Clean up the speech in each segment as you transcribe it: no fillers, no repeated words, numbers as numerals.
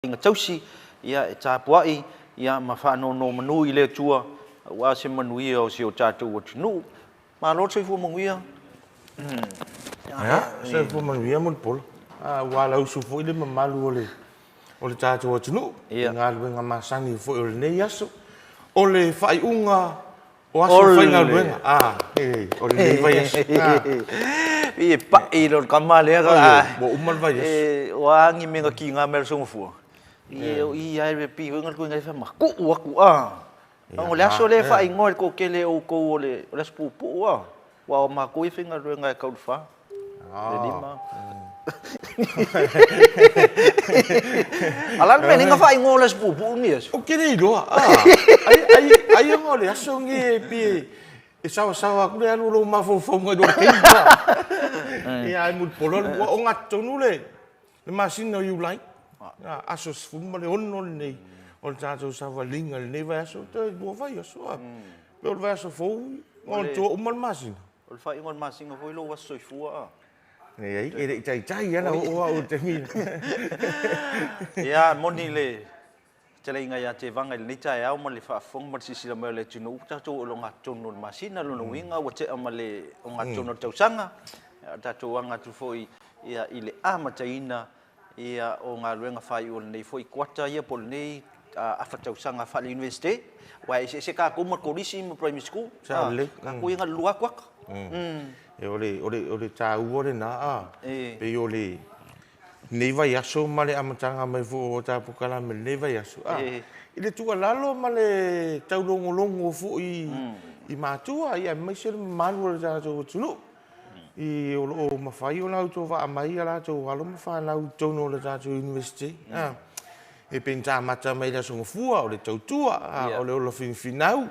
Inga tausi ia e tāpuai ia ma whanau manu I le tua wa se manui o se o tātou o tunu ma lo tui fu manguia ya se fu manguia mun pol wa la usu fu ile mamalu ole tātou o tunu ngā luenga masani fu ole nei aso ole fai unga o aso fai ngā luenga ole nei vai aso e pa e lo kamale ka bo umal vai aso wa ngi menga ki ngā mel songo fu I ai pi ngal ko ngai fa ma ku ang le aso le fa ingol ko kele o ko le spupu wa ma ko I finga ro ngai ka fa le lima alan me ninga fa ingol le spupu ni o kele lo ai ngol aso ngi pi e sawa ku le lo ma fo ngai do ke e ai mut polon o ngat tonu le machine you like aso sfumba le ono nei o tātou sawa linga le nei vai aso te bua vai aso o vai aso fou o to umal masina o fa ingon masinga foi lo waso fua nei e tai ana o te mi ya moni le tele inga ya te vanga le tai au mo le fa fong mo sisi le mo le tunu tātou lo ngatono masina lo winga o te amale o ngatono tausanga tātou anga tu foi ia ile amataina ia o ngā luenga whai o nei foi kwata ia pol nei awhatau sanga whale university wai se ka kuma korisi mo primary school ka kuinga lua kwak e ole tā uore na pe ole nei vai aso male amatanga mai fu o tā pukala me nei vai aso ile tua lalo male tau longo fu I matua ia mai se manual tā tunu I o mawhai o nau tō wha mai ala tō walo mawhanau tōno le tātou university. E pen tā mata mai la songa fua o le tautua, o le ola finau.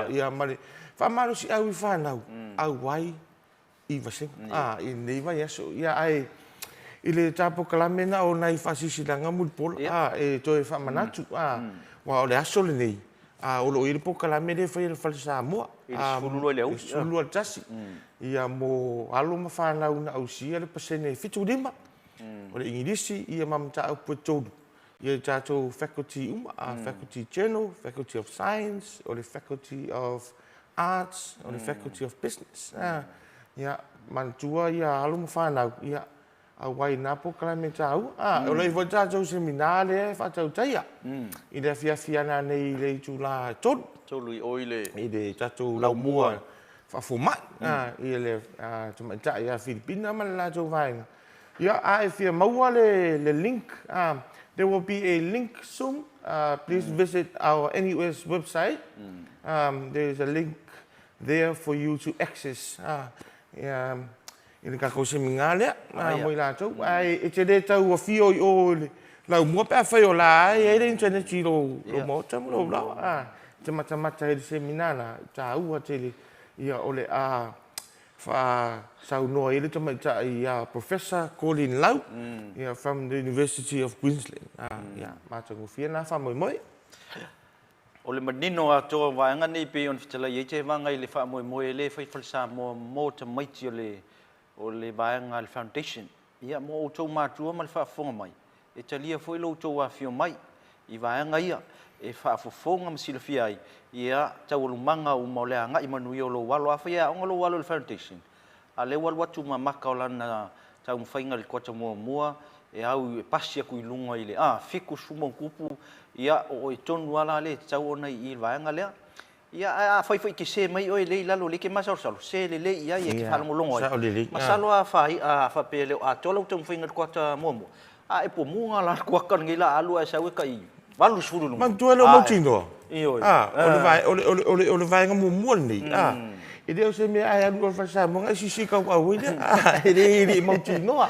Ia mare, whamaro si au I whanau, au wai I waseng. I nei vai aso, ia ai, I le tāpo kalamena o nai whasisilanga mulpola, e tō e whamanatu. Wa o le aso le nei. O lo iripo kalamene whai le whalisa mua. Sulua le au. Sulua tasi. Ia mo alo mawhanau na ausia le pasene fitu lima. O le ingirisi ia mamata au puetonu. Ia tātou faculty faculty journal, faculty of science, o le faculty of arts, o le faculty of business. Ia mantua ia alo mawhanau. Ia au wai napo kalamenta au. O le iwa tātou seminare whatau taia. I le fiafiana nei le tula tonu. Tolu I oile. I le tātou lau mua. Whafumai, I le tumaita I a Filipina ma le lātou vaenga. Ia ai fia maua le link. There will be a link soon. Please visit our NUS website. There is a link there for you to access. I le kako se minga lea, mo I lātou. Ai e te re tau a fio I o le lau mua pēr whai o la ai, e le internet I lo mōtam lo lau. Te matamata he se minana, tā ua te le ia ole fa sau noa ele tama ta ia Professor Colin Lau ia from the University of Queensland ia matangu fia na fa moi ole manino a to vaanga nei pe on fitala ye te vanga ile fa moi le fa falsa mo te mai ti ole vaanga al foundation ia mo to ma tu ma fa fonga mai e talia foi lo to wa fio mai I vaanga ia e fa fofonga msila fia ai ia taulumanga o maulanga I manui o lo walo afa ia o lo walo le foundation a le wal watu mamaka o lana tau mfainga le kota mua e au e pasia ku ilunga ile fiku sumo kupu ia o tonu ala le tau ona I vaanga lea ia fai ki se mai o le lalo le ke masa salo se le ia ia ki fala molongo masalo a fai fa pele a tolo tau mfainga le kota mua e po munga la kwa kan ngila alu a sawe kai Valu sulu. Man tu lo mo tino. Iyo. Ole vai ngamu moni. E deu se me ai alu fa sa mo si ka wa wi. E mo tino.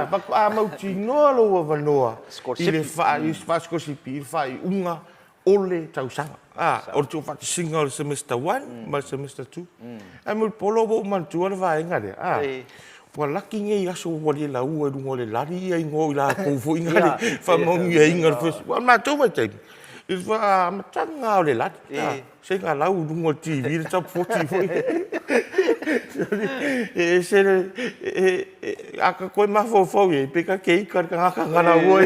Pa mo tino lo wa no. Ile fa sco si pi fa unga ole tau sanga. O tu fa single semester 1, ma semester 2. Ai mo polo bo man tu le vai ngade. Wa laki ngai aso wali la u e ngole lari ai ngoi la ko fu inga fa mo ngai inga fes wa ma to wa te is va matanga le lat se ga la u ngol TV le top 40 foi E se aka koe mafofo e peka ke ika ka ngaka ngana ua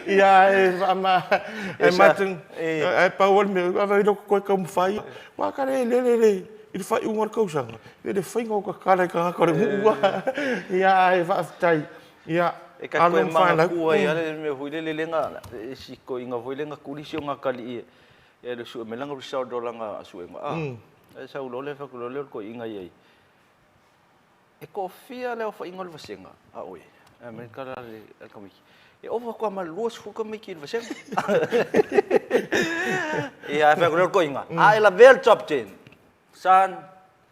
ia e matang e pawal me ava ilo koe ka mwhai wa ka le i le whai ungar kausanga e le whainga o ka kare ka ngaka re mua ia e whaafitai ia e ka koe manga kua ia le me hui le lenga e si ko inga hui lenga kulisi o ngā kali e le su me langa risau do langa su e e sa ulo le whakulo le ko inga iei e ko fia le o whainga le vasenga a oe e me kara le kamiki e owa kua malua su kamiki le vasenga ia e whakulo ko inga a e la vel top 10 san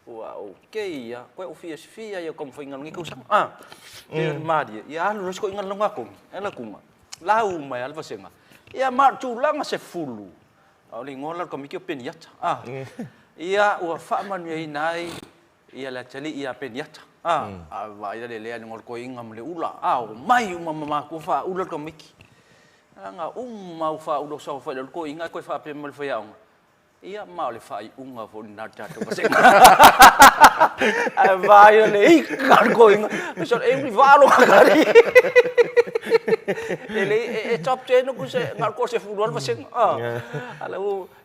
ua okay ia koe o fia ia kom whainga ngi kusanga e mari ia alu rosko inga longa ko e la kuma lau mai al vasenga ia mar tu langa se fulu au le ngola kamiki o peniata ia ua whaamanu e nai ia la tali ia peniata a vai le le ngol ko inga mle ula au mai uma mama ko fa ula ko miki nga uma fa ulo sa fa le ko inga ko fa pe mal fa yaung ia ma le fa unga fo na ta to ka se a vai le ka ko inga so e mi valo kari ele e top 10 ko se ngal ko se futbol fa se ala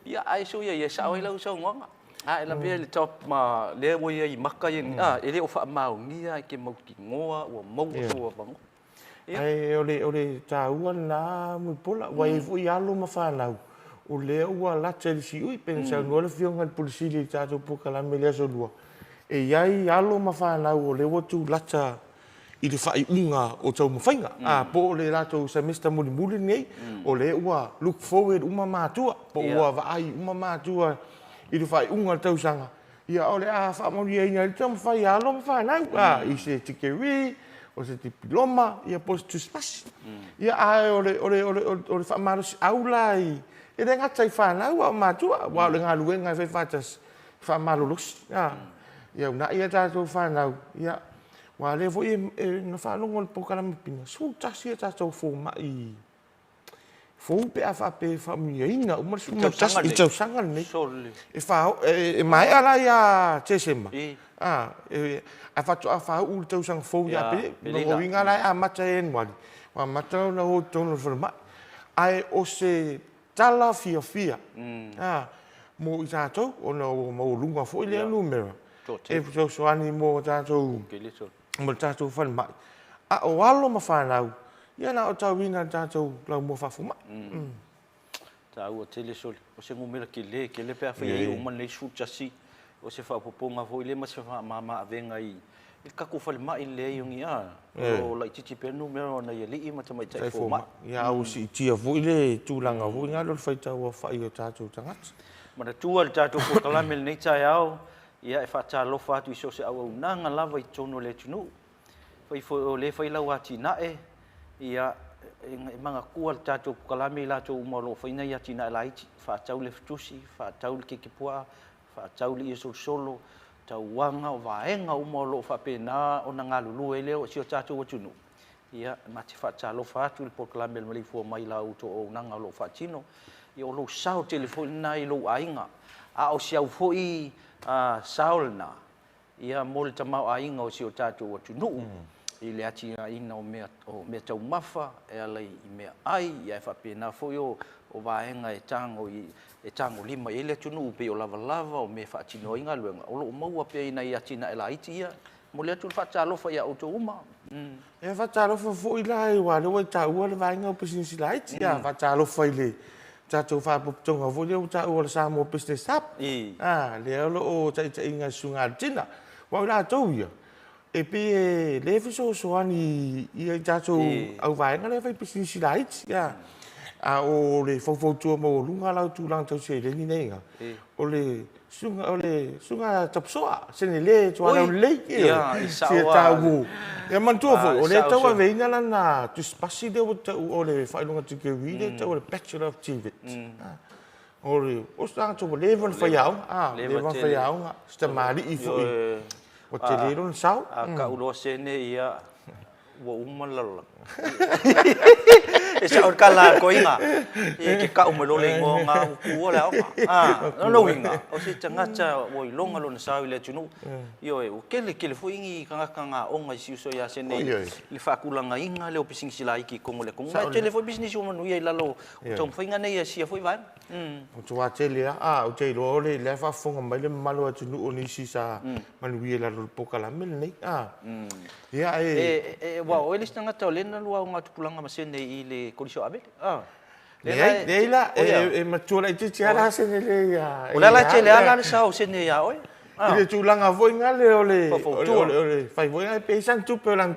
ia ai so ia sa oi la so ngonga la pia le top ma le mo ia I maka ia ele o fa mau ngia ke mau ki ngoa o mau so bang ai ole ta uan la mo pola wai fu ia lo ma fa na o le ua la tele si ui pensa ngol fionga polisi le ta to po kala me le so lua e ia lo ma fa na o le o tu lata I le fai unga o tau mawhainga. Po le rato semester muli nei, o le ua look forward uma mātua, po ua vaai uma mātua I le fai unga tau sanga. Ia o le whaamori e ina, tau mawhai alo mawhanau, I se tikeri, o se tipiloma, ia po se tuspasi. Ia o le whaamarosi aulai, e le ngata I whanau o mātua, wa le ngā luenga I whaifatas whaamarolosi. Ia una ia tātou whanau, ia wa le vo na fa longo le pokala mapina su tasi ta to fo mai fo pe afa pe famia ina o mas I tau sanga ni e fa e mai ala ya tesema afa to afa u tau sang fo ya pe no winga la a mata en wa mata na o tono fo mai ai o se tala fia mo I tato o no mo lunga fo le numero e so ani mo tato mo tātou whan mai. A o alo ma whanau, ia na o tau wina tātou lau mo whafu mai. Tā ua tele soli, o se ngumera ke le pēr whai o man nei su tasi, o se whapoponga hoi le ma se wha avenga I kaku whale mai le iungi o lai titi pēnu mea o nei li I ma tamai tai fo mai. Ia au si tia vui le tūlanga vui ngā lor whaitau a whai o tātou tangata. Mana tua le tātou ko kalamel nei tai au, ia e whaatalofa atu I so se au nanga lava I tono le tunu. Whai o le whai lau ati nae, ia e manga kua le tātou pukalame I lātou umaro whaina I ati nae laiti. Whaatau le fitusi, whaatau le kekipua, whaatau le ia solo, tau wanga o vaenga umaro whapena o na ngā lulu e leo si o tātou atunu. Ia mati whaatalofa atu le pukalame le Maleifua Mai lau to o nanga o lo whaatino. Ia o lo sao telefoni na I lo ainga. A o siau foi saulna ia mol tamau ainga o si o tātou atu nuu I le ati ina o mea tau mafa e alai I mea ai ia e whapena foi o vaenga e tango lima e le atu nuu pe o lava o me whaatino inga luenga o lo maua pe ina I atina e la iti ia mo le atu whaatalofa ia auto uma e whaatalofa foi la I wale wai tāua le vaenga o pisinisi la iti ia whaatalofa I le tātou whāpuputonga vo leo tāua le Samoa Business Hub. Le alo o inga sunga tina. Wau la tau ia. E pe le fiso soani I tātou au vaenga le whai pisinisi la iti. O le whauwhautua mo lunga lau tūlang tau se rengi neinga. O le sunga tapsoa. Sene le tuana o lei. I sawa. Tāu. Ia mantua fo. O le tau a veina lana tuspasi de o le whailunga tikeri le tau o le Bachelor of TVET. O le ostanga tō levan whaiau. Levan whaiau. Sta mari I fo I. O te lero na sau. Ka uloa sene ia ua umalala. e sa or kala ko inga e ke ka umelo le ngonga ku le no lo inga o se tanga cha o longa lo na sa le tunu yo e o kele fo ingi kanga onga si so ya se nei le fa kulanga inga le o pising sila iki ko le ko ma tele fo business o manu ia lalo o tom fa inga nei si fo vai o tua tele o te lo le fa fonga mai le malo tunu o ni si sa manu ia lalo pokala mel nei ia wa o le tanga ta le na lua nga tupulanga ma se nei le kolisho abe Leila, matura itu cara sini le ya. Ola la chele ala sa o sini ya oi. Ile tulanga voi ngale ole. Fai voi ai pesan tu pelan.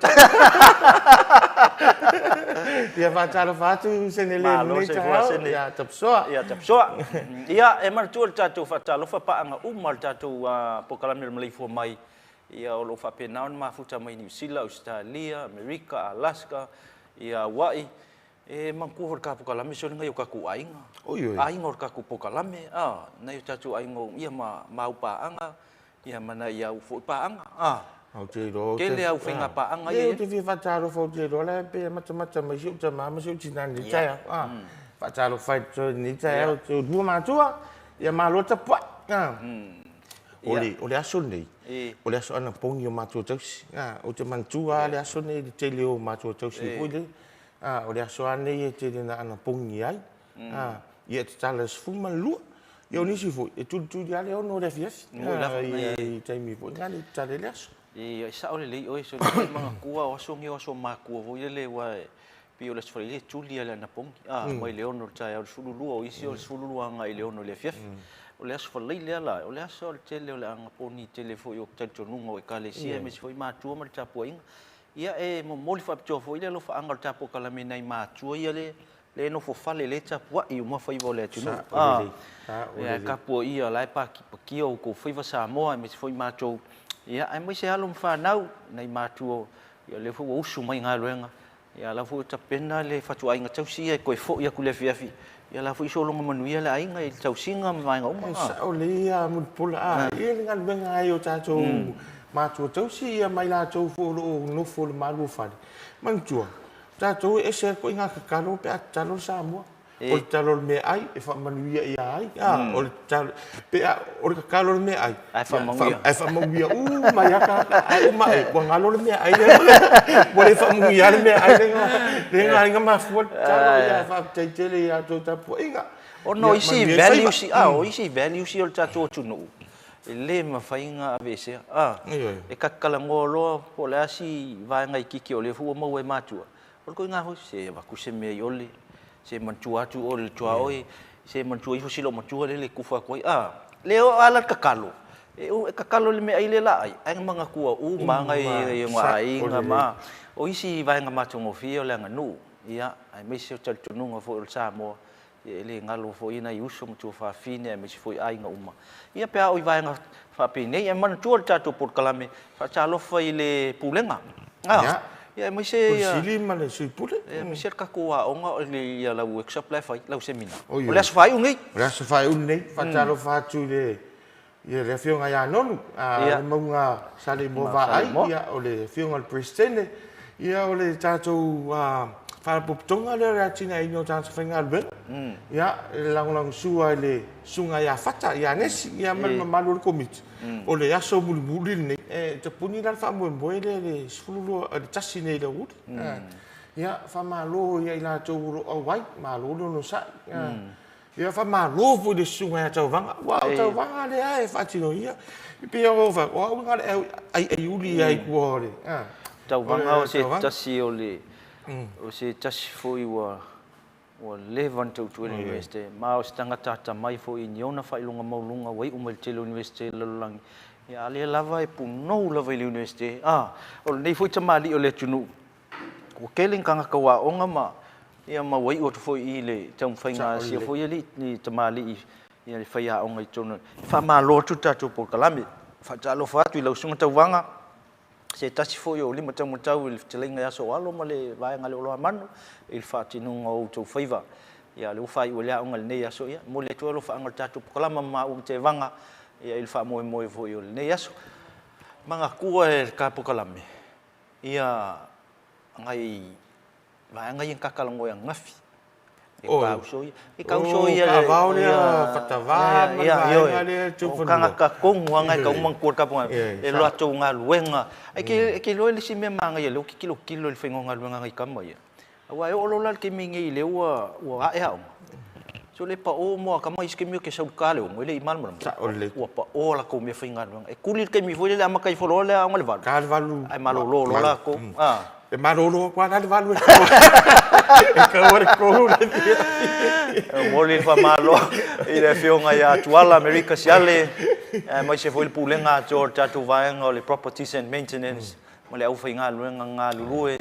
Dia facara fatu sini le ni ya tapsoa. Ya tapsoa. Ia emar tu tatu fatalo fa pa anga umal tatu pokalam le Maleifua Mai. Ia o lo fa penaon ma futa mai New Zealand, Australia, America, Alaska, ia Hawaii. Mangku hor ka pokalame so nga yo ka ku ainga. Ainga hor ka ku pokalame. Na yo tatu ainga ia mau pa anga. Ia mana ia u fo pa anga. Au te ro. Kele au finga pa anga ia. Te vi fataro fo te ro le pe mata ma siu te ma siu tinan ni tai. Fataro fai so ni tai o tu ma tua. Ia ma lo ta pa. Ole aso nei. Ole aso ana pongi o ma tu tausi. O te mantua le aso nei te leo ma tu tausi foi le. O le aso ane e te na ana pongi ai. Ia te tala sfuma lua. Ia nisi foi. E tu di ale ono le fias. Ia te mi foi. Ngani tale le aso. Ia sa ole le oi so manga kua o so ngi o so ma kua voi le wa pio le sfai le tuli ale na pongi. Mai le ono tai o sulu lua o isi o sulu lua nga i le ono le fias. O le aso falai le ala. O le aso o le tele o le anga poni tele foi o tanto nunga o e kale sia me foi ma tua ma tapu inga. Ia mo Maleifua Mai July le lo fa angal tapo kala me nai matua ia le no fo fale le tapu i mo fa i le tunu ia kapo ia lai pa ki o ko fa sa mo me foi matou ia ai mo se halum fa nau nai matua ia le fo usu mai nga luenga ia la fo tapena le fatu ai nga tausi ko fo ia ku le fiafi ia la fo iso longa manuia le ai nga il tausinga mai nga sa o le ia mo pula ia nga luenga ai o tato matua tausi ia mai la tau fo no fo le malu fale mantua tatou e se ko inga ka kalo pe talo sa mo o talo me ai e fa manuia ia ai o talo pe o ka kalo me ai ai fa manuia mai aka ai mai ko ngalo me ai mo le fa manuia me ai le nga ma fo talo ia fa tele ia to tapo inga o no isi value si o isi value si o tatou tunu le ma fainga avese e kakala ngolo po le asi vai ngai kiki o le fu mo e matua o ko nga ho se va ku se me yole se mantua tu o le tua oi se mantua i fusilo mantua le kufa ko le o ala kakalo e kakalo le me ai le la ai manga ku u manga e ngai nga ma o isi vai nga matu mo fio le nga nu ia ai me se tal tu nu fo sa mo ele ngalo fo ina yuso mtu fa fine me foi ai nga uma ia pe o vai nga fa pine ia man tu tatu por kalame fa chalo fa ile pulenga ia me se sili male sui pule me se ka ko onga le ia la workshop la fa la semina o le fa ungi le fa ungi fa chalo fa tu le ia le fio nga ya nonu mo nga sale mo va ai ia o le fio nga prestene ia o le tatu fa poptonga le ratina ino tanto fenga ben ya lang sua le sunga ya fata ya nesi ya malu komit o le aso bulbuli ne te puni dal fa mo le sfulu le tasine le ut ya fa malo ya ila to o wai malo no sa ya fa malo fu de sunga ya vanga wa vanga le ai fa tino ya pe o fa o nga ai uli ai kuore vanga o se tasi o le o se tasi foi wa levan to university ma o stanga tata mai fo i niona fa ilunga maulunga wai umal tele university lalang ya le lava e puno lava i university o nei foi tamali o le tunu ko keling kanga kawa onga ma ia ma wai o fo i le tam fainga sia fo i ni tamali ia le faia onga i tonu fa ma lo tu tatu por kalami fa talo fa tu lo sunga tawanga se tasi foi o lima tamu tau il telenga ya so alo male vai ngale o manu il fati nunga o to faiva ya le fai o le ngal ne ya so ya mo le to lo fa ngal tatu kalama ma te vanga ya il fa mo foi o ne ya so manga ku e ka pokalame ia ngai vai nga yin kakalango yang ngafi Oh, kau soi kavau dia fatava ya dia cuba kanga kakung wangai kau mangkur kapung e lo atu nga luenga ke lo le sime manga ya lo kilo le fengo nga luenga ngai kama ya wa o lo la ke mingi le wa ya so le pa o mo kama iske mi ke sau kale o le iman mo wa pa o la ko me finga luenga e kulir ke mi foi le ama kai folo le ang le val valu ai malo lo la ko e marolo qua da valu e kawar ko Moli fa malo i le fionga ya tuala America siale mai se foi pulenga Georgia tu vaenga le properties and maintenance mole au fainga luenga nga lulue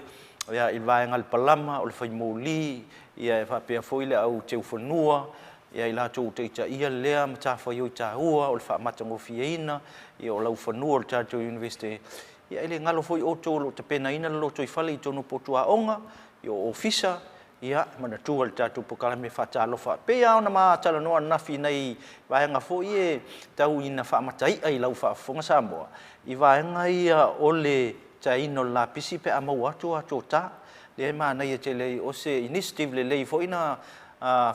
ya i vaenga le palama o le fai moli ia fa pe foi le au teu fonua ia i la tu te ia le mata fa yo ta ua o le fa matango fiena ia o lau fonua o Chato University ia ile ngalo foi o tolo te pena ina lo toi fali tonu potua onga yo ofisa ia mana tu al tatu pokala me fa talo fa pe ya na ma talo no na fi nei va nga fo ie tau ina fa matai ai lau fa fonga sambo i va nga ia ole tai no la pisi pe ama watu atu ta le ma na ye tele o se initiative le fo ina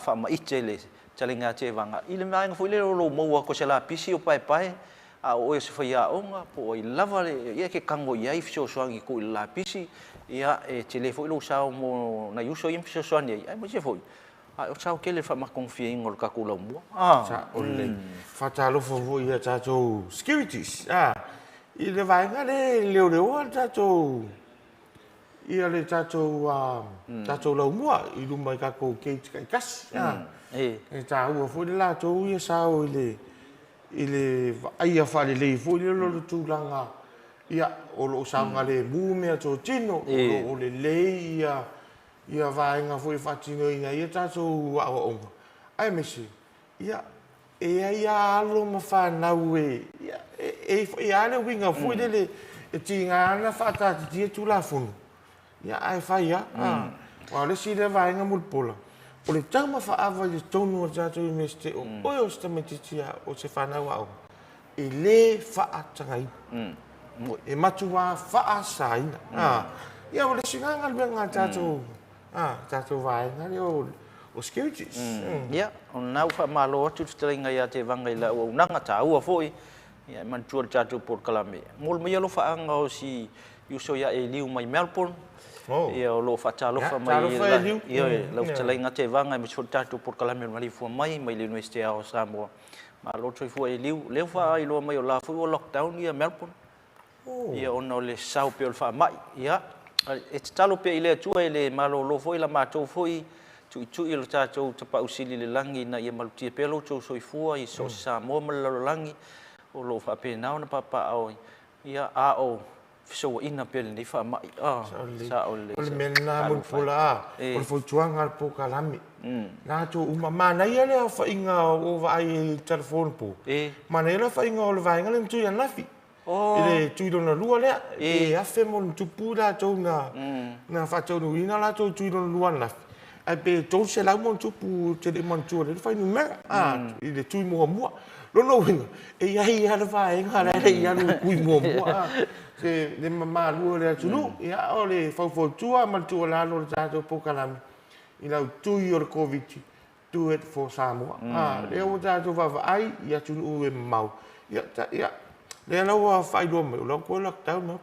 fa ma itele tele nga te vanga ile ma nga fo le lo mo ko se la pisi o pai pai a o se fa ya onga po i lava ye ke kango ia i fo soangi ko la pisi ia e tele foi lo sao mo na uso im so so ni ai mo se foi o sao ke le fa ma confia in o ka kula mo sa ole fa ta lo fo ia ta to securities i le vai nga le o ta to ia le ta to lo mo i lu mai ka ko ke kas e ta u fo la to ia sao ile ai fa le fo le tu langa ia o lo sanga le bume to tino o le ia vaenga foi fatino ia tato o ai mesi ia ia lo ma fa na we ia le winga foi le tinga na fata ti tu la fun ia ai fa ia o le si le vaenga mul pola o le tama fa ava le tonu tato meste o sta metitia o se fa na wa le fa atangai e matua fa saina ia o le singa le nga tato vai nga o securities ia o nau fa malo tu tringa ia te vanga ila o nanga ta u foi ia man tu tato por kalame mol me lo fa anga o si uso ia e liu mai Melbourne ia o lo fa talo fa mai ia lo tringa te vanga me tu tato por kalame Maleifua mai le university o Samoa ma lo tu fu e liu le fa i lo mai o la fu o lockdown ia Melbourne ia ona le sau pe o fa mai ia e talo pe ile tu ile malo lo foi la mato foi tu ile tato te pa usili le langi na ia maluti pe lo tu soifua i so sa mo lo langi o lo fa pe na ona papa au ia o so ina pe ni fa mai sa o le mena mo fola o fo tuanga po kalami na tu uma mana ia le fa inga o vai telefon po mana ia fa inga o le vai ngale tu ia nafi ile tu na lua le e afe mo tu pura tu na fa tu no ina la tu no lua na ai pe tu se la mo tu pu te de man tu le fa ni me ile tu mo lo no winga e ia le vai ngale ia lu ku mo se le mama lua le tu no ia o le fa tu ma tu la lo ta tu po kalami ina tu your covid do it for Samoa le o ta tu va ai ia tu u e mau ia le lawa fai do me lo ko lockdown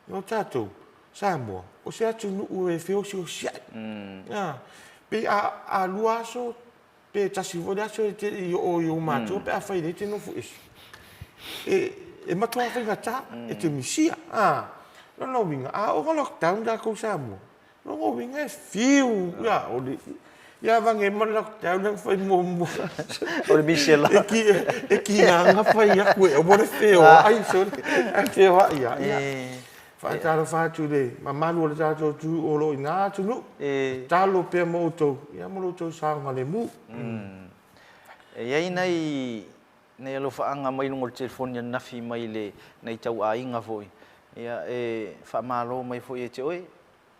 no tato Samoa o se atu nu e feo si o sia pe a luaso pe tasi voda so te o mato pe a fai de te no fu e matua fai ngata e te misia no winga o lockdown da ko Samoa no winga fio o le ia vange mo lockdown fai mo o le bisela e ki nga fai ia ku o mo feo ai so te wa ia fa talo fa tu le mama lo ta tu o lo ina tu no talo pe mo to ia mo to sa ngale mu ia nei lo fa anga mai no telefone ya nafi mai le nei tau a inga foi ia fa malo mai foi e te oi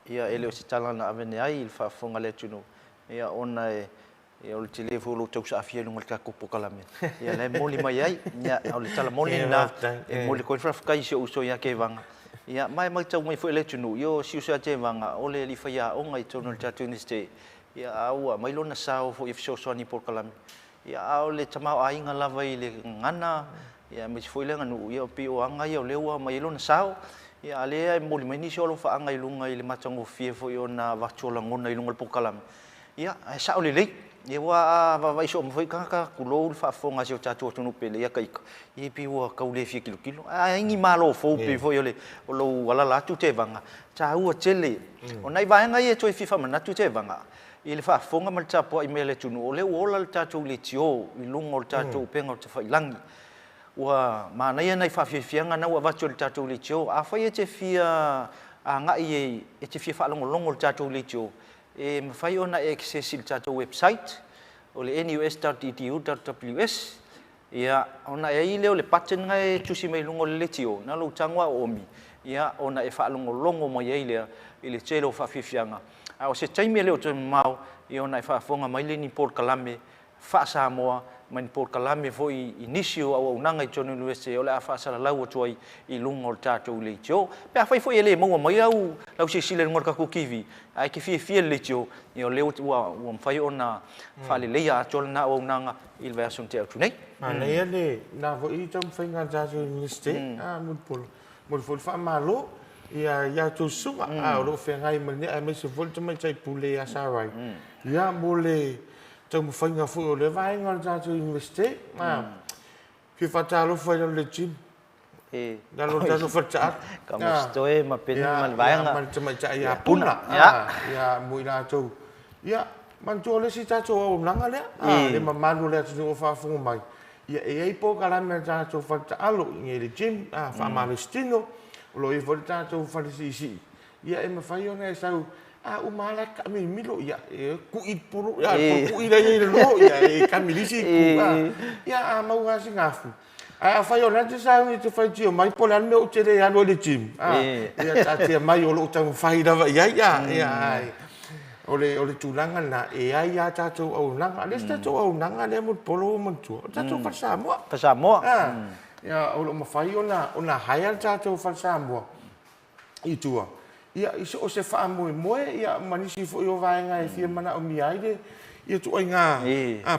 ia ele o se tala na avene ai il fa fonga le tu no ia ona e o le telefone tau sa afia no ka ko kalame ia le moli mai ai ia o le tala moli na e moli ko fra kai se uso ia ke vanga ia mai tau mai foi le tunu yo siu sa te vanga o le li faia o ngai tonu tatu ni ste ia au mai lona sao fo if so ni por kalam ia au le tamau ainga lava i le ngana ia me foi le nganu ia pi o anga ia lewa mai lona sao ia ale ai mo mai ni so lo fa anga i lunga i le matango fie fo yo na va chola ngona i lunga por kalam ia sa o le le ia wa vai so mo foi ka kulo fa fonga se tatu tunu pele ia kai i pi wa ka le fi kilo ai ngi malo fo pi fo yo le o lo wala la tu te vanga cha u chele o nai vai ngai e toi fifa mana tu te vanga i le fa fonga mal tapo i mele tunu o le ola tatu le tio i lunga o tatu penga o te fa ilangi wa mana ia nai fa fianga na wa va chol tatu le tio a fa ye te fia a ngai e te fia fa longo tatu le tio e mafai ona access il tato website o le nus.edu.ws ia ona e ile o le pattern ngai tusi mai lungo le tio na lo tangwa omi ia ona e fa longo mai ile chelo fa fifianga a o se taimi le o te mau ia ona e fa fonga mai le ni por kalame fa Samoa mai por kalame foi inicio au nanga i tonu university o le a fa sala lau toi i lungo tato le tio pe fa foi ele mo mai au lau se sile ngor ka kukivi ai ke fie le tio i o le o fai ona fa le ia tol na o nanga il version te tu nei ma le na vo i tam finga tato university mo fa malo ia tu suma a lo fe ngai me ai me se volta mai tai pule a sarai ia mo le tamo whainga fu o le vai ngal tātou university. Ki whatalo whai le gym. Nalo tātou whatāt. Ka mostoe ma peni mal vainga. Man tamai tai a puna. Ia mui nātou. Ia man tō le si tātou au nanga lea. Le mamanu lea tunu o whafunga mai. Ia ei po kalame tātou whatalo inge le gym. Whamale stino. Lo i whare tātou whare si. Ia e mawhai o nei sau. Umala kami milo ya ku ipuru ya ku ida ya lo ya kami lisi ku ya mau ngasi ngafu fa yo na tsa ni te fa tio mai polan me o tere ya no le gym ya ta mai o lo tang fai da ya ole tulanga na ya ta to o nanga le sta to o nanga le mo polo mo tu ta to fa Samoa ya o lo ma fai ona haya ta to fa Samoa itu ia iso o se fa moe ia manisi fo yo vaenga e fia mana o miaide ia tu ainga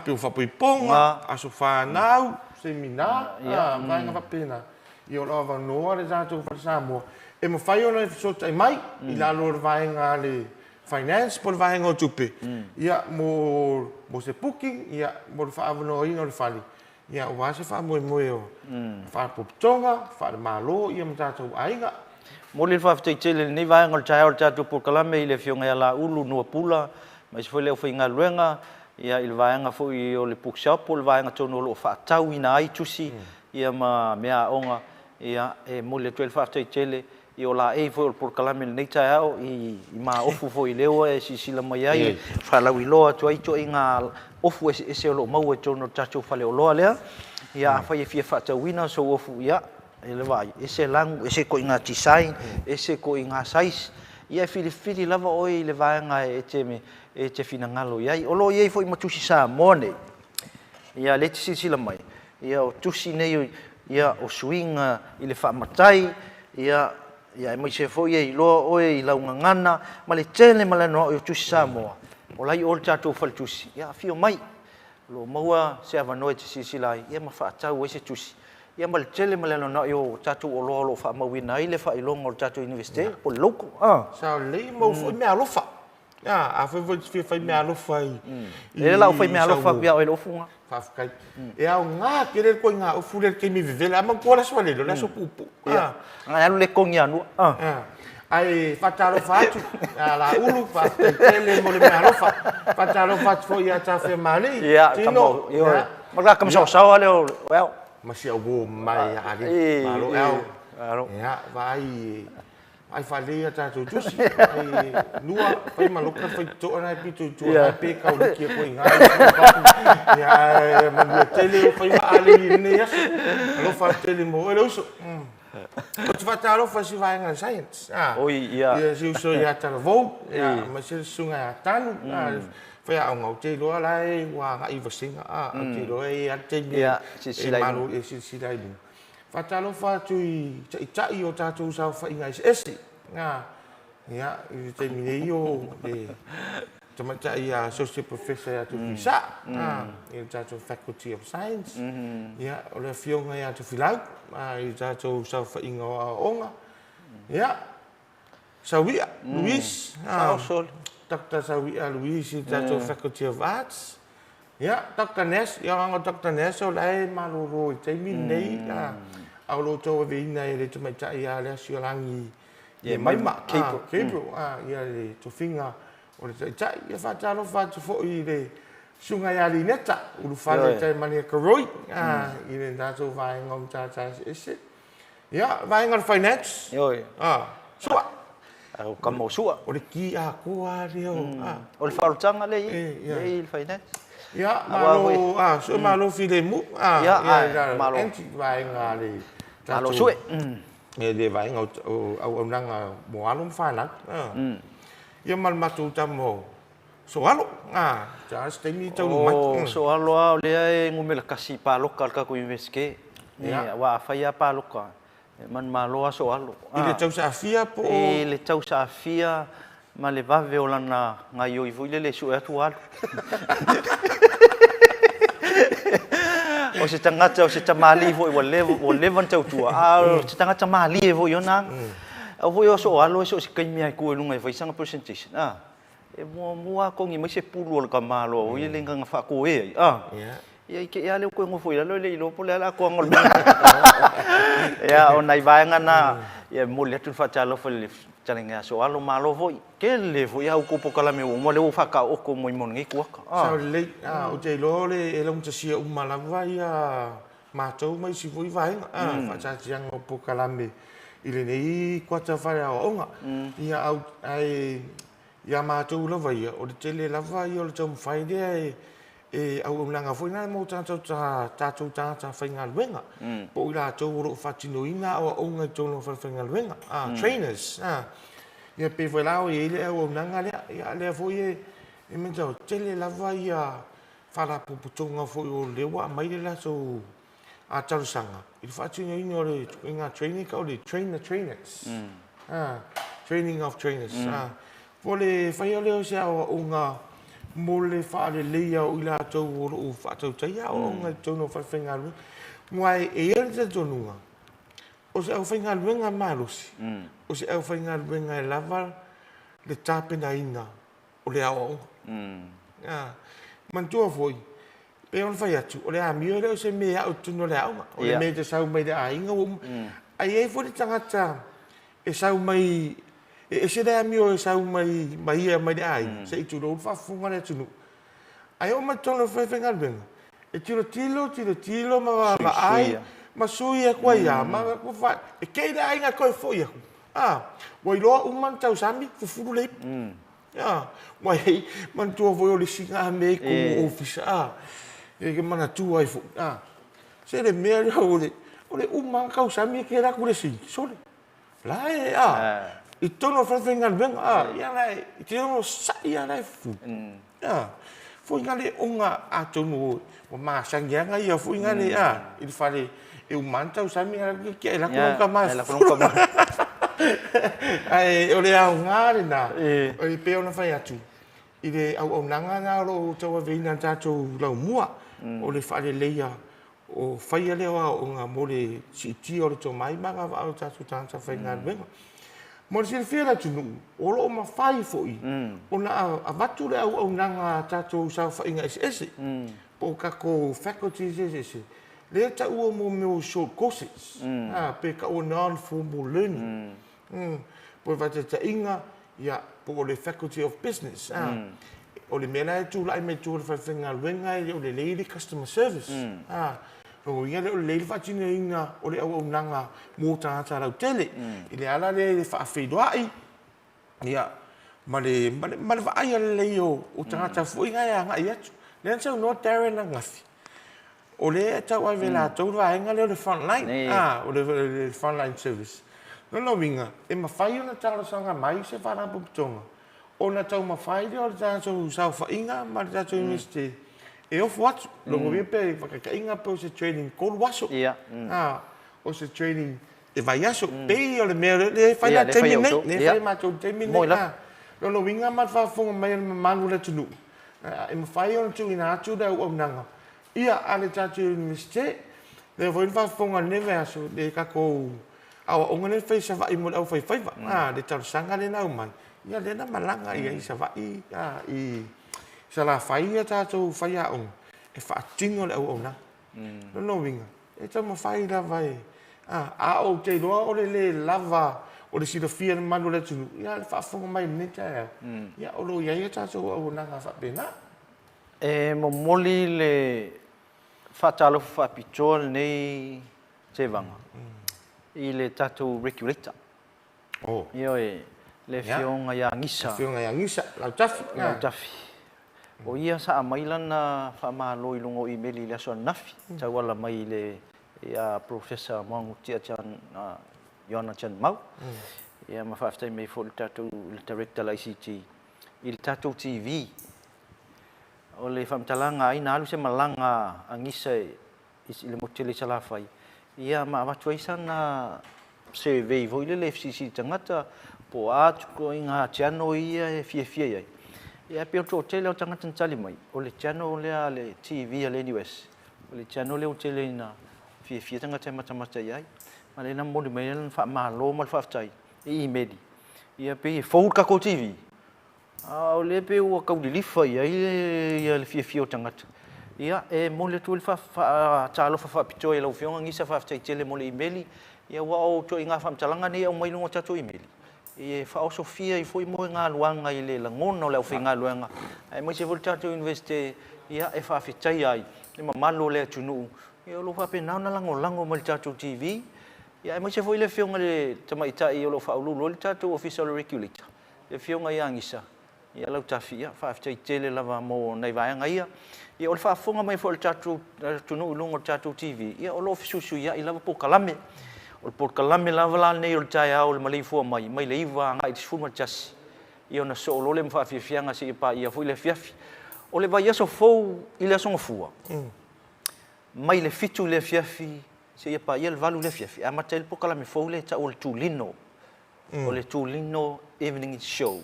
pe fa ponga aso fa nau seminar vaenga va pena ia lo va no re za tu fa Samoa e mo fai ona so tai mai i la lo vaenga le finance por vaenga o tupe ia mo se booking ia mo fa no ino le fali ia o va se fa moe o fa poptonga fa malo ia mta tu ainga Moli fa te tele ni vai ngol chai tatu por kalame ile fionga la ulu no pula mas foi le foi ngaluenga ia il vai nga foi o le bookshop pol vai nga tono lo fa tau ina ai tusi ia ma mea onga ia e moli 12 fa te tele i o la e foi por kalame nei chai au i ma ofu foi leo e si sila mai ai fa la wilo tu ai to inga ofu e se lo mau e tono tatu fa le lo alea ia fa e fia fa tau ina so ofu ia ele vai ese lang ese ko inga design ese ko inga size ia fili lava oi le vai nga e te fina ngalo ia o lo ia foi matusi sa mone ia le tsi la mai ia o tusi nei ia o swing ile fa matai ia mai se foi ia lo oi la ngana ma le tele ma le no o tusi sa mo o lai o tatu fal tusi ia fio mai lo maua se ava no tsi lai ia ma fa tau ese tusi ia mal tele maleno na yo tatu o lo fa mawina ile fa ilongo tatu university po loko sa le mo foi me alofa a foi me alofa ele la foi me alofa bia o funga fa kai e au nga kere ko nga o fuler ke mi vivela ma ko la swale lo la so pupu nga le kongia nu ai fatalo fatu la ulu fa tele mo le me alofa fatalo fatu foi ya ta fe mali tino yo ma ka so so ale well masih au mai ali malo el ya vai ai fale ta tu tusi ai nua fai maluka fai to na pitu tu pe ka o ki ko inga ya man tele fai ali ne ya lo fa tele mo lo so o tu fatalo fa si vai ngal science ya si so ya ta vo ya masih sunga tanu phải ông ngầu chơi lúa lại qua cái vật sinh te lo e te si lai malu e si lai Whatalo whatui tai o tātou sau whainga ese. Ngā, ia, i te minei o tamata i a associate professor atu Fisa. I tātou faculty of science. Ia, o le fionga i atu Filau. I tātou sau whainga o aonga. Ia, Sawia, Luis. Dr. Sawia Luis i tātou faculty of arts. Ia, Dr. Ness, ia anga Dr. Ness o lai maloro i te minei. Au loto e veina e le tamata i a le asiolangi. Ia, maima, Gabriel. Ia le tofinga o le tai. Ia whatalo whatu fo i le sunga ia li neta. Ulu whale tai mani a karoi. I le tātou vaenga o tātai ese. Ia, vaenga o finance. Sua. O kamo sua. O le ki a kua reo. O le whaurutanga le i le finance. Ia, malo, so malo file mu. Ia, malo. Enti vaenga le. Malo sue. E le vaenga au nanga mo alo mwhana. Ia malmatu tamo so alo. Tās teimi tau mai. So alo a o lea e ngumela kasi pāloka alka ko inveske. Ia, wa awhaia pāloka. Man maloa so alo. I le tau sa afia po? I le tau sa afia. Ma le vave o lana ngai o i vuile le su e atu alo. O se tangata o se tamali vo o levan tau tua. O se tangata mali e vo i ona. O vo i o so alo e so se kaimi ai kua lunga e vaisanga presentation. E mua kongi mai se pulu o le kamalo. O i le nganga whako e ai. Ia ike ia leo koe ngofo ila le ilo po le ala koa ngol. Ia o nai vaenga na ia mo le atu whatalo fa le talenga so alo malo voi. Ke le voi au kupo kala me o mo le o whaka o ko mo i mongi kuaka. Sao le o te lo le e long te sia umalawa ia mātou mai si voi vaenga. Whatatianga o po kala me i le nei kuata whare o onga. Ia au ai ia mātou lava ia o le tele lava ia o le tau mwhaidea e au langa foi na mo tātou tātou whainga luenga. Po i la tau oro whatino ina o onga tono whainga luenga. Trainers. Ia pe foi lao i ele au langa lea. Ia lea foi e me tau tele lava ia whara puputonga foi o lewa mai le la so a tarusanga. I whatino ina o le inga training ka o le train the trainers. Training of trainers. Po le whai o leo sea o unga mo le whaare leia o ila tau o whatau taia o ngai tono whainga luenga. Mwai e ere te tonunga. O se au whainga luenga marosi. O se au whainga luenga e lava le tāpena ina o le ao onga. Mantua foi. Pe on whai atu. O le a mio reo se mea au tuno le aonga. O le mea te sau mai le a inga. Ai ei fo le tangata e sau mai e se rea mio e sau mai ia mai de ai. Se i tūro whafunga le tunu. Ai o matono whainga luenga. E tilo ma ai. Ma sui e kua ia. E kei rea inga koe fo ia. Wai loa uman tau sami fufuru leip. Wai mantua voi o le singa me ko ofisa. E ke mana tua i fo. Se le mea rea o le uman kau sami ke raku le singi. Sole. Lai I tono whainga luenga. Ia lai. I te ono sa ia lai fu. Fo inga le onga a tono o maasangi anga ia fo inga le I le whare e umantau sami ngā kia e lako ka mai. Ai o le au ngāre nā. O le peo na whai atu. I le au nanga ngā ro taua veina tātou lau mua. O le whare leia o whaia leo o ngā mo le siti o le tō mai manga au tātou tātou whainga luenga. Mo se fera tunu o lo ma fai foi ona a vatu le au nanga tātou sa whainga ese po ka ko faculties ese le ta u mo me short courses pe ka o non formal learning po va te inga ya po le faculty of business o le mena tu lai me tu whainga luenga o le lady customer service o ia le le fatine inga o le au nanga mo tata rau tele I le ala le fa feidoai ia ma le vai le o tata fu inga ia nga ia le so no Darren na ngafi o le ta wa vela to va inga le front line o le front line service no winga e ma fai ona tala sanga mai se fa na putonga ona tau ma fai le ta so sa fa inga ma ta so investe E o fuatu, longo vi pe whakakainga pe o se training kolu waso. o se training e vai aso pe o le mea le fai na te mine le fai ma tau te mine lo winga mat fa fonga mai manu le tunu e ma fai on tu ina atu da o nanga ia ale tatu universite le voi fa fonga neve aso le ka ko au o ngane fai sa vai mo au fai fai le tau sanga le na mai ia le na malanga ia isa vai i sa la fai ia tatu fai a on e fa tingo le o na no winga e tau ma fai la vai o te loa o le lava o le silofia le manu le tunu ia le faafoga mai meneta ia o lo ia ia tatou auanaga faapena e momoli le faatalofa faapitoa lenei tevaga i le tatou regulator ia oe le fioga iagisa lautafi o ia saa mai lana faamālo i logo imeli i le aso anafi tauala mai le ia professor Mangutia Chan Yona Chan Mau ia ma faafetai mai fo le tatou le director la ICT i le tatou TV o le faamatalaga aina alu se malaga agisa i le motele salafai ia ma avatu ai sana survey foi le FCC tangata po atu ko inga chano ia e fia ai ia pe o tele o tangata tali mai o le chano le TV le US o le chano le o tele ina fia tanga te mata ai ma le na mo de mai fa malo mal fa tai e medi ia pe fo ka ko TV o le pe o ka di lifa ia le fia tanga ia e mo le tu fa talo fa pito ia lo fiona ngisa fa tai tele mo le email ia wa o to inga fa talanga ni o mai no tatu email e fa o sofia i foi mo nga luanga i le langona o le finga luanga ai mo se volta to investe ia e fa fitai ai e ma malo le tunu ia lo fa pe na lango mo le tatu TV ia mo se foi le fiona le tamaita i lo fa lu le tatu official regulator le fiona ia ngisa ia lau tafia fa fitai tele lava mo nei vai ngaia ia o le fa fonga mai fo le tatu tunu lungo tatu TV ia o lo fisusu ia i lava po kalame o por kalame lava la nei o tai au le Maleifua mai le iva ngai te fuma jas ia na so lo le mfa fianga si pa ia foi le fiafi o le vai aso fo i le songa fua mai le fitu le fiafi si ia pa ia le valu le fiafi a matel por kalame fo le ta o le tulino o le tulino evening show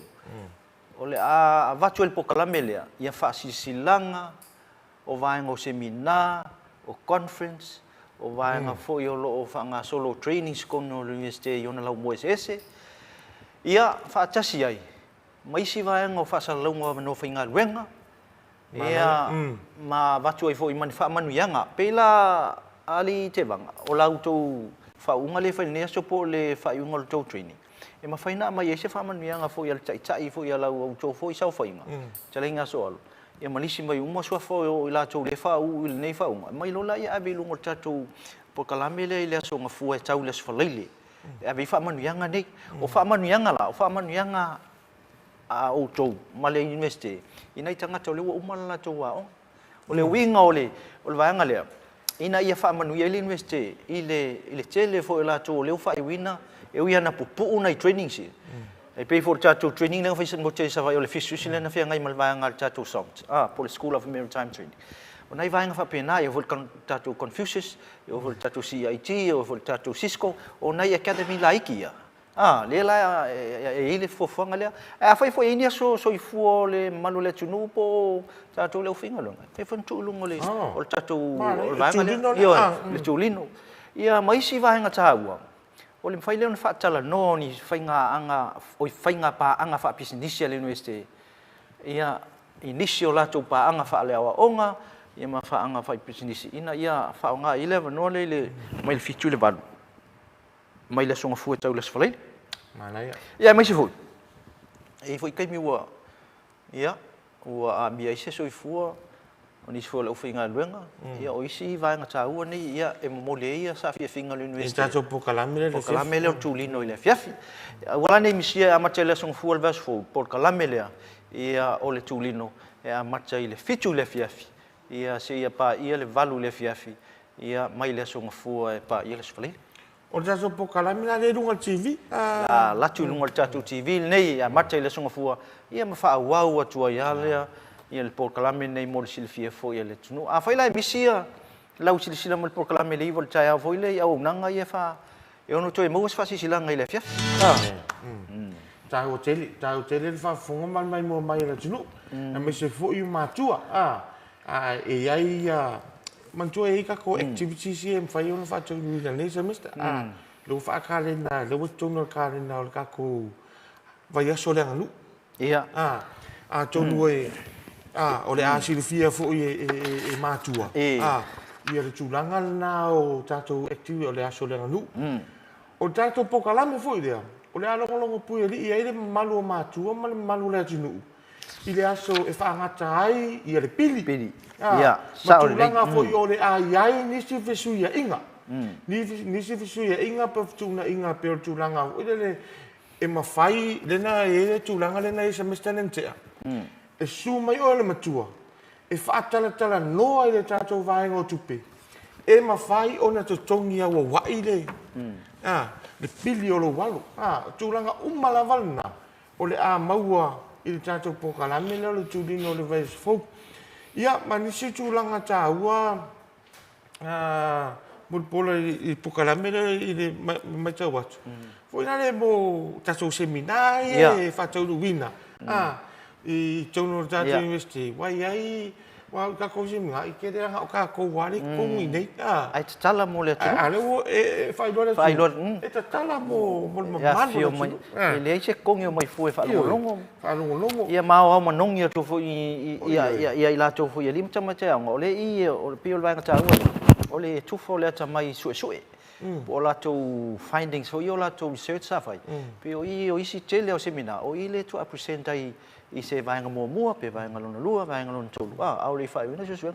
o le a vatu el por kalame le ia fa silanga o vai ngo seminar o conference o vai nga fo yo lo fa nga solo trainings con no university yo na la moesese ia fa tasi ai mai si vai nga fa sa longa no fa nga wenga ia ma vatu ai fo i man fa manu yanga pela ali te banga o la auto fa unga le fa ne so po le fa unga to training e ma fa ina mai se fa manu yanga fo ya tai fo ya la auto fo i sa fa inga chalenga so alo ia malisi mai uma sua fo i la tau le fa u i nei fa uma mai lo la ia ave lungo tatu po kalame le so nga fu e tau le so leile ave fa manu yanga nei o fa manu yanga la o fa manu yanga a o tau male university ina tanga tau le uma la tau wa o le winga o le vanga le ina ia fa manu ia le university i le tele fo la tau le fa i wina e ia na pupu na training si e pay for tattoo training na fai mo tsa vai o le fisu sila na fia ngai malva ngal tattoo sound for the School of Maritime Training onai vai nga fa pena e vol tattoo Confucius e vol tattoo CIT e vol tattoo Cisco onai academy laikia le la e le fo fanga le a fai fo inia so i fu le malu le tunu po tattoo le finga longa e fo tu lungo le o tattoo o vai nga le tulino ia mai si vai nga taua o le fai le fa tala no ni fai nga anga o fai nga pa anga fa business le university ia initial la tu pa anga fa le onga ia ma fa anga fa business ina ia fa nga 11 no le mai le fitu le valu mai le songa fu tau le sfalei mana ia mai se fu e foi kai mi wa ia o a mi ai se so i fu o ni fo le finga luenga ia o isi vai nga tau ni ia e mo le ia sa fi finga le university tato po kalamele le tulino ile fiafi wala nei misia a matele son fu al vas fu por kalamele ia o le tulino e a matele ile fitu le fiafi ia se ia pa ia le valu le fiafi ia mai le son fu e pa ia le sfali o tato po kalamele le lunga TV la tu lunga tato TV nei a matele son fu ia ma fa wa tu ia le ia le por kalame nei mo le silfia fo ia le tunu a fai la misia lau sila mo proklame le vol chaya voile au nanga ia fa eu no toi mo fa sila ngai le fia Tau tele fa fonga mai mo mai la tunu. Na me se fo i matua. E ai mantua e ka ko activities e fai ona fa tau ni le semester. Lo fa kalenda, lo tonu kalenda o ka ko vai aso le anu. Ia. Tonu e o le asilifia fo e matua. Ia le tulanga na o tato activity o le aso le anu. O tato pokalame fo i lea. O le alongo pui ali ia ile malu matua ma le malu le tunu. Ile aso e whaangata ai ia le pili. Ia. Matulanga fo i o le ai nisi fesu ia inga. Nisi fesu ia inga pa tuna inga pe o tulanga. Ile le e mawhai lena e le tulanga lena e semester nentea. E su mai o le matua. E whaatala noa i le tātou vaenga o tupe. E mawhai o na totongi awa wai le. Le pili o lo walu. Tūranga umala walna. O le a maua i le tātou pokalame leo le tūrino le vais fau. Ia, ma nisi tūranga tā ua mulpola i pokalame leo i le maitau watu. Fo ina le mo tātou seminai e whatau wina. I tauno tātou university. Wai ai wa ka ko si nga I kere ha ka ko wari ko ni nei ai tala mo le tu ale wo e fai lo e tala mo manu le se ko ngi mai fu e fa longo ia ma o nong ia tu fu ia la tu fu ia lim chama cha ngo le I o le pio va cha o le tu fo le cha mai su o la tu findings o la tu research sa fai pio I o isi tele o seminar o I le tu present I se vaenga mua pe vaenga lona lua vaenga lona tolu au le fai wina susu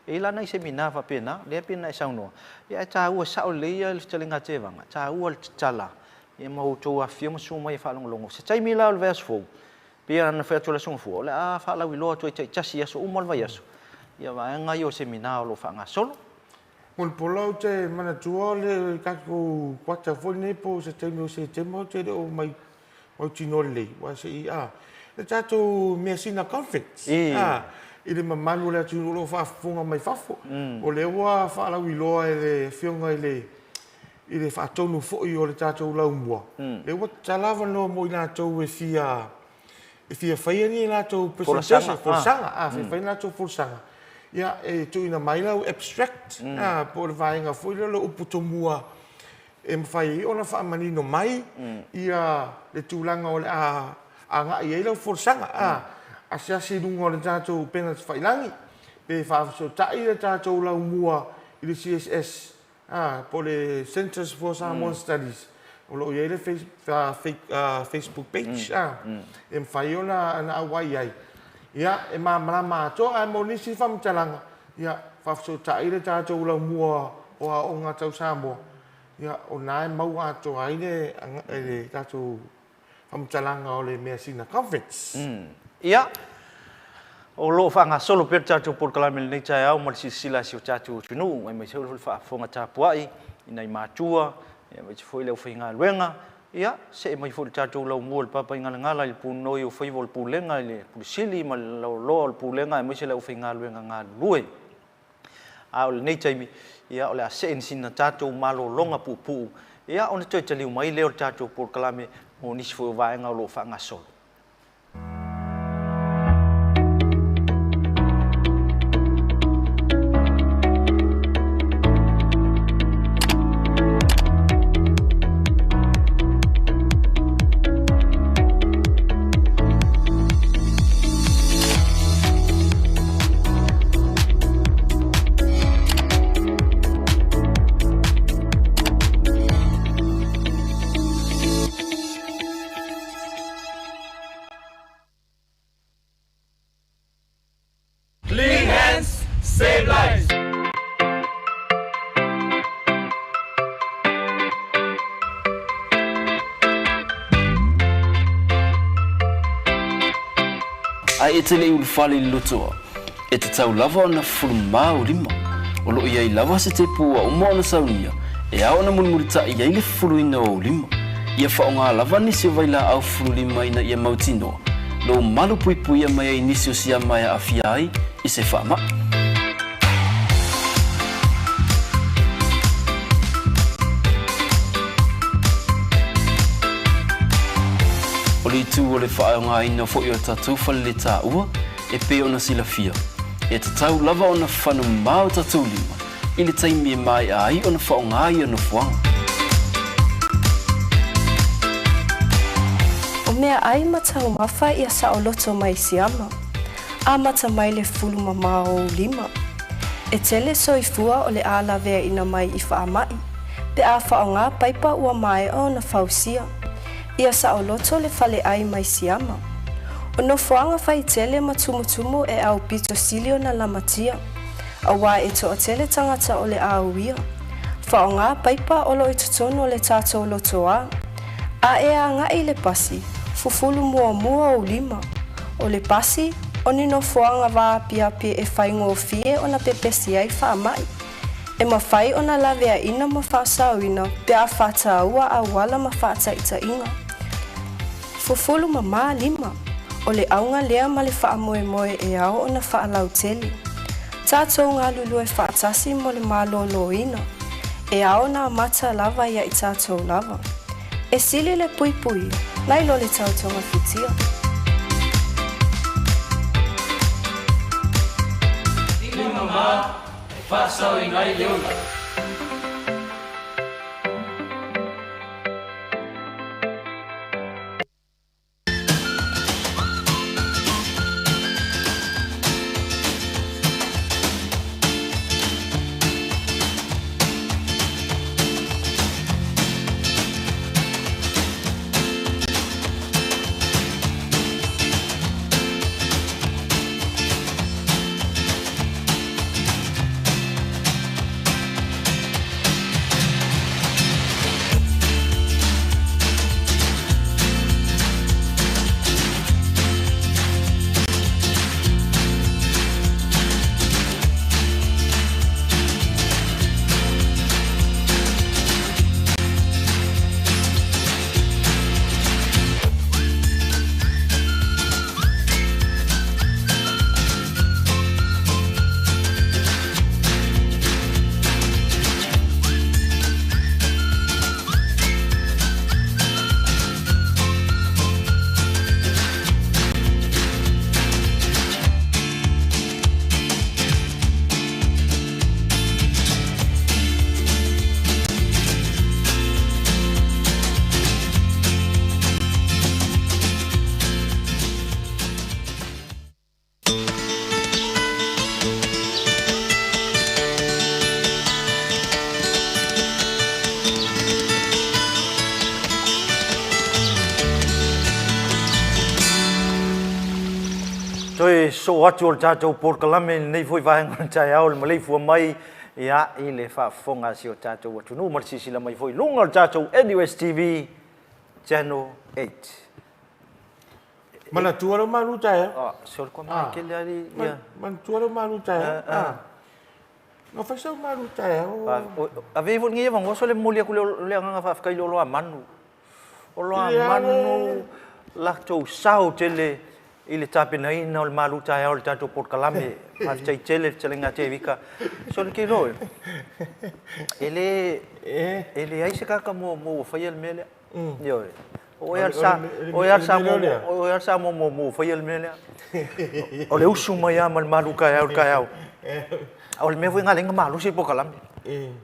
e la nei seminar fa pena le pena e sauno ia ta ua sa o le ia le telinga te vanga ta ua tala e mau to a firma su mai fa longo se tai mila o vers fo pe ana fa to la son fo le a fa la wilo to te tasi aso umol vai aso ia vaenga yo seminar lo fa nga solo Mol polau te mana tua le kako kwata fo ne po se te no se te mo te o mai o tino le wa se le tato Maleifua conference. I le mamanu le atu lo fa funga mai fafo. O le wa fa la wiloa e le fionga i le fa tonu fo I o le tato la umwa. Le wa talava no mo ina to e fia fai ni la to presentation for sanga fai na to for sanga. Ya e tu ina mai la abstract po le vainga fo le uputomua e fai ona fa manino mai ia le tulanga o le anga I elo forsanga asiasi dungo le tatou pena failangi pe fa so tai le tatou la mua I le CSS po le Centers for Samoan Studies o lo ile Facebook page e fai ona na awai ai ia e ma to a monisi fam talanga ia fa so tai le tatou la mua o nga tau Samoa ia o nai mau ato ai le tatou talanga o le Maleifua conference. Ia. O lo fa nga solo per tatu por kala mel nei chai au mal sila si tatu tunu ai mai solo fa fonga tapu ai inai matua e mai foi le finga luenga ia se mai foi tatu lo mol papa ngala il puno yo foi vol pulenga le pusili mal lo el pulenga mai se le finga luenga nga lue. Au nei chai ia o le se sina tatu malo longa pupu ia ona toi tali mai le tatu por kala me o nisi foi vaenga o lo fa nga solo. Ai e tele ul fale lotoa e te tau lava ona fulma o lima o lo ia I lava se te pua o moana saunia e aona mulmulita ia I le fuluina o lima ia whaonga lava nisi o vaila au fulu lima ina ia mautinoa lo malu pui pui mai ai nisi o sia mai a fiai I se whaama O le tu o le whaonga ina fo i o tatou whale le tā ua, e pe ona sila fia. E tatau lava ona whanu mau tatou lima, i le taimi e mai ai ona whaonga i ona fuanga. O mea ai matau mawha ia sa o loto mai siama, a mata mai le fulu mamao lima. E tele soifua o le ala vea ina mai i whaamai, pe a whaonga paipa ua mai o na fausia. Ia sa o loto le fale ai mai siama. O no fuanga fai tele matumutumu e au pito silio na lamatia. A wā e to o tele tangata o le auia. Whaonga paipa o lo i tutono le tato loto a. A e a ngai le pasi, fufulu mua o lima. O le pasi, o ni no fuanga wā pia pe e whaingo fie o na pepesi ai whaamai. E mawhai o na lavea ina ma whaasauina pe a whātaua a wala ma whātaita inga. Fufulu mama lima, o le aunga lea ma le whaamoe e au o na whaalau teli. Tātou ngā lulu e whaatasi mo le mālolo ina, e au na mata lava ia i tātou lava. E sili le pui pui, nai lo le tautonga fitia. Lima mama, e whaasau i ngai leola. Toi so atu o tātou porkalame nei foi vahenga tai au le Maleifua Mai ia i le whaafonga si o tātou atu no marsisila mai foi lunga o tātou NUS TV Channel 8. Mana tuara malu tai. So ko mai ke le ali ia. Man tuara malu tai. No fa so malu tai. Ave vo ngia vango so le molia ku le nga fa kai lo manu. O lo manu la to sao tele ile tape nei no le malu tai o tātou porkalame fa tai tele tele te vika. So ke lo. Ele ai se ka mo fa el mele. Yo. O ia sa mo foi el mele. O le usu mai mal malu ka au. O le me foi ngalenga malu si porkalame.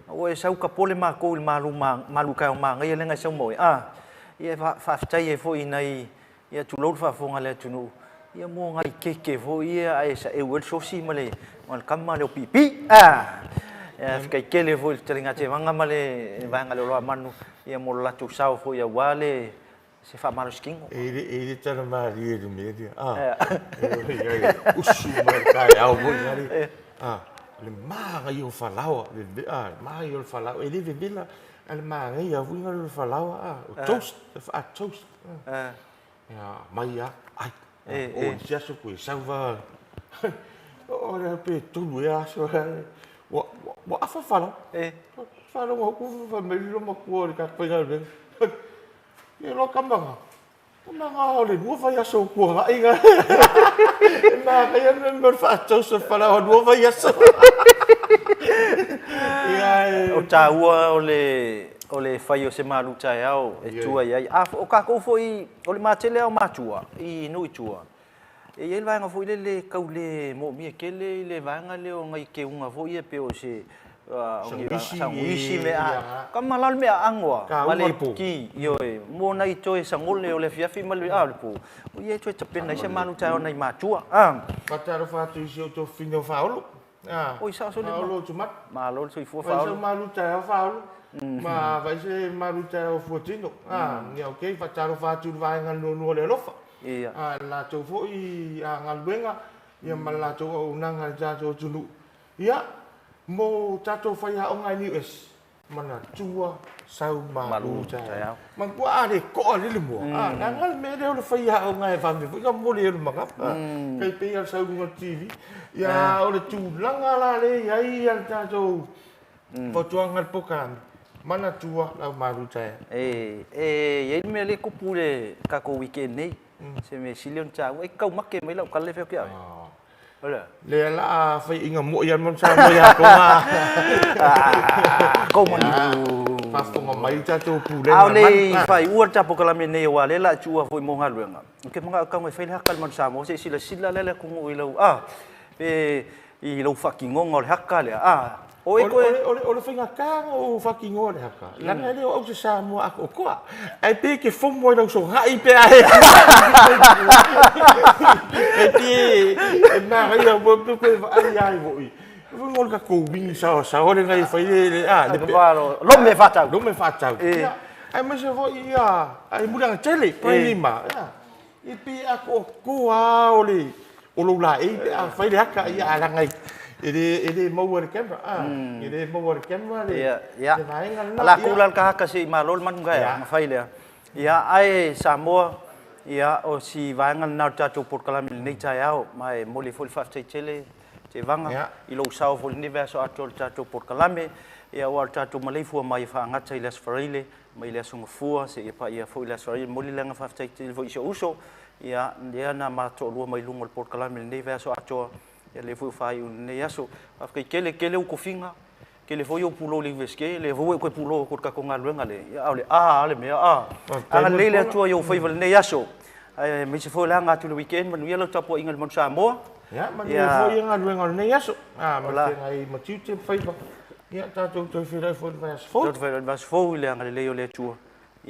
O e sa ka pole ma ko il malu ka ma ngai lenga sa mo. Ia fa tai e foi nei ia tu lo fa fonga le tunu. Ia mo ngai keke fo ia ai sa e wel sosi male mal kamma le pipi ia fikai kele fo telinga te manga male vanga le lo manu ia mo la tu sao fo ia wale se fa mano skingo ele tana mari de media usu mal kai au bo ngari le maga yo falao le maga yo falao ele de vila al maga ia winga le falao toast toast ya mai ai o sia so ko salva o le pe tu ya so wa afa fala fala wa ku fa me lo ma ku ka pe ga le ye lo kamba o le nu fa ya so ku ga inga na ka ya me fa to so fala o nu fa ya so O ta ua o le fai o se malu tai au e tua ia o ka ko foi o le matele o matua I no I tua e ele vai nga foi le kau le mo mi kele le vanga le o ngai ke unga foi e pe o se sanguisi me a ka malal me angwa male ki yo e mo nai toe sangole o le fiafi male a le po o ye toe tapen nai se malu tai o nai matua pataro fatu si o to fino faulu o isa so le malo tumat malo so fo faulu malu tai faulu ma vai se malu tai o fotino ni okay pataro fatu vai nga no le lofa ia la to fo I ngaluenga ia mala to unanga ja to tunu ia mo tato fai a onga ni es mana tua sau malu tai man kwa ale ko ale le mo ngal me de le fai a onga e fami fu ka mo le manga kai pe al sau ngo tv ya o le tu langa la le ai al tato fo tuanga pokan mana tua la malu tai ye me le ko pule ka ko weekend nei se me silion cha e kau makke mai lau ka le fe kia le la fai inga mo ia mon sa mo ia ko ma ko mon pa fonga mai ta to pule au le fai ua ta pokala me nei wa le la chua foi mo ngaluenga ke manga ka mai fai le hakal mon sa mo se sila le ko mo I lau pe I lau fucking ngol hakka le o e ko o le finga ka o fucking ngol hakka la le o se sa mo a ko ai pe ke fo mo lau so hai pe ai e na ia bo pe ai voi ngol ka ko bing sa o le ngai fai le le palo lo me fatau ai me se voi ai mudang tele pe ma e pe a ko o le o lo la e fai le hakka ia la ngai ele mau le camera ele mau le camera le ya la kulan ka ka si malol man ga fai le ya ai Samoa ya o si vangan na tato por kala nei tai au mai moli fol fa tele te vanga I lo sao fol universo atol tato por kala me ya wa tato Maleifua Mai fa ngata I les farile mai les sunga fua se e pa ia fo les farile moli langa fa tele fo iso uso ya dia na ma to lu mai lungol por kala me nei verso atol ya le fu fai un ne yaso afkai kele u kofinga kele foi o pulo le veske le vo ko pulo ko ka ko ngaluenga le ya ale ale me ala le tua yo foi vel ne yaso me se foi la nga tu le weekend man yelo tapo ingal mon Samoa ya man foi ngaluenga ne yaso ma ngai ma tite fai ba ya ta to fai fo le nga le yo le tua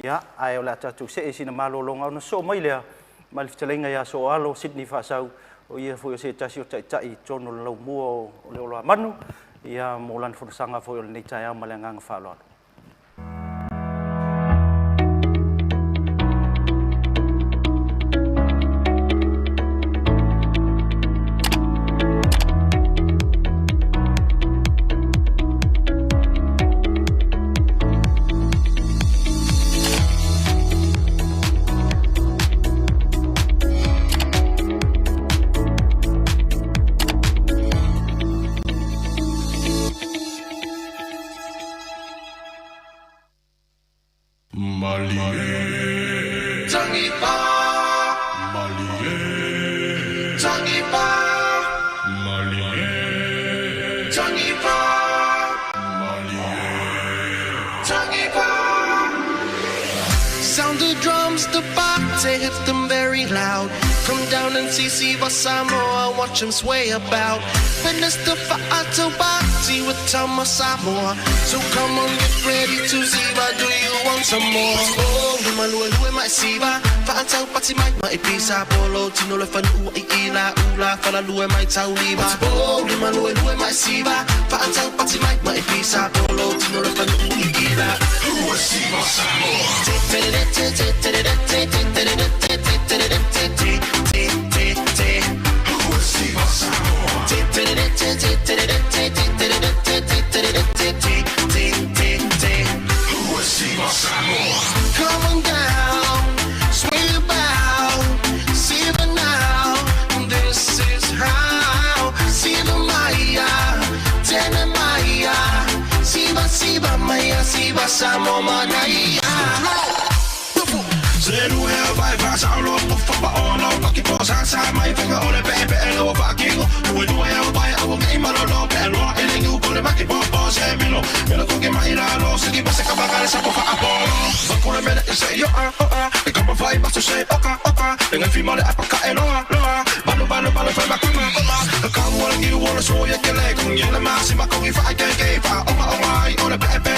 ya ai ola ta tu se sina malo longa no so mai le mal fitelenga ya so alo Sydney fa sau o ia foi se tasi o tai tono lo mua o le ola manu ia mo lan fo sanga foi o nei tai a malenga nga fa lo Sound the drums, the party, hit them very loud. Come down and see Samoa, watch them sway about. Witness the Fa'ato party with Tama Samoa. So come on, get ready to see, but do you want some more? Oh, Maleifua Mai Siba, Fa'ato party mai pisa polo, Tino le fan ila fala lue mai tauliba. Oh, Maleifua Mai Siba, Fa'ato party mai pisa polo, Tino le fan ila. Who is Siba Samoa? Come on down, swing about, see the now. This is how. See the Maya, Tena Maya, Siba Maya, Siba Samoa Manaya. Zero hell by fast out of Papa on our bucket boss outside my finger on the baby and over fucking. We do hell by our game on a low and rock and you pull the bucket boss. yo e kapa vai baso se oka e ngai fi male apaka e loa balo fai makuma come what you wanna show you can like kun yena masi makongi fa ke fa ai ona pepe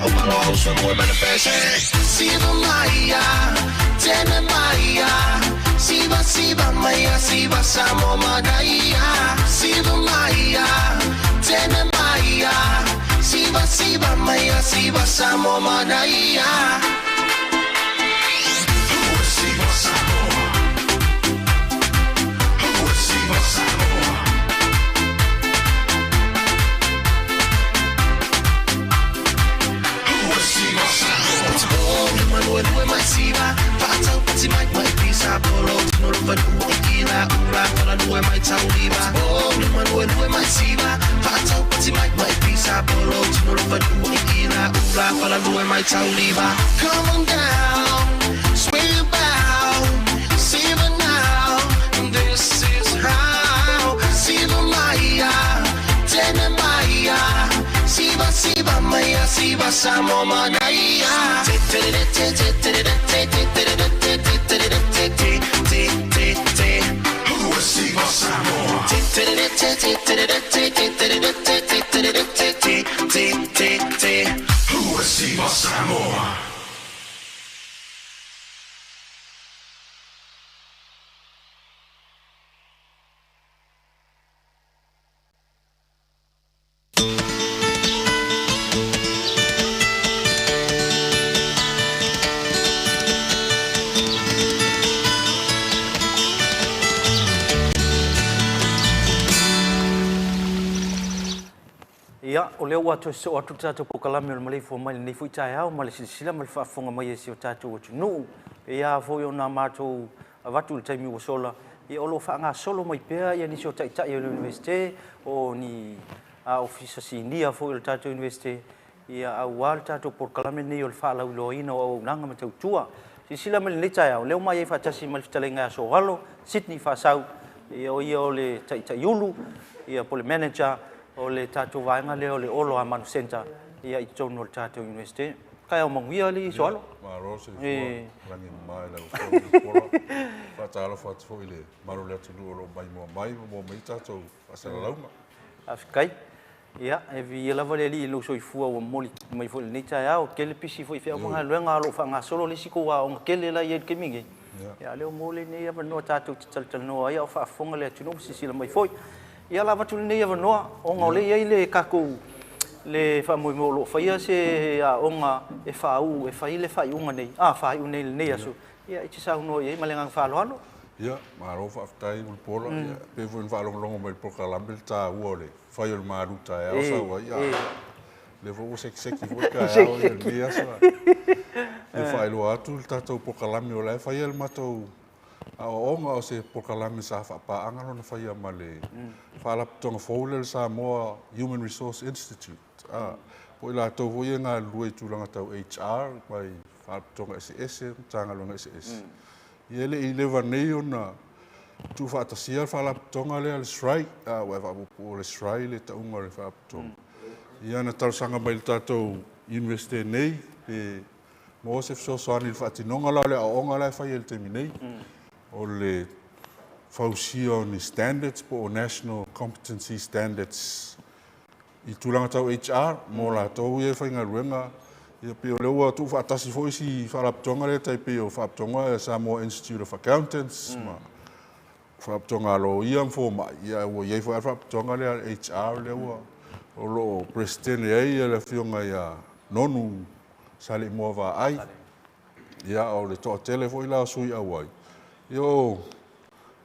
oma lo so mo bene pese siva maya tena maya siva maya siva samo madaya siva maya tena maya siva maya siva samo madaya siva samo siva samo Lue mai siva, fatau pati mai pisa polo, no lo lue kila ura, para lue mai tau liva. Lue mai siva, fatau pati mai pisa polo, no lo lue kila ura, para lue mai tau liva. Come on down, swing about, siva now, this is how. Siva Maya, tena Maya, siva Maya, siva samo Manaya. Ia, o leo watu so atu tātou pokalame o Maleifua Mai nei fui tai au ma le silsila ma le whaafonga mai e si o tātou atu nuu. Ia foi o nā mātou avatu le taimi o sola. Ia o lo whaanga solo mai pēr ia nisi o taitai o universite o ni a ofisa sinia foi o le tātou universite. Ia au wā le tātou pokalame nei o le whaalau loina o au nanga ma tautua. Silsila ma le nei tai au. Leo mai e whaatasi ma le whitalenga so walo, Sydney whaasau. Ia o le taitai ulu, ia po le manager, o le tātou vaenga leo le olo a Manu Center ia i tono le tātou universite. Kai o manguia li so alo? Ma rose rangi mai la pola. Fatalo fo ile maru le tulu olo mai tātou asala lauma. Afkai. Ia, e vi ela vale ali lo so i fua o moli mai fo le nita ia o kele pisi fo i fea mga luenga lo fanga solo le siko wa o kele la ia ke mingi. Ia leo mole ne ia no tātou tal no ia o fa fonga le tunu sisila mai foi. Ia lava tu nei ava noa o ngau le ia le kako le fa mo lo fa ia se a onga e fa u e fa ile fa unga nei fa u nei nei aso ia i sa no ia malenga fa lo ano ia ma ro fa tai ul pola ia pe fu fa longo mai poka lambil ta uole fa il maru ta ia sa wa ia le vo se ki vo ka ia sa le fa lo atu ta to poka lambil o le fa il mato a onga o se pokalame sa fa pa anga no fa ia male fa la tonga foule sa mo Human Resource Institute po ila to voye nga lui tu langa tau HR mai fa tonga SS tanga longa SS ele ile va nei ona tu fa ta sia fa la tonga le al strai wa va po le strai le ta unga le fa tonga ia na tal sanga mai tato university nei pe mo se so so ani fa tinonga la le onga la fa il terminei o le fausia ni standards po national competency standards i tulanga tau HR mo la tau e whainga ruenga ia pe o leua tu whaatasi foi si wharaptonga le tai pe o wharaptonga e Samoa Institute of Accountants ma wharaptonga lo ia mfo ma ia ua iei wharaptonga le HR leua o lo president e le fionga ia nonu sali mua wa ai ia o le toa tele foi la sui awai yo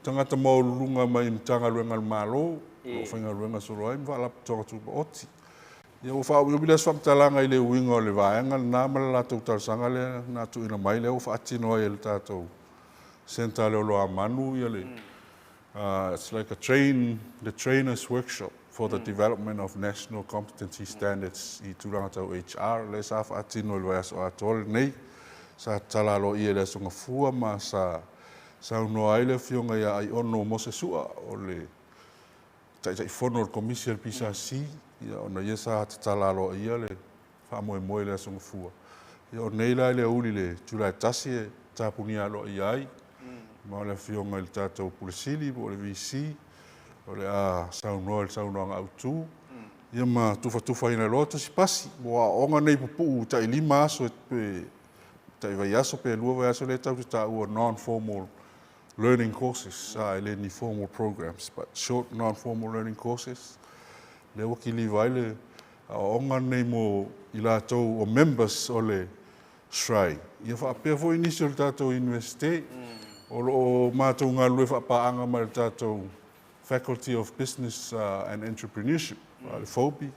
tangata mau lunga mai mtanga ruenga malo o whainga ruenga soro ai mwa lap tonga tupa oti ia o whao yo bilas whamtalanga i le uinga o le vaenga nā mala la tau tarsanga le nā tu ina mai le o whaatino ai le tātou senta le o loa manu ia le it's like the trainer's workshop for the development of national competency standards i tūranga tau HR le sa whaatino le vaias o atole nei sa talalo i le songa fua ma sa uno ai le fionga ia ai ono mo se sua o le tai fono le komisi le pisa si ia ona ia sa talalo ia le fa mo le songa fua Ia o nei lai le uli le July tasi e tāpuni alo i ai. Ma le fionga i le tātou pulisili, o le VC, o le a saunoa le saunoa ngā utu. Ia ma tufa ina loa si pasi. Mo a onga nei pupu ta i lima aso e pe ta i vai aso pe lua vai aso le tau ta ua non-formal learning courses, ele ni formal programs, but short non-formal learning courses. Le waki li vai le a onga nei mo i lātou o members o le SRAI. Ia whaapea fo inisi o le tātou universite, o mātou ngā lue whaapaanga ma le tātou Faculty of Business and Entrepreneurship, le FOBI.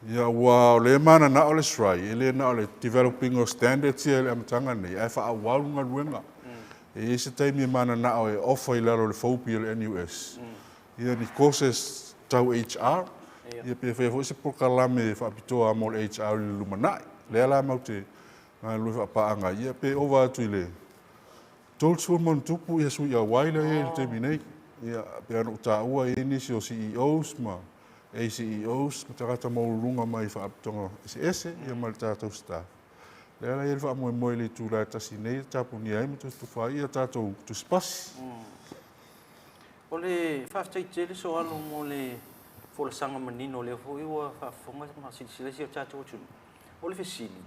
Ia ua o le mana na o le SRAI, ele na o le Developing of Standards ia le amatanga nei, ai whaawaru ngā luenga. E se taimi mana na o e ofa i laro le FOBI o le NUS. Ia ni courses tau HR, ia pe fo se prokalame whaapitoa mo le HR i lumanai. Le ala mau te ngā lue whaapaanga, ia pe ova atu i le toltua mon tupu ia sui a waila e le taimi nei. Ia pe anu ta ua e nisi o CEOs ma ACEOs, ma takata maurunga mai whaapitonga SS, ia ma le tātou staff. Le ala ia wha moe le tūra tasi nei, tāpuni ai, ma tu whai ia tātou tu spasi. O le whaftai tele so alo mo le fola sanga manino le fo iwa whafonga ma silisila si o tātou tunu. O le fesili.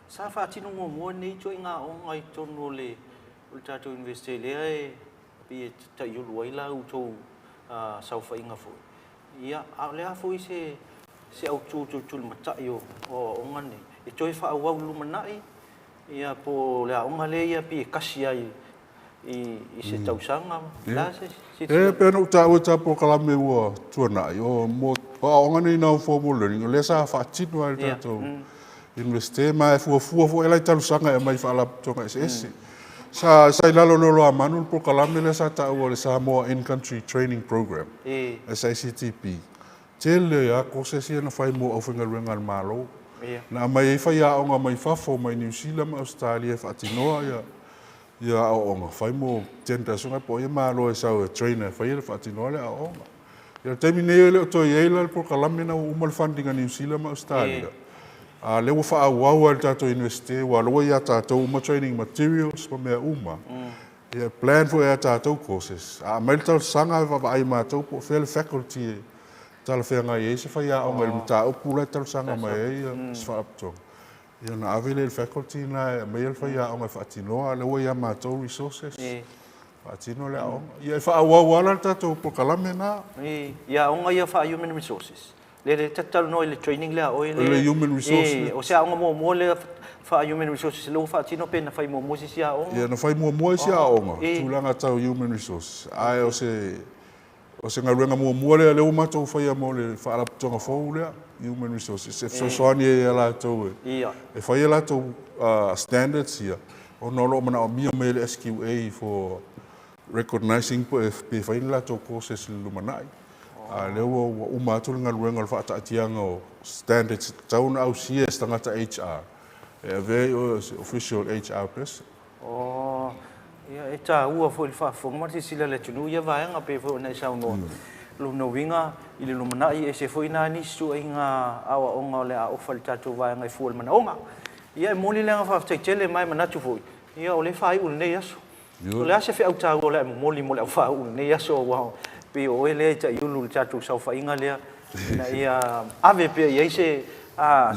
Sa whaatino mua nei jo i ngā onga i tono le tātou investe lea e pi ta iulu ai la utou sau whainga fo. Ia, lea fo i se au tūtul matai o onga nei. E toi whaawau lumanai, ia po lea onga le ia pi e kasi ai i se tausanga. E pēna uta ua tā po kalame ua tuanai. O mo onga nei nau formal learning. O lea sa whaatino ai tātou universite. Ma e fua fo e lai talusanga e mai whaalap tonga SS. Sa i lalo lolo a manu po kalame le sa ta ua le Samoa In-Country Training Program. SICTP. Tele ya kose si na fai mo ofinga ruenga al malo. Na mai e fai a onga mai fafo mai New Zealand ma Australia fa atinoa ia a onga fai mo tenta sunga po ia malo e sau trainer fai le fa atinoa le a onga. Ia temi nei le to ia le po kalame na umal funding a New Zealand ma Australia. A le wa fa wa le tato universite wa lo ia tato uma training materials pa me uma. Ia plan for ia tato courses. A mai tal sanga va ai ma to po fel faculty tal fenga ye se fa ia o mai mta o pula tal sanga mai ia sfapto. Ia na avile le faculty na mai fa ia o mai fatino le wa ia ma to resources. Fatino le o. Ia fa wa la tato po kalame na. Ia o ia fa human resources. Le tatal no le training le o le human resources. O se a mo le fa human resources lo fa tino pe na fai mo si a o. Ia na fai mo si a o. Tulanga tau human resources. Ai o se ngaruenga mo le o matou fai mo le fa ala tonga fo le human resources. Se so ani e la tau. Ia. E fai la tau standards ia. O no lo mana o mi me le SQA for recognizing pe fai la tau courses lumanai. Le o matul ngaruenga fa ta tianga o standards tau na au CS tangata HR. E very official HR person. Oh, ia e ta ua fo il fa fo marti sila le tunu ia vai nga pe fo na sa no. Lu no winga i le lumana i se fo ina ni su inga awa onga le a ofal tatu vai nga fu mana onga. Ia moli le nga fa tele mai mana tu fo. Ia o le fa i ul ne yaso. O le se fe au ta o le moli fa ul ne yaso wa. Pe o ele ta yulu tatu sa fa inga le na ia ave pe ia se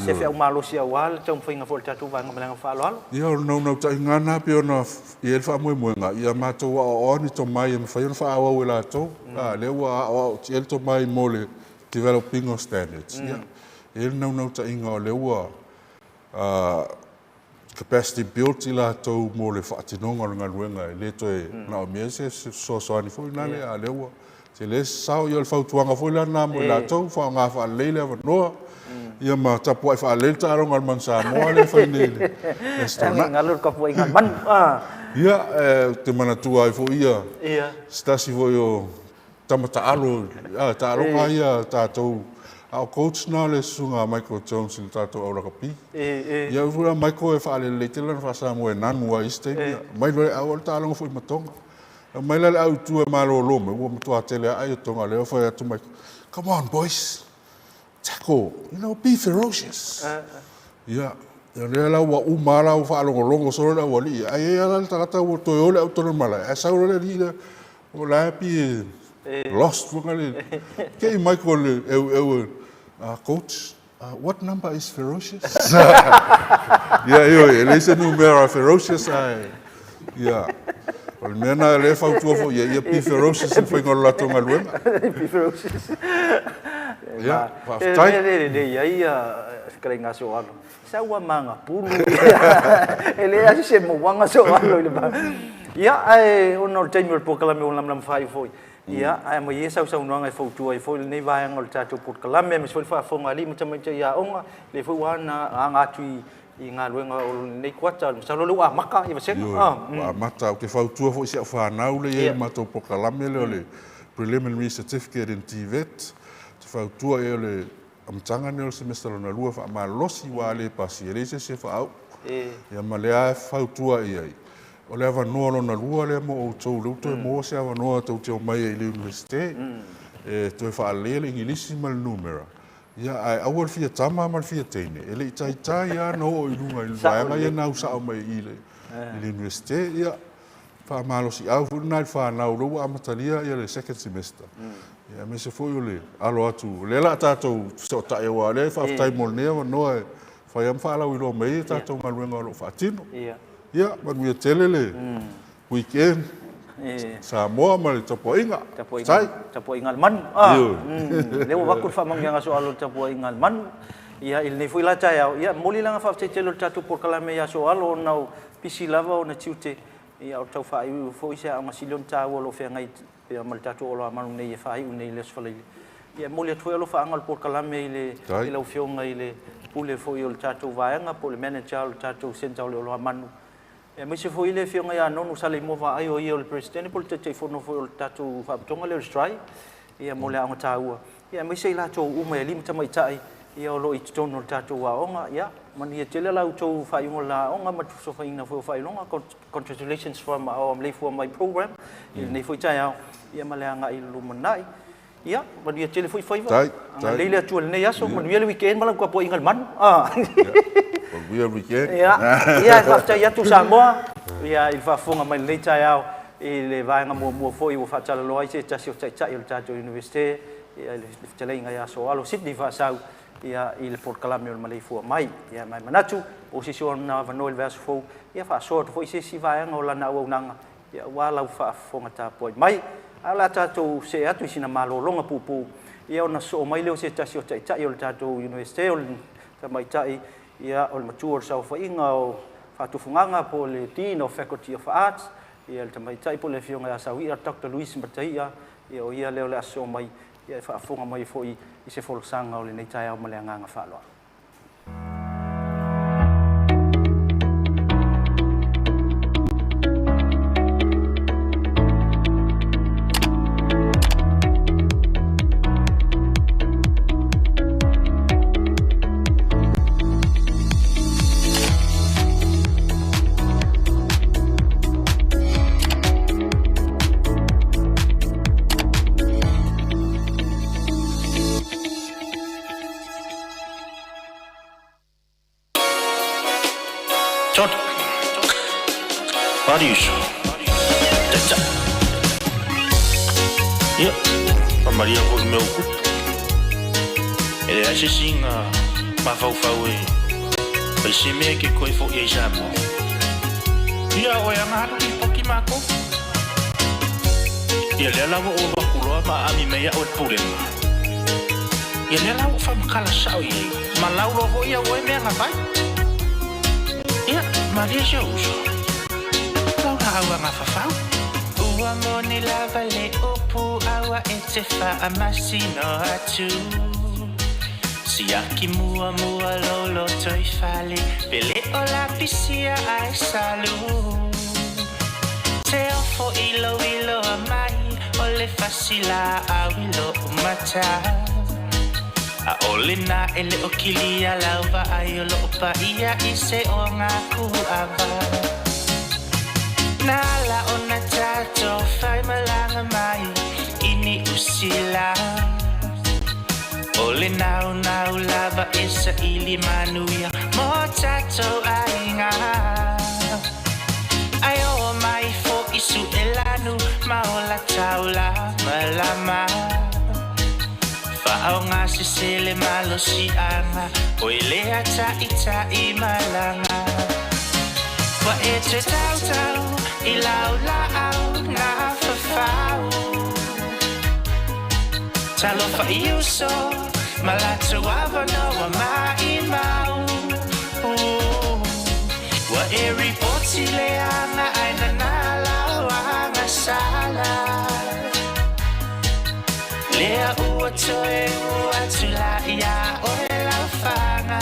se fe uma lo sia wal tong fa inga fo tatu va nga fa lo. Ia no ta inga na pe ona ia fa mo nga ia ma to o ni to mai me fa fa wa la to le wa o el to mai mole developing of standards ia el no ta inga le wa capacity built ila to mole fa tinonga nga luenga le to na me se so ani fo na le wa se le sao yo fa tuanga fo la na mo la to fa nga fa le le no ia ma ta po fa le ta ro ngal man sa mo le fa ni ngalur ka po ngal man ia te mana tu ai fo ia stasi fo yo tamata alo ta ro ia ta to au coach na le sunga Michael Jones il ta to ora kapi ia fo Michael fa le te lan fa sa mo na mo iste mai le au ta lo fo matonga mai le au tu ma lo lo me wo tu atele ai tonga le fo ya tu mai come on boys tackle be ferocious yeah Ya le la wa umala u fa longo so la wali ai ala tata o to ole o to mala e sa le li o la pi lost ngale ke Michael coach what number is ferocious yeah listen numero ferocious yeah Ol mena le fa tu fo ye pi ferocious foi ngol la tonga luenga pi ferocious ya fa tai ia kare nga so alo sa wa manga pulu ele asi se mo wanga so alo le ba ia ai onor time por kala me lam fai foi ia ai mo ye sa no ngai fo tu ai foi nei vai ngol tatu por kala me so fa fo ngali mo tama ia onga le fo wana anga tui I ngā ruenga o nei kuata, sa lo lua maka i waseka. Wa mata o te whautua fo isi a whanau le e mato pokalame le o le preliminary certificate in TVET. Te whautua e o le amtanga ne o le semester na lua wha ma losi wa le pasi e reise se whaau. Ia ma lea e whautua i ai. O le awa noa lo na lua le mo o tau leuto e mo se awa noa tau te o mai e le universite. E to e wha le ingilisi mal numera. Ia ai awal fia tama mal fia teine ele tai ya no o ilunga il vaenga ia na usa mai ile universite ia fa malo si au na fa na lo amatalia ia le second semester ia me se foi ole alo atu le la tato so ta e wa le fa tai mol ne no fa yam fa la ilo mai tato mal wenga lo fatino ia ma mi telele weekend sa mo mal tapo inga tapo ingal man le wa ku fa mang yang so alo tapo ingal man ia il ne foi la cha ia moli la fa te telo tatu por kala me ya so alo na pisi lava na tiute ia o tau fa i foi sa ma silon ta wo lo fe ngai ia mal tatu o lo man ne fa i ne le so ia moli tu lo fa angal por kala me ile o fio ngai le pule foi o tatu va nga pole manager o tatu senta o lo man e me se foi le fionga ya no sale mo va ai o il presidente por te te fono foi tatu fa tonga le strai ia mo le anga taua ia me se la to u me lim tamai tai ia lo i tono tatu wa onga ia man ia tele la to fa i la onga ma so fa ina foi fa longa congratulations from our Maleifua Mai program il nei foi tai ia ma le anga i lumanai ia man ia tele foi va le le tu le ia so man ia le weekend malam ko po ingal man we are weekend ia fa ia tu Samoa ia il fa fonga mai le tai au le vai nga mo foi o fa tala lo ai se ta si ta il tato universite ia le tele nga ia so alo Sydney fa sau ia il por kalame o Maleifua mai ia mai manatu o si so na va no il verso fo ia fa so foi se si vai nga o la na o nanga ia wala fa fonga ta poi mai ala tato se atu sina malo longa pupu ia ona so mai le se ta si ta il tato universite o ta mai tai ia o mature sa fa inga o fa tu funganga po le dean of faculty of arts ia le mai tai po le fionga sa wi Dr. Luis Mataia ia o ia le le aso mai ia fa funga mai fo i se fo sanga o le nei tai o male nganga fa lo Paris. Tcha. Ya, Maria ko meu ku. Ele acha singa ma fau e. Pai se me que coi fo e jamo. Ya o ya ngatu ki poki mako. Ya le la o ba kulo ma ami me ya o problema. Ya le la o fam kala sao ye. Ma la o ho ya o me nga pai. Ya, Maria Jauso. Awa mafafau Ua moni lava le upu awa e te wha a masino atu Siaki mua lolo toi fale Pele o la pisia ai salu Te ofo ilo a mai O le fasila a wilo umata A ole na ele o kilia lauva ai o lo pa ia i se o ngaku ava Nala ona tato fai malanga mai ini usila Ole Ole nau nau lava isa ili manuia mo tato ainga. Ai o mai fo isu elanu maola taula malama. Fa'ao ngā sisele malo si anga o ilea ta i malanga. Wa e te tau tau i lau lau ngā whawhau. Talo fa'i uso malatu awano wa mai mau. Wa e ripoti le anga aina nā lau anga sala. Lea ua toe ua tula ia o e lau whanga.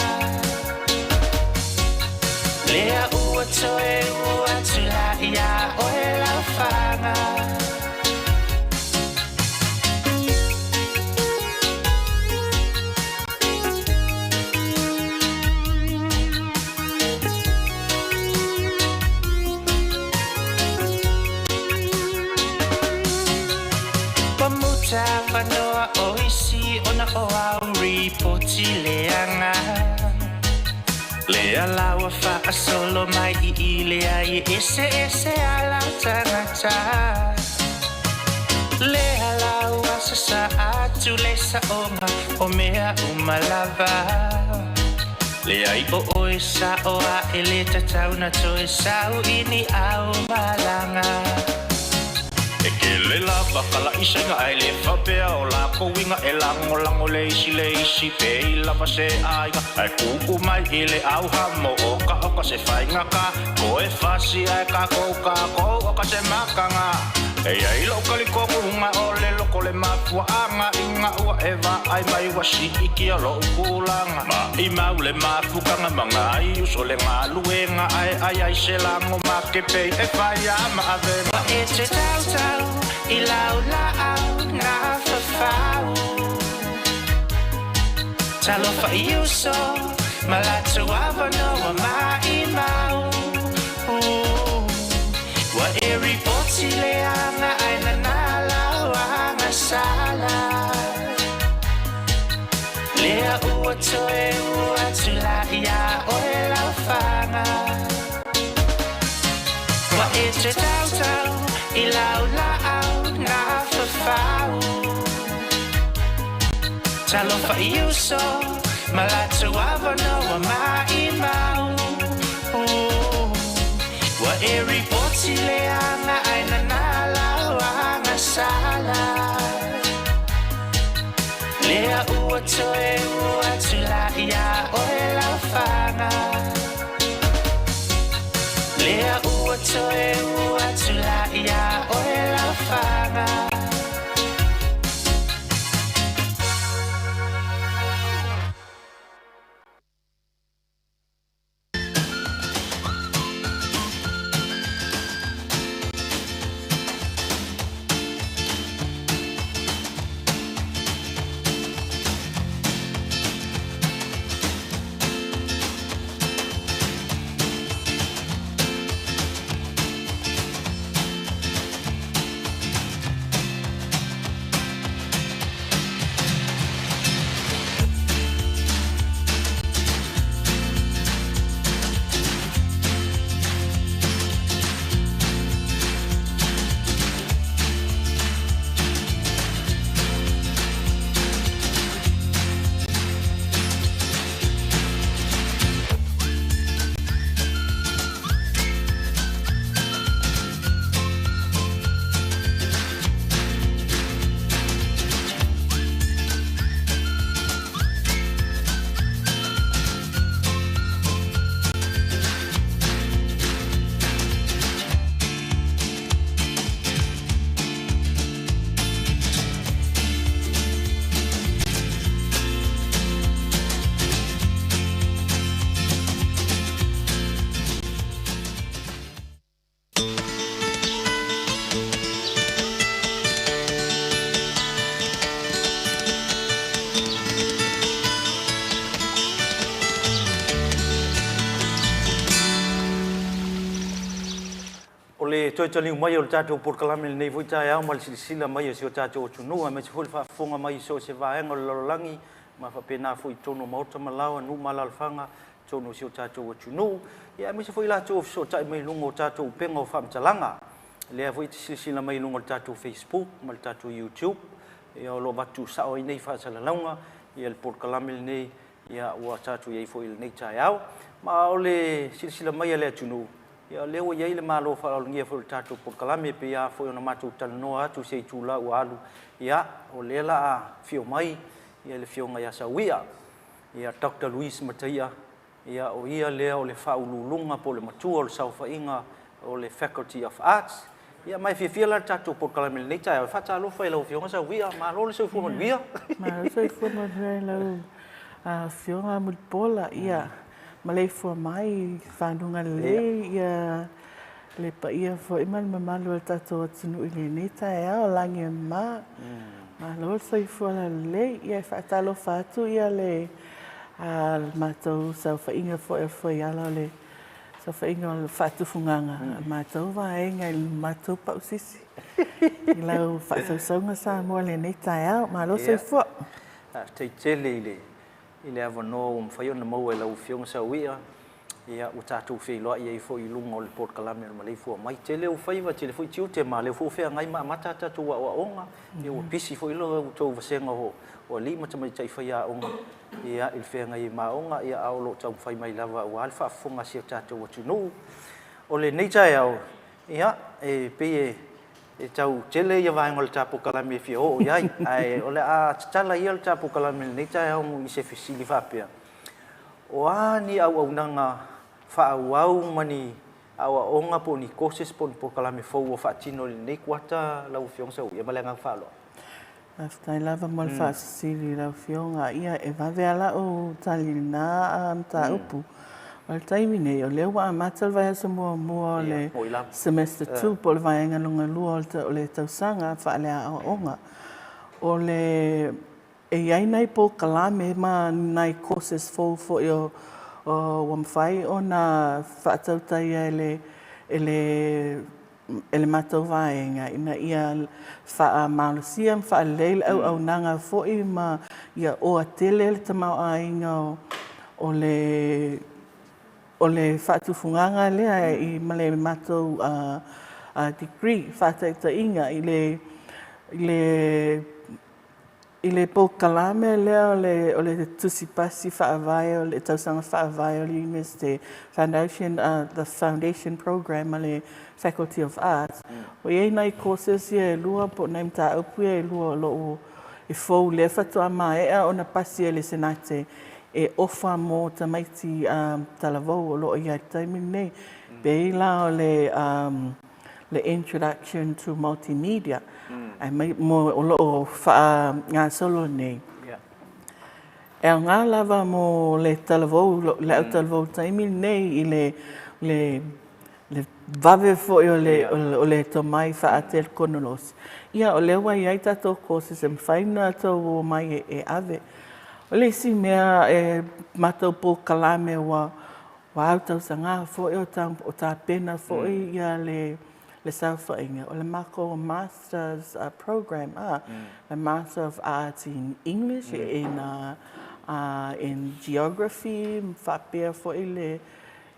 Lea ua toe ua tula ia o e lau whanga. Pamuta wanoa o isi ona o au ripoti leanga. Lea lawa wha solo mai I lea I ese ala tangata. Lea lawa sa atu le sa onga o mea umalava. Lea I o e sa o a ele tatau na to e sau ini au malanga. E ke le la bakala isa nga ai le whapea o la kowinga e lango le isi pe I lava se aiga. Ai kuku mai I le au hamo o ka se whainga ka. Ko e whasi ai ka kouka ko o ka se makanga. E ai lo kaliko kunga o le loko le mafua anga. Inga ua e wa ai mai wasi iki a lo ukulanga. Ma I mau le mafukanga mga ai uso le ngā luenga. Ai se lango ma ke pei e whai ama avenga. Wa e te tau tau I lau lau ngā whawhau. Talo fa'i uso malatu awano wa mai mau. Wa e ripoti le anga aina nā lau anga sala. Lea ua toe ua tula ia o e lau whanga. Wa e te tau tau I lau lau ngā whawhau. Talo fa'i uso malatu awano wa mai mau. Wa e ripoti le anga aina nā lau anga sala. Lea ua toe ua tula ia o e lau whanga. Lea ua toe ua tula ia o e lau whanga. le toi tali mai o tato por kalame nei voi tai au mal sila mai o tato tunu me se foi fa fonga mai so se va en o langi ma fa pena foi tono mota malawa nu malalfanga tono sio tatou atunu ia misa foi la tau so tai mai lungo tatou pengo fam talanga le foi sila mai lungo tatou Facebook mal tatou YouTube ia lo batu sa o nei fa sala longa ia el por kalamil nei ia wa tatou ia foi nei taiao ma ole sila mai le atunu ia leo ia le malo fa o ngia foi tatou por kalame pe ia foi ona matu tano atu sei tula o alu ia o lela fio mai ia le fio ngai asawia ia Dr. Luis Mataia ia o ia lea o le faululunga po le matua o le saufainga o le Faculty of Arts ia mai fia la tatou por kalamil nei tai fa talo fa lo fio ngai asawia ma lo le so fo via ma so fo mo lo fio nga mo pola ia Maleifua Mai whanunga le ia le pa ia fo imal mamalu al tatou atunu i le neta e ao langi ma lo sai fo le ia whaatalo whatu ia le matou sau whainga fo ia le sau whainga o le whatu funganga matou waenga i matou pausisi i lau whaatausaunga sa mua le neta e ao ma lo sai fo tei tele i le avano mawhai ona mau e lau fionga sa uia ia o tatou wheloa ia i fo i lunga o le Port Kalame o Maleifua Mai te leo whaiva te le fo i tiu te ma leo fo whea ngai ma mata tatou wa onga ia o pisi fo i lo tau vasenga o li mata mai tai whaia onga ia il whea ngai ma onga ia ao lo tau whai mai lava o alfa fonga sia tatou atunu o le neita e au ia e pe e tau tele ia vai ngol tapu kalame fi o iai ai ole a tala ia le tapu kalame nei tai au i se fisili fapia o ani au nanga fa au mani au onga po ni koses po kalame fo o fa tino nei kwata lau fiong sa ia malenga fa lo after lava mal fa sili lau fionga ia e va vela o talina ta upu al taimi nei o le wa matal vai so mo le semester 2 po le vai ngalunga lua o le tausanga fa le onga o le e ai nei po kalame ma nei courses fo yo o fai ona fa tautai ele matou vaenga ina ia fa malusia fa leil au nanga fo i ma ia o atele le tamau ainga o le whaatufunganga lea i male matou degree whaataitainga i le po kalame lea o le tusipasi whaavai o le tausanga whaavai o le University Foundation, the Foundation Program a le Faculty of Arts. O iei nei courses ia e lua po nei mta upu ia e lua lo e fau le whatua mai o na pasi e le senate e ofa mo tamaiti talavou o lo ia taimi nei pe la o le introduction to multimedia ai mai mo o lo fa nga solo nei e nga lava mo le talavou le talavou taimi nei i le vave fo o le tomai fa atel konolos ia o le wa ia tato courses em faina to mai e ave o le si mea e matou po kalame wa au sanga fo o ta pena fo ia le saufainga o le mako master's program the Master of Arts in English in geography fapea fo le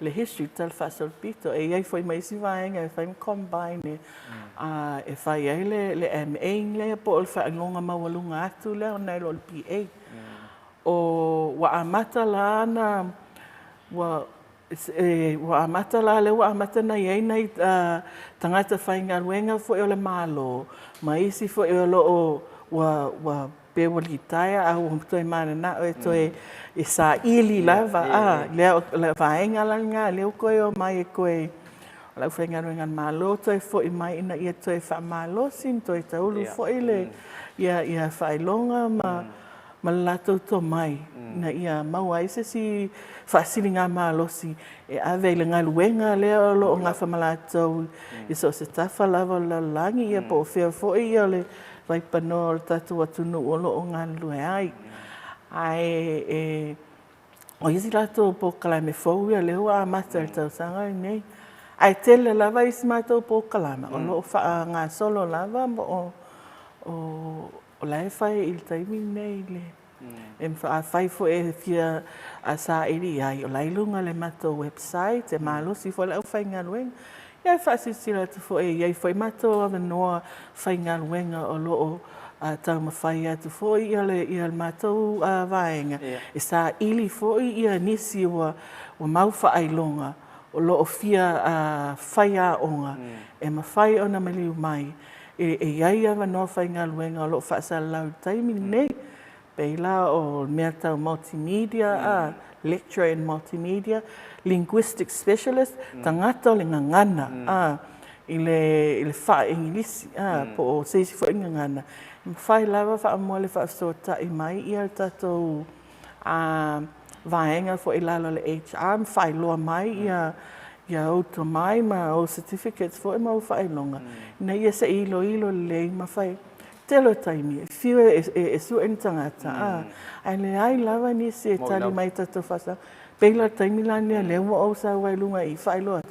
history tal fasolpito e ai foi mai si vaenga e fai combine e fai ai le MA le po o fa longa mawalunga atu le ona lo PA o wa amata la na wa amata la le wa amata na ye nei tangata whainga ruenga fo e o le malo mai si fo e o lo wa pe wali taia a o toi mana na o toi e sa ili lava le whainga la nga le o koe o mai e koe la whainga ruenga malo toi fo i mai ina ia toi wha malo sin toi taulu fo i le ia whailonga ma lato to mai na ia mau ai se si fasilinga malosi e ave le ngaluenga le lo nga famalato i so se tafa lava la langi ia po fe fo ia le vai panol tatu atunu o lo ngalu ai o isi lato po kalame fo ia le wa master tau sanga nei ai tele lava is mato po kalama o lo fa nga solo lava o lai fai il taimi nei le E whai fo e fia a sa iri ai o lailunga le mato website e malosi fo le au whainga luenga. Iai whaasisira tu fo e iai fo i mato ava noa whainga luenga o loo tau mawhai atu fo i ia le mato vaenga. E sa ili fo i ia nisi wa mau whaailonga o loo fia whaia onga e mawhai o na Maleifua Mai. E iai ava noa whainga luenga o loo whaasalau taimi nei. Peila o mea tau multimedia, lecturer in multimedia, linguistic specialist, tangata o le ngangana, i le wha Englisi, po o seisi fo ngangana. Mwhai lawa wha amua le wha sota i mai i al tatou vaenga fo i lalo le HR, mwhai loa mai ia auto mai ma o certificates fo i mau whai longa. Ina ia sa ilo le mawhai. Telo taimi, whiu e su en tangata. Ai le ai lawa ni se tali mai tato whasa. Peila taimi lani a leo o sa wailunga i whailoa.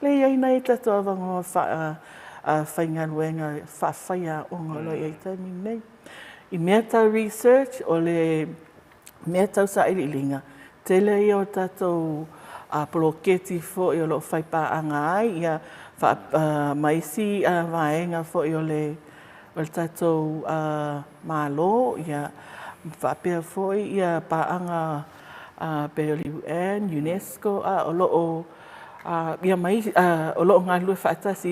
Le iai nei tato awangoa whainga luenga whaia o ngolo iai taimi nei. I mea tau research o le mea tau sa irilinga. Tele i o tato poloketi fo i o lo whaipaanga ai. Ia maisi vaenga fo i o le o le tatou malo, ia whapea foi, ia paanga pe o le UN, UNESCO, o loo, ia mai, o loo ngā lua whaatasi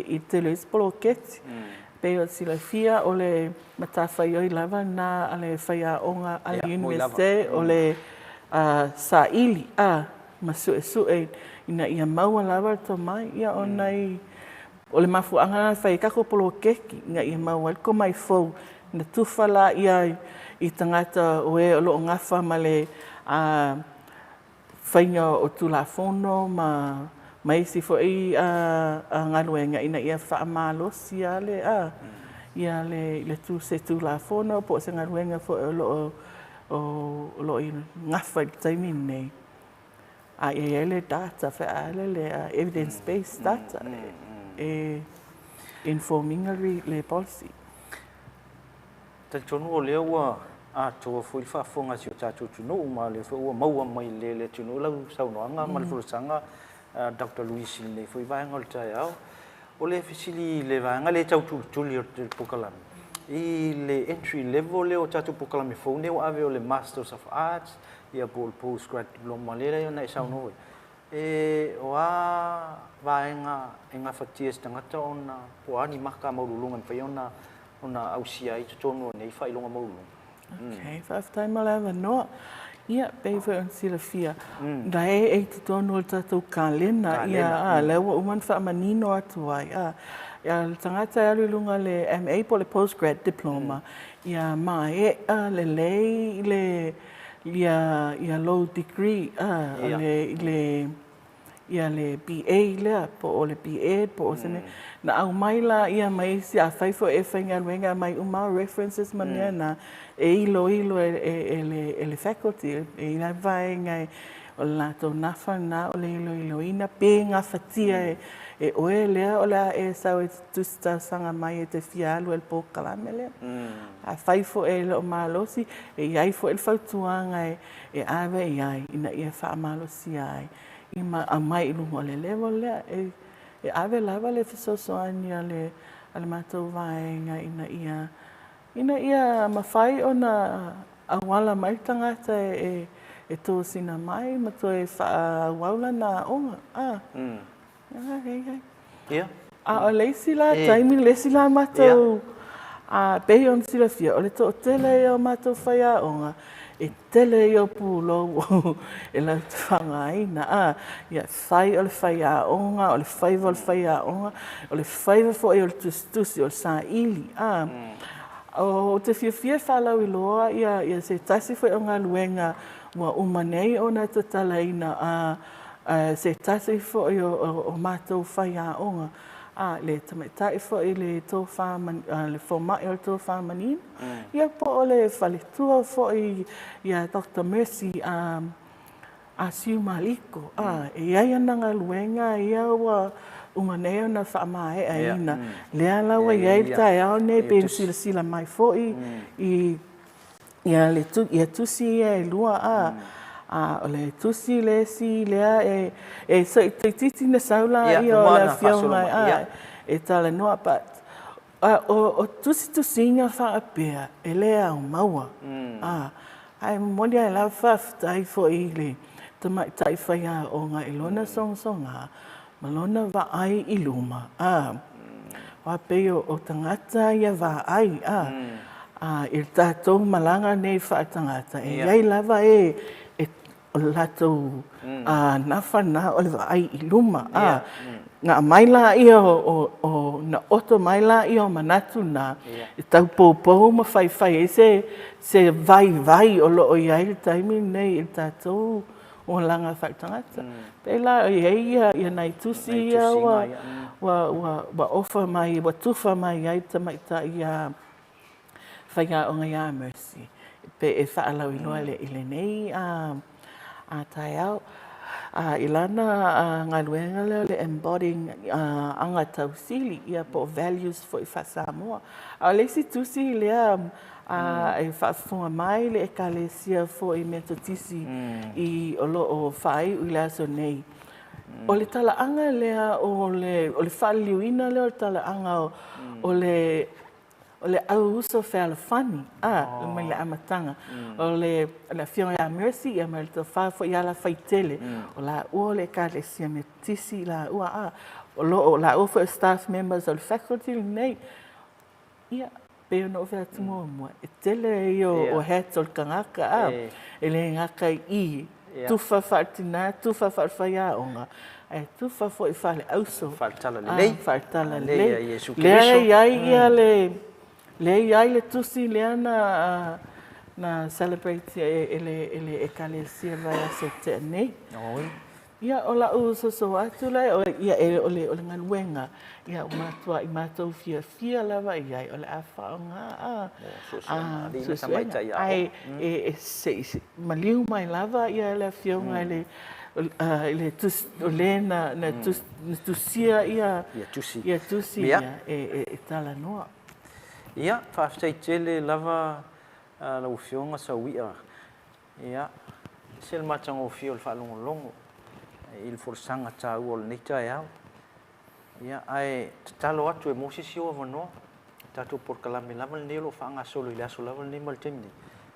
i te le poloketi. Pe o sila fia o le matawhai oi lava nā a le whaia onga a le universite o le sa ili, ma sue ina ia maua lava to mai, ia o nei, o le mafuanga whai kako polo keki, nga i mawal ko mai fau, na tufala i tangata o e o loo ngafa ma le whainga o tulafono, ma isi fo i ngaluenga ina ia whaamalosi ia le tu se tulafono, po se ngaluenga fo o loo i ngafa i taimi nei. Ia le data, wha le evidence-based data. Informing le policy. Tal chonu o leo wa to foi fa fonga si ta tu no ma le fo maua mai le tunu lau sau no anga ma le sanga Dr. Luis le foi va ngol ta ya o le fisili le va ngale tau tu le pokalam i le entry level le o tatu pokalam me fo ne o ave o le Masters of Arts ia po postgrad diploma le na sau no e oa vaenga enga fatias tangata ona po ani maka maululungan fa ona ausia i tonu nei fa ilonga maululung. Okay, five time ala no. Ia peiva on sila fia. Da e tonu tatou kalena ia lewa uman fa manino atu ai. Ia tangata alulunga le MA po le postgrad diploma. Ia mai le lei le ia low degree ia le BA lea po o le BA po o sene na au mai la ia mai si a faifo e whainga ruenga mai umau references manea na e ilo le faculty e ina vaenga o la to nafa na o le ilo ina pe nga fatia e oe lea o la e sau e tusta sanga mai e te fialu el po kalamele a faifo e lo malosi e iai fo el fautuanga e ave iai ina ia wha malosi ai ima a mai ilungo le level lea e ave lava le fisosoania le matou vaenga ina ia mawhai ona awala mai tangata e tōsina mai ma to e whawaula na onga o leisi la taimi leisi la matou pehi on sila fia o le to tele o matou whaia onga e tele i o pūlo e la whangaina ia whai o le whaia onga o le whaiva o le whaia onga o le whaiva fo e o le tustusi o le sa ili o te fia whalau i loa ia se tasi fo e o ngā luenga wa umanei o na tatalaina se tasi fo e o matou whaia onga le tamatai fo i le tō le whamai o le tō whamanin. Ia po o le whaletua fo i Dr. Mercy a siu maliko. E ai ananga luenga ia wa umaneo na whamae a ina. Lea lawa iai tai au ne pe sila mai fo i Ia tusi e lua o le tusi le si lea so i titi na saula ia o le fionga e tala noa but o tusinga whaapea e lea o maua. Ai moni ai la whaftai fo i le tai whaia o ngā ilona songa malona wa ai i luma. Wa peo o tangata ia wa ai il tātou malanga nei whaatangata. Iai lava o latou nawhana o le wa ai i luma. Ngā maila ia o na oto maila ia o manatu na i tau pōpō ma whai se vai o lo o iai le taimi nei i tātou o langa whaitangata. Pela ia nei tusi ia wa ofa mai, wa tufa mai ai tamaita ia whaia o ngai Mercy. Pe e whaalau i loa le ile nei a tai au. Ilana ngā luenga leo le embodying anga tausili ia po values fo i whasamoa. A leisi tusi lea e whaafunga mai le e kalesia fo i metotisi i olo o whai u lea so nei. O le talaanga lea o le whaaliuina leo le talaanga o le au uso whea whani, mai le amatanga. O le whionga ia Mercy, ia mai le tau whafo ia la whaitele. O la ua le ka le sia me tisi la ua o la ua for staff members o le faculty nei. Ia, peo no whea tumo mua. E tele i o het o le kangaka e le ngaka i tufa whaatina, tufa whaawhaia onga. E tufa fo i whale auso. Whaatala le lei. Whaatala le Lei. lei. Lea iai ia le iai le tusi lea na celebrate ele ekalesia vai aso te nei. Ia o la so atu lai o ia o le ngaluenga ia o matua i matou fia lava iai o le awhaonga ai se maliu mai lava ia le fionga ele na tusia ia tusi ia e tala noa. Ia, whaaftai tele lava la ufionga sa uia. Ia, se le matanga o fio le whaalongolongo. Il forsanga tā ua le neita e au. Ia, ai, tatalo atu e mosisi o avanoa. Tātou porkalame lava le nelo whaanga solo i le aso lava le nei maltemini.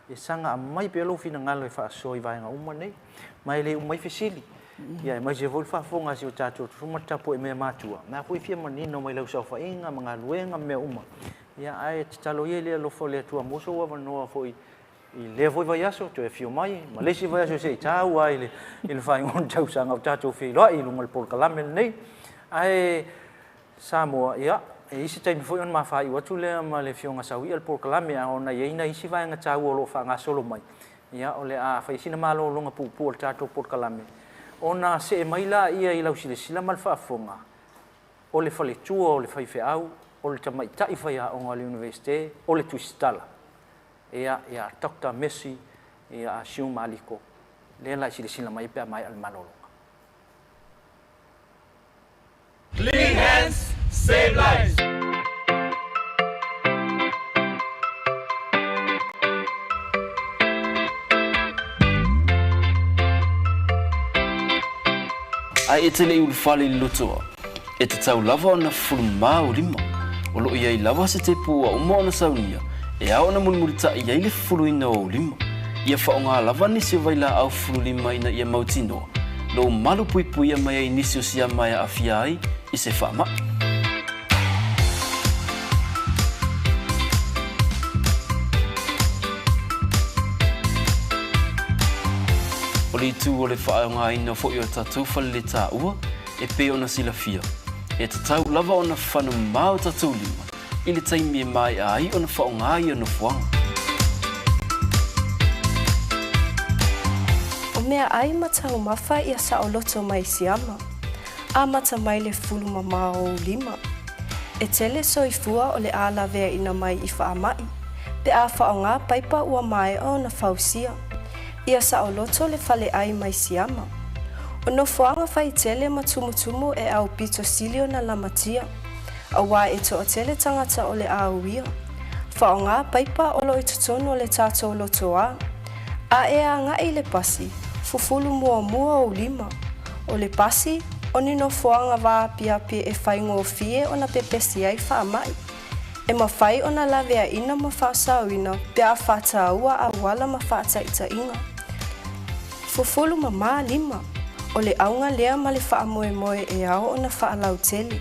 E sanga a mai pe alo fina ngalo e whaaso i vaenga uma nei. Mai le umai fesili. Ia, mai se voi whaafonga si o tātou fumatapo e mea mātua. Nā pui fia manino mai lau sau whainga, mga luenga mea uma. Ia ai talo ia le lofo le tua moso wa no foi i le voi vai aso to e fio mai malesi vai aso se tau ai le il fai on tau sanga tato fi lo i lungal por kalame nei ai Samoa ia e isi tai foi on ma fai wa tu le ma le fio nga sawi al por kalame a ona ye ina isi vai nga tau lo fa nga solo mai ia ole a fai sina malo longa pu tato por kalame ona se mai la ia i lau sila mal fa fonga o le fale tua o le fai fe au o le tamaita i whaia o ngā universite, o le tuistala. Ia Dr. Messi, ia Siu Maliko. Lea lai sile sila mai pia mai al malolonga. Clean hands, save lives. Ai e tele ulu whale lotoa. E te tau lava o na fulma o lima. O lo iai lava se te pua o moana saunia. E ao na mulmurita i ai le fuluina o lima. Ia whaonga lava nisi o vaila au fulu lima ina ia mautinoa. Lo malu pui pui a mai ai nisi o sia mai a afia ai i se whaama. O li tu o le whaonga ina fo i o tatou whale le tā ua e pe ona sila fia. E tatau lava ona whanu mau tatou lima. I le taimi e mai ai ona whaonga i ona whaanga. O mea ai matau mawha ia sa o loto mai siama. A mata mai le fulu mamao o lima. E tele soifua o le ala vea ina mai i whaamai. Pe a whaonga paipa ua mai o na whausia. Ia sa o loto le fale ai mai siama. O no whaanga whai tele matumutumu e au pito silio na lamatia. A wā e to o tele tangata o le auia. Whaonga paipa olo I tutonu o le tātou lotoa. A ea nga I le pasi, fufulu mua o lima. O le pasi, o nino foanga wā pia e whaingo fie o na pepesi ai whaamai. E mawhai o na lavea ina ma whaasauina pe a whata ua a wala ma whata ita inga. Fufulu ma lima, o le aunga lea ma le whaamoe e ao o na whaalau teli.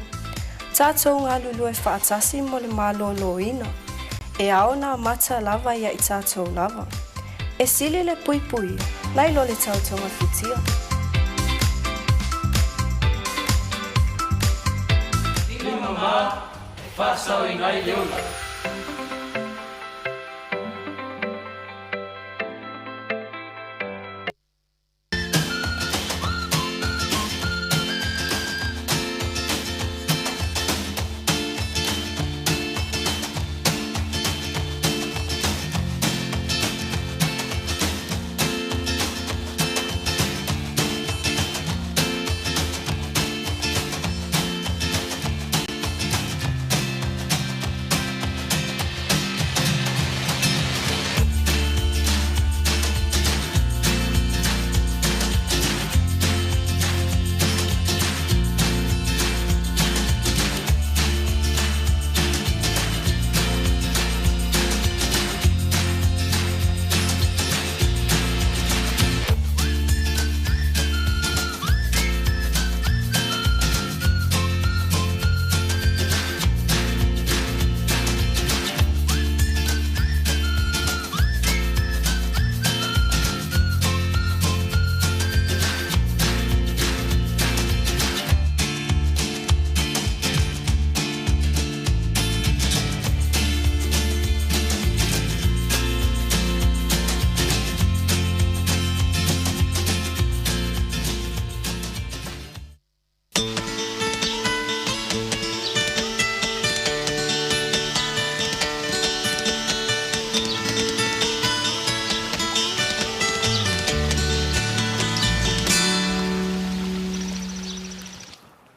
Tātou ngā lulu e whaatasi mo le mālolo ina. E ao na mata lava ia I tātou lava. E sili le pui, nai lo le tautonga fitia. Lima ma, whasau I ngai leola.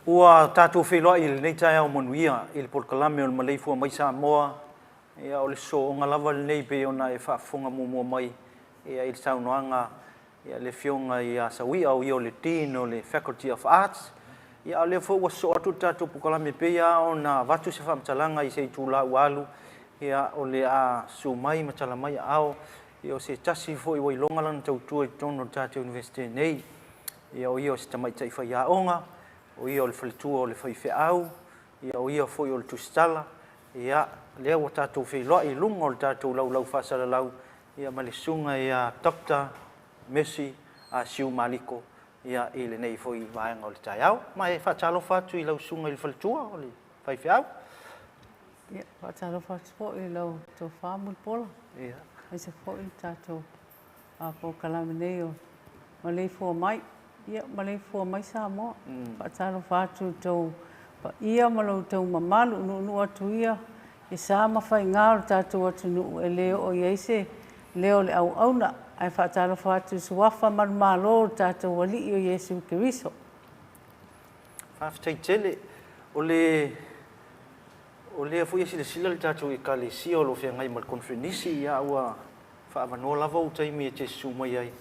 Ua tātou wheloa I le nei tai au manuia I le polkalame o le Maleifua Mai Samoa. Ia o le so o ngā lava le nei pe ona e whaafonga mua mai. Ia I le saunoanga, ia le fionga I a sawia o I o le Dean o le Faculty of Arts. Ia o le fōua so atu tātou polkalame pe ia o na watu se whaamtalanga I se tūla ualu. Ia o le a su mai matala mai ao. Ia o se tasi fo I wailonga lana tautua I tono tātou university nei. Ia o I o se tamaitai whai aonga. O ia o le whalitua o le whaiwheau, ia o ia foi o le tustala, ia lea o tātou wheloa I lunga o le tātou lau whasara lau, ia ma le sunga ia Dr. Messi a Siu Maliko, ia I le nei foi vaenga o le tai au, ma e whaatalo whatu I lau sunga I le whalitua o le whaiwheau. Ia, whaatalo whatu po I lau tō whaamul pola. Ia. E se po I tātou a po kalame nei o Maleifua Mai. Ia Maleifua Mai Samoa. Whaatalo whatu tau ia malau tau mamalu nu atu ia. I sa mawhai ngāro tātou atu nu e leo o ieise. Leo le au auna. Ai whaatalo whatu suafa marumalo tātou wali I o Iesu Keriso. Whaafitai tele. O le fui esi le sila le tātou I kalesia o lo whea ngai mal konfrenisi ia ua whaavanoa lava o taimi e te sumai ai.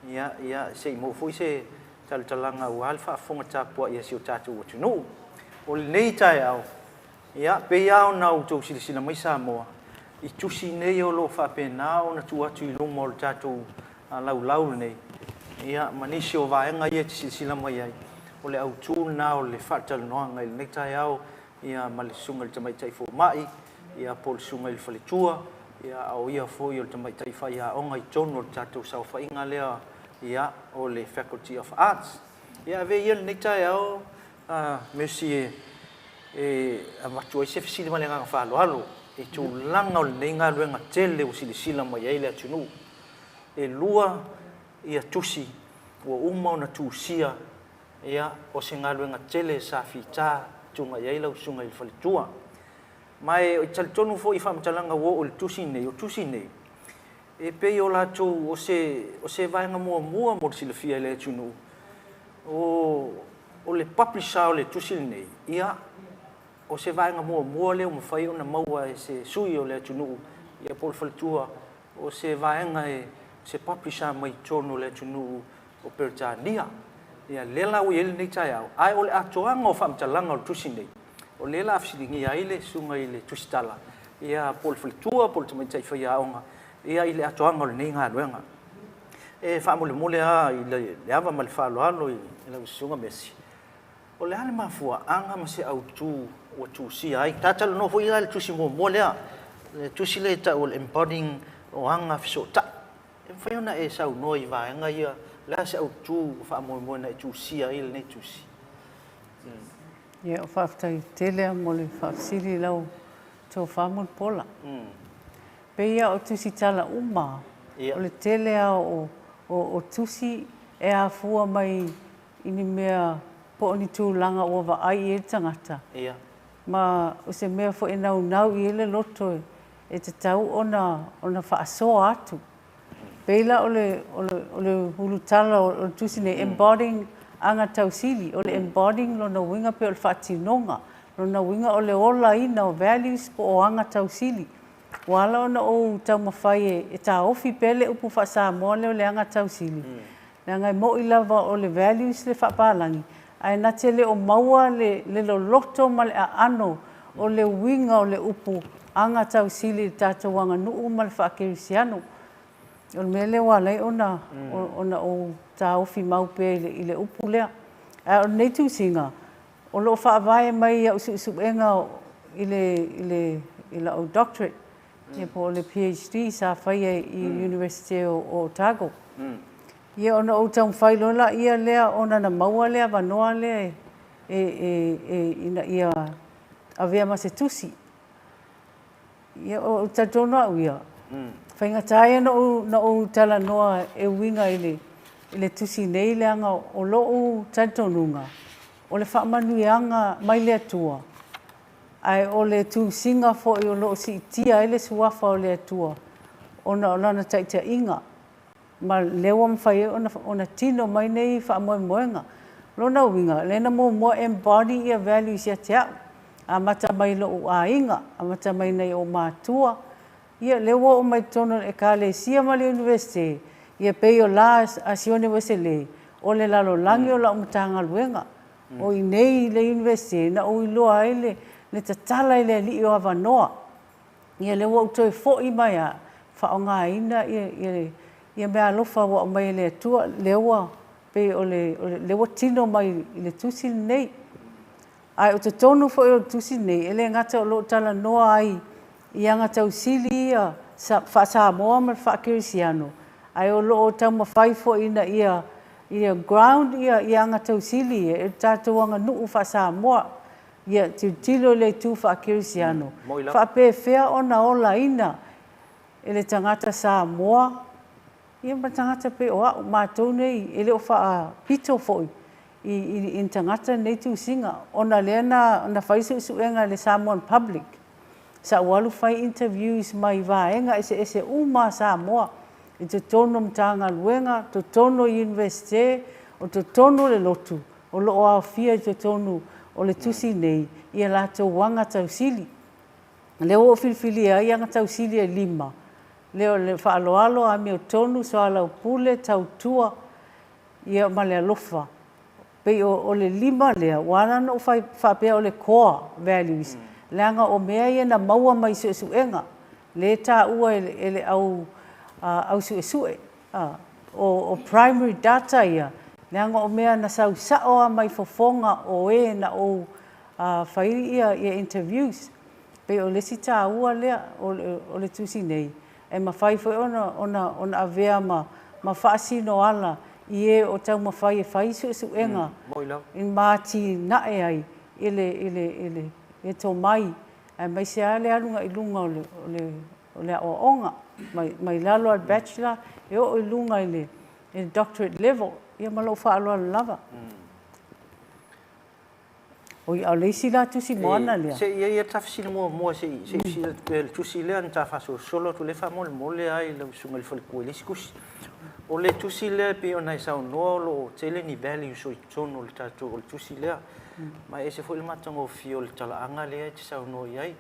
Ia se I mo fui se talanga o alfa fonga tapua ia sio tātou atu no. O le nei tai au. Ia pe ia o na utou silisila mai Samoa. I tusi nei o lo whapena o na tu atu I longa o le tātou lau nei. Ia manisi o vaenga ia te silisila mai ai. O le autu na o le whatalanoanga I le nei tai au. Ia ma le sunga le tamaitai fo mai. Ia po le sunga I le whalitua. Ia au ia foi o le tamaitai whai a onga I tono o le tātou sau whainga lea. Ia o le Faculty of Arts. Ia ve ia nei tai au Messi e watu ai se fisili ma le nganga whaaloalo. E tu langa o le nei ngā luenga tele o silisila mai ai le atunu. E lua ia tusi o uma o na tūsia. Ia o se ngā luenga tele sa fita tunga iai lau sunga I le whalitua. Mai o talitonu fo I whaamatalanga o le tusi nei. E pei o lātou o se vaenga mua mo le silafia le atunu. O le publisher o le tusi nei. Ia o se vaenga mua leo mawhai ona maua e se sui o lea tunu ia pol faltua o se vaenga e se papisa mai tono lea tunu o Peritania ia lela o ele nei tai au ai o le atoanga o whamtalanga o tusi nei o lela afsilingi ai le sunga i le tusitala ia pol faltua pol tamai tai whai aonga ia i le atoanga o le nei ngā ruenga e whaamole a i le awa ma le whaaloalo i le sunga mesi o le ale mafua anga ma se au tu o tu si ai tatalo no foi le tu si mo le tu si le ta o embodying o anga fiso ta e foi ona e sau no i va anga ia la se au tu fa mo na tu si ai le tu si ia o faftai tele mo le fafsili lau to famul pola pe ia o tu si tala uma o le tele o tu si e a fua mai ini mea po ni tūlanga o wa ai e tangata. Ia. Ma o se mea fo e nau i ele loto e te tau ona whaasoa atu. Peila o le hulu tala o tusine embodying anga tausili, o le embodying lo na winga pe o le whaatinonga, lo na winga o le ola ina o values po o anga tausili. Wala ona o tau mawhai e ta ofi pele upu whaasa moa leo le anga tausili. Nā ngai mo i lava o le values le whaapalangi. Ai nā te le o maua le loto ma le ano o le winga o le upu anga tau sili tātou wanga nuu ma le whaakirisiano. O le mele walei ona o tā ofi maupe i le upu lea. Ai o nei tūsinga, o lo whaavae mai au suenga i le o doctorate, ia po le PhD sa whaia i University o Otago. Ia ona o tau whailola ia lea ona na maua lea wanoa lea ina ia awea ma se tusi. Ia o tatono au ia. Whaingatai na o tala noa e winga i le tusi nei leanga o loo tatonunga. O le whaamanuianga mai lea tua. Ai o le tu singa fo i o loo si tia i le suafa o lea tua. Ona o lana taitea inga. Ma lewa mwhai ona tino mai nei whaamoemoenga. Lona winga, lena mo embody ia values ia te au. A mata mai lo o a inga, a mata mai nei o mātua. Ia lewa o mai tono e ka le sia ma le university. Ia pei o la a sione wese le. O le lalo langi o la umtanga luenga. O i nei le university, na o i loa ele, le tatala ele li o avanoa. Ia lewa o toi fo i mai a whaonga ina ia mea alofa wa o mai le tua lewa pe o lewa tino mai le tusi nei. Ai o te tonu fo o tusi nei, ele ngata o lo tala noa ai i anga tau sili ia whaasa moa ma whaakirisiano. Ai o lo o tau mawhai fo ina ia ground ia anga tau sili e tātou anga nuu whaasa moa ia tilo le tu whaakirisiano. Whaape whea ona ola ina ele tangata sa moa ia matangata pe o au mātou nei ele o wha pito foi i tangata nei tu singa. Ona leana na whaisu suenga le Samoan Public. Sa walu whai interviews mai vaenga ese uma Samoa. I te tono mtanga luenga, te tono universite, o te tono le lotu. O lo o awhia i te tono o le tusi nei ia lato wanga tausili. Leo o filfilia i anga tausili e 5. Leo le whaaloalo a mi o tonu so ala o pule tau tua ia ma le alofa. Pei o le 5 lea, wana no whapea o le core values. Leanga o mea ia na maua mai suenga. Le tā ua ele au suesue. O primary data ia. Leanga o mea na sau sao mai fofonga o na o whairi ia interviews. Pei o lesi tā ua lea o le tusi nei. E mawhai foi ona avea ma whaasino ala i o tau mawhai e whai suenga. In māti nae ai ele tō mai. E mai se ale alunga i lunga o le aoonga. Mai lalo al bachelor e o i lunga i le doctorate level. Ia malo whaaloa lava. O i au leisi la tusi moana lea. Se ia tafsina mua se tusi lea ni tafaso solo tu le fa mole ai le sunga le falkua le sikusi. O le tusi lea pe ona i sau noa lo tele ni values o i tono le tatu o le tusi lea. ma e se foi le matongo fio le tala anga le te sa no yai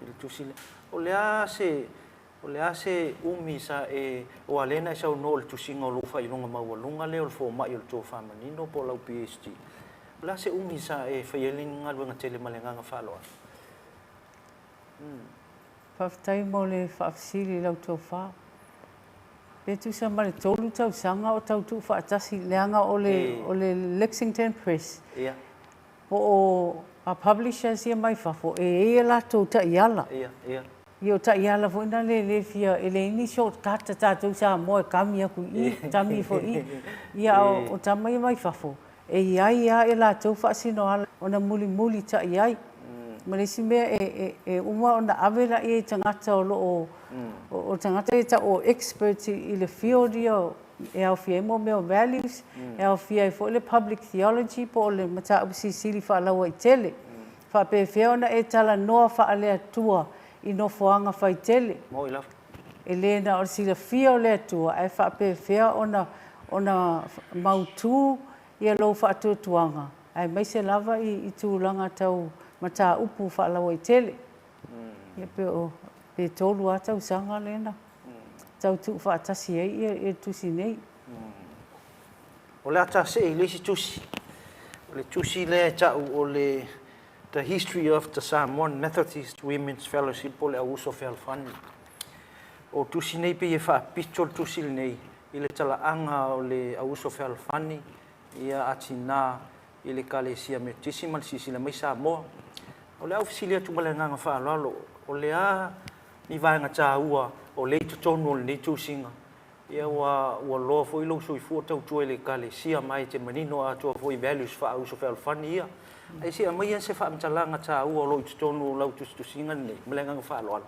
il tusi o le ase umi sa e o alena sa no le tusi ngolo fa ilonga mawalunga le o fo mai o to fa manino po lau PhD la se umi sa e fa yelin ngal wenga tele malenga nga fa lo Whaftai mo le whaafsiri lau tau wha. Pe tu sa mare tolu tau sanga o tau tu whaatasi leanga o le Lexington Press. Ia. O a publishers ia mai whafo. E la tau ta iala. Ia. Io ta iala fo ina le fia ele ini short kata tātou sa mo e kami aku I, tami fo I. Ia o tamai mai whafo. E ia e la tau whaasino ala o na muli ta iai. Malesi mea e uma o na awela I tangata o lo o tangata e ta o experts I le field e au fia mo mea values, e au fia e fo le public theology po le mata upsi sili wha lawa I tele. Wha pe fea ona e tala noa wha alea tua I no foanga wha I tele. Mo I love. E le na o sila fia o lea tua, e wha pe fea ona mautu I a lo wha atua tuanga. Ai mai se lava I tūlanga tau mata upu wha lawa I tele. Ia pe tolu a tau sanga lena. Tau tu wha atasi e tusi nei. O le atasi e le si tusi. O le tusi le tau o le the history of the Samoan Methodist Women's Fellowship po le auso Fealfani. O tusi nei pe e wha pitol tusi nei. I le tala anga o le auso Fealfani. Ia atina I le kalesia me tisi mal sisi le mai Samoa. O le au fisilia tu male nganga wha alalo. O le a ni vaenga tā ua o le tonu o le nei tūsinga. Ia ua loa fo I lo sui fua tau tua le kalesia mai te manino a tua fo I values wha au so Fealfani ia. Ai si a mai an se wha amtalanga tā ua o lo tonu o lau tūsinga nei. Male nganga wha alalo.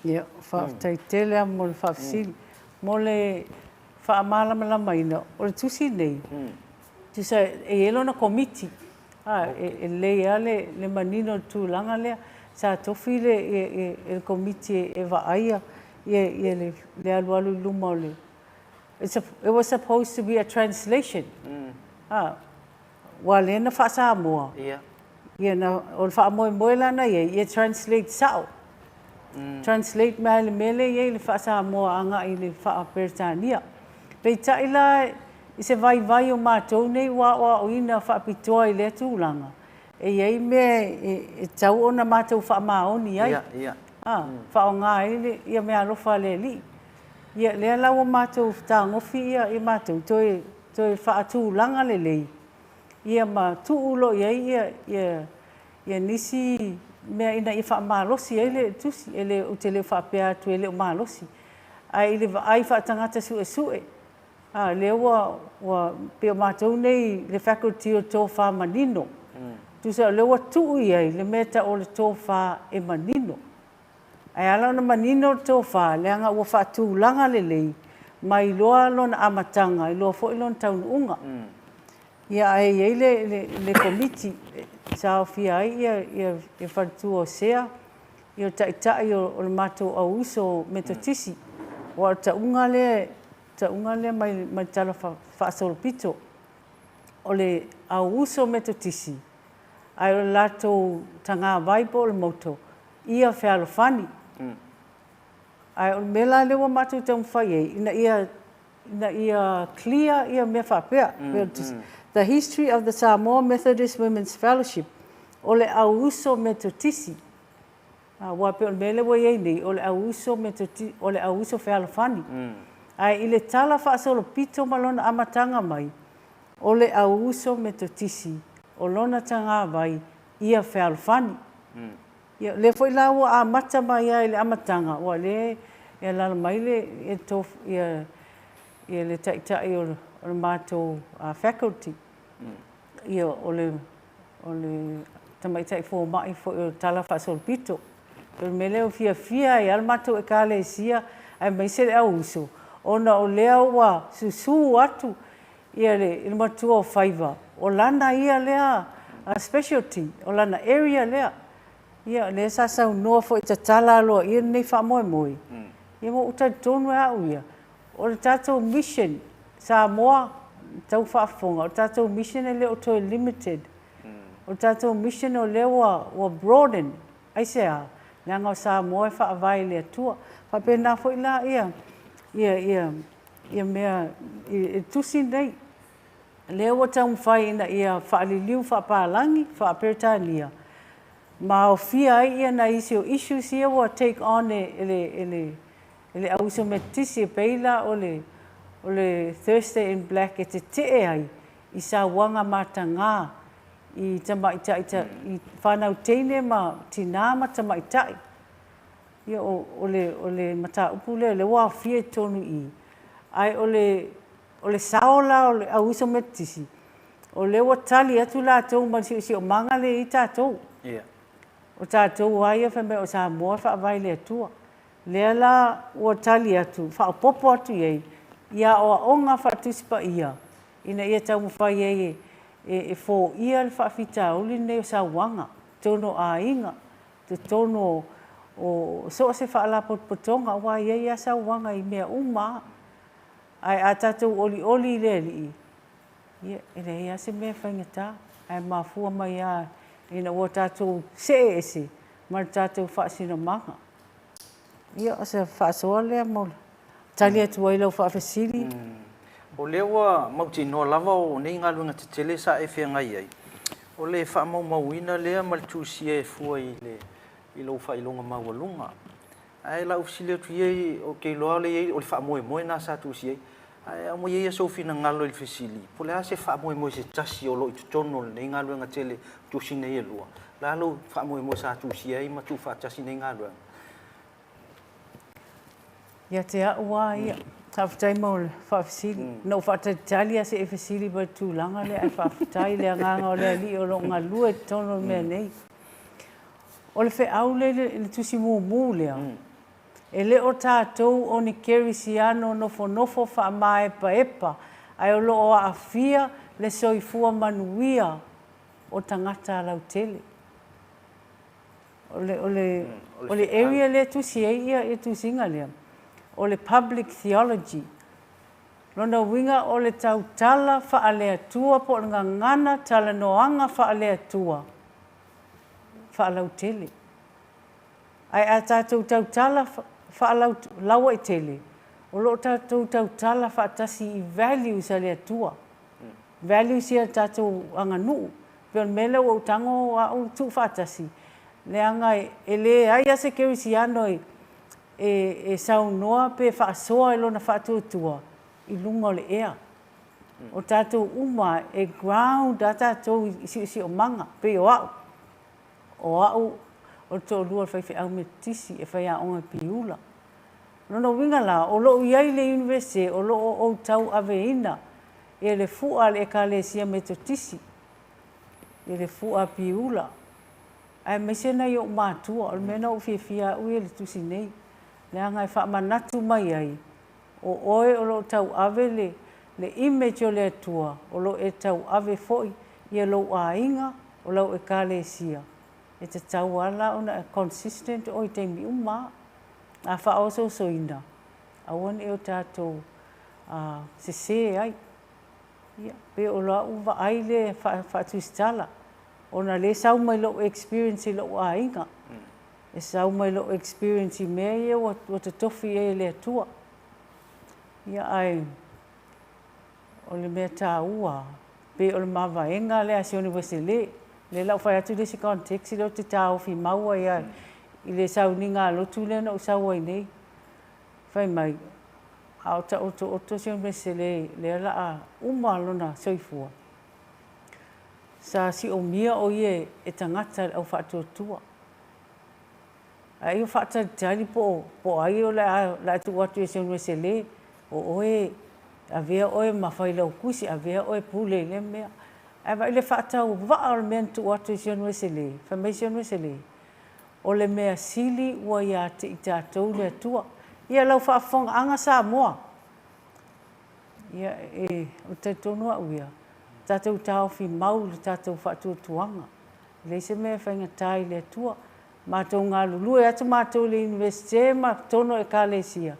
Ia, wha tai tele a mo le wha fisili. Mo le wha amalama ina. O le tusi nei. Tisa e elo na komiti. E leia le manino tūlanga lea. Sa tofi le komiti e waaia. Le alualu luma o le. It was supposed to be a translation. Wa le na wha Samoa. Ia na o le wha moe lana ia translate sao. Translate mele ia le wha Samoa anga I le wha Peritania. Pei taila I se vai o mātou nei wa o ina whaapitoa I lea tūlanga. E iei mea e tau ona mātou whaamaoni ai. Ia. Whao ngā ia mea alofa le li. Ia lea lau o mātou tā ngofi ia I mātou toi whaatūlanga le lei. Ia ma tuulo ia nisi mea ina I whaamalosi ai le tusi. E le utele whaapea tu e le o malosi. Ai whaatangata sue. Le wa pe mātou nei le faculty o tō wha manino. Tu sa le wa tui ai le meta o le tō wha e manino. Ai ala na manino tō wha le anga ua wha tūlanga le lei. Mai loa lona amatanga, I loa fo I lona taunu unga. Ia ai ei le komiti sa ofia ai ia whatu o sea. Ia taitai o le mātou au uso metotisi. Wa taunga le mai tala whaasolopito o le au uso metotisi. Ai o lato tanga vaipo o le moto. Ia Fealofani. Ai o mela lewa matu tau whai ei. Ina ia clear ia mea whapea. The history of the Samoa Methodist Women's Fellowship. O le au uso metotisi. Wa pe o mele wa ei nei. O le au uso Fealofani. Ai I le tala whaasolopito malona amatanga mai, o le au uso metotisi, o lona tanga vai, ia Fealofani. Le foi laua a mata mai ai le amatanga, o le e lala mai le le taitai o le mātou faculty. Ia o le tamaitai fō mai fo o tala whaasolopito. O mele o fia e al mātou e ka le sia, ai mai se le au uso. Ona o lea ua susu atu ia le matua o whaiva. O lana ia lea specialty, o lana area lea. Ia lea sasau noa fo I tatala aloa, ia nei wha moe. Ia mo uta tonu e au ia. O le tātou mission, Samoa, tau whaafonga, o tātou mission e leo toi limited. o tātou mission o lewa o broaden, ai se a, leanga o Samoa e whaavai le atua, whapena fo ila ia mea, i tusi nei, lewa tau mwhai ina ia whaaliliu whaapalangi, whaaperetania, ma o fia ai ia na isi o issues ia wa take on ele auso me tisi e peila o le Thursday in Black e te ai, i sa wanga matanga, i tamaitai i whanau teine ma tina ma tamaitai. Ia o le mata upule le wa fia tonu i. Ai o le saola o le auso me tisi. O le wa tali atu la tau ma si o manga le i tātou. O tātou waia whame o sa moa whaavai le atua. Lea la ua tali atu, whaapopo atu iei. Ia o onga whaatusipa ia. Ina ia tau mwhai ei e fō ia le whaafita uli nei o sa wanga. Tono a inga. Te tono o so se whaala potpotonga. Wa iei a sa wanga i mea uma. Ai a tātou oli le li. Ia ina ia se mea whaingata. Ai Maleifua mai a ina ua tātou se ese. Ma tātou whaasina manga. Ia o se whaasoa lea mola. Tali atu wai lau whaafesiri. O lewa mauti no lava o nei ngā luenga te tele sa e whea ngai ai. O le whaamau mauina lea maltusia e fua i lau whailonga maualunga. Ai lau sile atu iei o kei loa le iei o le whaamoe nā sa tusi ei. Ai amo iei a sofina ngalo i le whesili. Po le ase whaamoe se tasi o lo i tutono le nei ngā luenga tele tusi nei e lua. La lau whaamoe sa tusi ei ma tu whaatasi nei ngā luenga. Ia te aua ia. Whaafitai mo le whaafisiri. No whaatatalia se e whesiri ba tūlanga le ai whaafitai le anganga o le ali o lo ngā lua tono mea nei. O le wheau le tusi mū lea. E le o tātou o ni kerisiano nofo whaamae pa epa. Ai o lo o awhia le soifua manuia o tangata lau tele. O le area le tusi ia e tusinga lea. O le public theology. Lona winga o le tautala whaalea tua po nga ngana tala noanga whaalea tua. Whaalau tele. Ai a tātou tautala whaalau lawa i tele. O lo tātou tautala whaatasi i values alea tua. Values ia tātou anga nuu. Pio mele o tango au tu whaatasi. Le anga e le ai ase kerisiano e sau noa pe whaasoa e lona whaatuatua i lunga o le ea. O tātou uma e ground a tātou isi o manga pe o au. O au o tō lua whaiwhi au me tisi e whai a onga piula. Nono winga la, o lo iai le university, o lo o tau aveina, e le fua le ka le sia me to tisi. E le fua piula. Ai mesena i o mātua, o mena o fia ui le tusi nei. Le anga e whaamanatu mai ai. O oe o lo tau ave le image o le atua. O lo e tau ave foi i e lo a inga o lo e ka le sia. E te tau ala ona consistent o i te mi uma. A whaoso soina. A wan e o tātou se ai. Pe o la uwa ai le whaatustala. Ona le sau mai lo experience i lo a inga. E sau mai lo experience i mea ia o te tofi e le atua. Ia ai, o le mea tā ua, pe o le mawaenga le asioni wese le. Le lau whai atu le si context i lo te tā ofi maua ia i le sau ni ngā lotu le na o sau ai nei. Whai mai, au ta oto sioni wese le ala a uma lona soifua. Sa si o mia o ie e tangata au whaatuatua. Ai o whaatari po ai o la tu watu e sionu e se le. O oe, a vea oe mawhai lau kusi, a vea oe pule le mea. Ai vai le whaatau waa o mea tu watu e sionu e se le. Whamei sionu e se le. O le mea sili ua ia te i tātou le atua. Ia lau whaafonga anga sa moa. Ia o te tonua uia. Tātou tāo fi mau le tātou whaatuatuanga. Le se mea whainga tai le atua. Mātou ngā lulu e atu mātou le universite ma tono e ka le sia.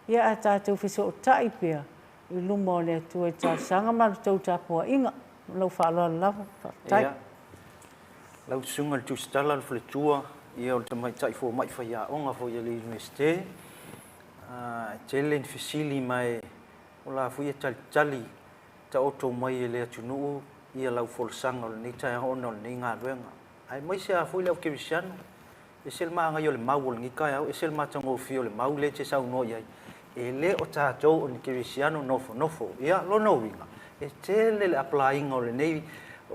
Ia a tātou whiso o tai pia i luma o le atua e tā sanga ma tātou tāpua inga. Lau whaaloa lava, tai. lau sungal tu stala le tua ia o te mai tai fo mai fa ia onga fo ia le universite challenge fisili mai o la fu ia tali ta oto mai le atunu ia lau fo sanga le ni tai ono ni nga luenga ai mai se a fu le kirisiano e sel ma nga yo le mau ngi kai au e sel ma tango fio le mau le te sau no ia e le o tatou o ni kirisiano nofo ia lo no winga e tele le applying o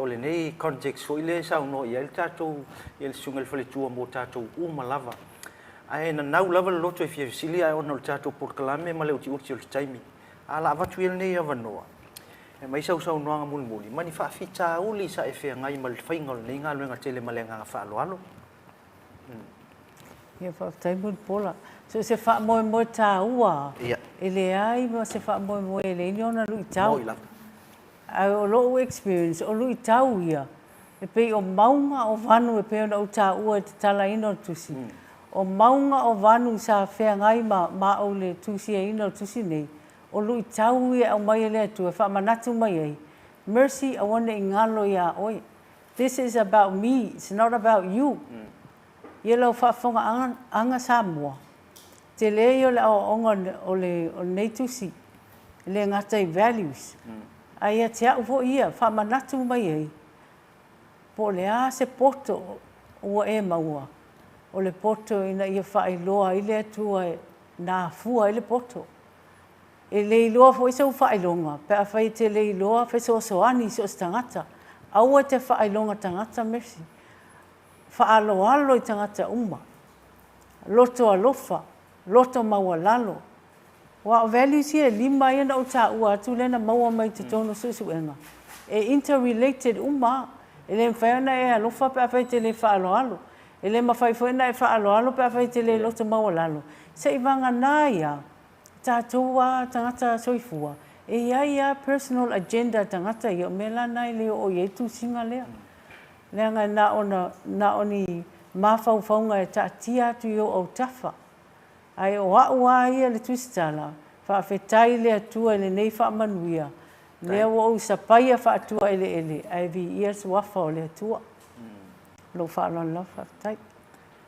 le nei context fo ile sau no ia le tatou ia le sungal fale tua mo tatou uma lava ai na nau lava le loto e fia fisili ai ono le tatou porkalame ma le uti o le taimi ala vatu ile nei avanoa e mai sau noanga muli mani fa fita uli sa e fea ngai ma le fainga le nei ngaluenga tele ma le nga fa alo ia fa tai mun pola so se fa mo ta ua ele ai mo se fa mo ele ni ona lu tau ai o lo experience o lu tau ia e pe o maunga o vanu e pe o ta ua te tala ino tusi o maunga o vanu sa fea ngai ma o le tusi e ino tusi nei o lu tau ia o mai le tu e fa manatu mai ai mercy I want ingalo ia oi this is about me it's not about you Yellow whaafonga anga Samoa. Te leo le o onga o nei tusi. Le ngatai values. Ai te au fo ia, whamanatu mai ei. Po le a se poto ua e maua. O le poto ina ia whailoa i le atua nā fua i le poto. E le iloa fo isa u whailonga. Pe a whai te le iloa wheso o soani si o tangata. Aua te whailonga tangata mersi. Fa'aloalo i tangata uma. Loto alofa, loto maua lalo. Wa values here lima ia na o ta ua atu lena maua mai te tono susuenga. E interrelated uma. Ele mwhaina e alofa pe awhai te le fa'aloalo. Ele mawhaifuena e fa'aloalo pe awhai te le loto maua lalo. Se i vanga nā ia, tātua tangata soifua. E ia personal agenda tangata ia me la nai leo o ietu singa lea. Leanga na oni mawhauwhaunga e tātia atu i o tafa. Ai o aua ia le twistala, whaafetai le atua le nei whaamanuia. Lea o sapaia whaatua ele, ai vi ia suafa o le atua. Lo whaalala whaafetai.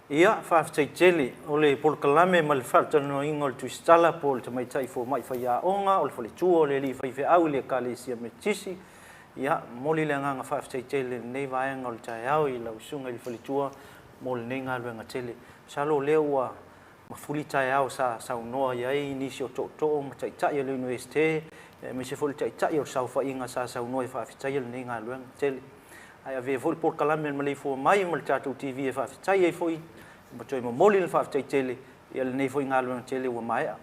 Ia, whaafetai tele, o le polkalame ma le whaatano ingo le twistala po le tamaitai fo mai whaia onga, o le whale tua, o le li whaife au le kalesia me tisi. Ia, moli le nganga whaafetai tele nei vaenga o le tai au i lau sunga i le whale tua, mo le nei ngā luenga tele. Salo leo ua mafuli tai au sa unoa iai nisi o to'o ma tai o le universite, me se foli tai o sau whainga sa unoa i whaafetai le nei ngā luenga tele. Ai a vea foli Port-Kalame Maleifua Mai ma le tātou TV e whaafetai e foi, ma toi ma moli le whaafetai tele, ia le nei foi ngā luenga tele ua maea.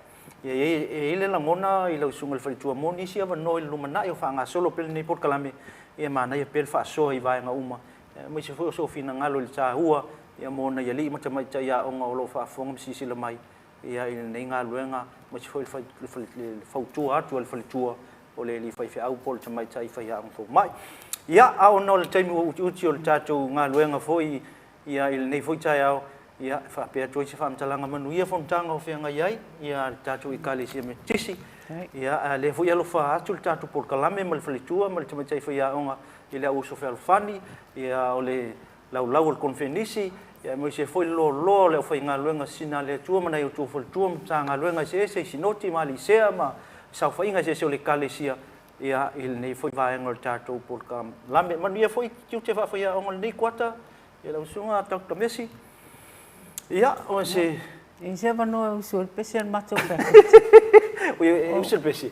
Ia e ele la ngona i lau sunga le whalitua mo nisi awa noi le lumanai o whaanga solo pele nei Port-Kalame, ia manai a pele whaasoa i vaenga uma. Mai se foi o sofina ngalo le tāhua, ia mona ia li mata mai tai a onga o lo whaafonga msisi la mai, ia i nei ngā luenga, mai se foi le whautua atu le whalitua o le li whaife au pole ta mai tai whai a ngfo mai. Ia au no le taimu uti o le tātou ngā luenga foi, ia i le nei foi tai au, ia whaapea toi se whaamtalanga manu ia whamtanga o whianga iai, ia tātou i kālesia me tisi, ia le foi alofa atu le tātou Port-Kalame ma le whalitua, ma le tamaitai whai a onga i le au so whalfani, ia o le lau le konfenisi, ia mo se foi lo le whai ngā luenga sina le tua mana i o tū whalitua, mta ngā luenga se sinoti ma li sea ma sau whainga se o le kālesia, ia i le nei foi vaenga le tātou Port-Kalame, manu ia foi tiu te whai a onga le nei kuata, ia lau sunga Dr. Messi, ia, o se... E se wanoa usul pesi an mato pēr. Usul pesi.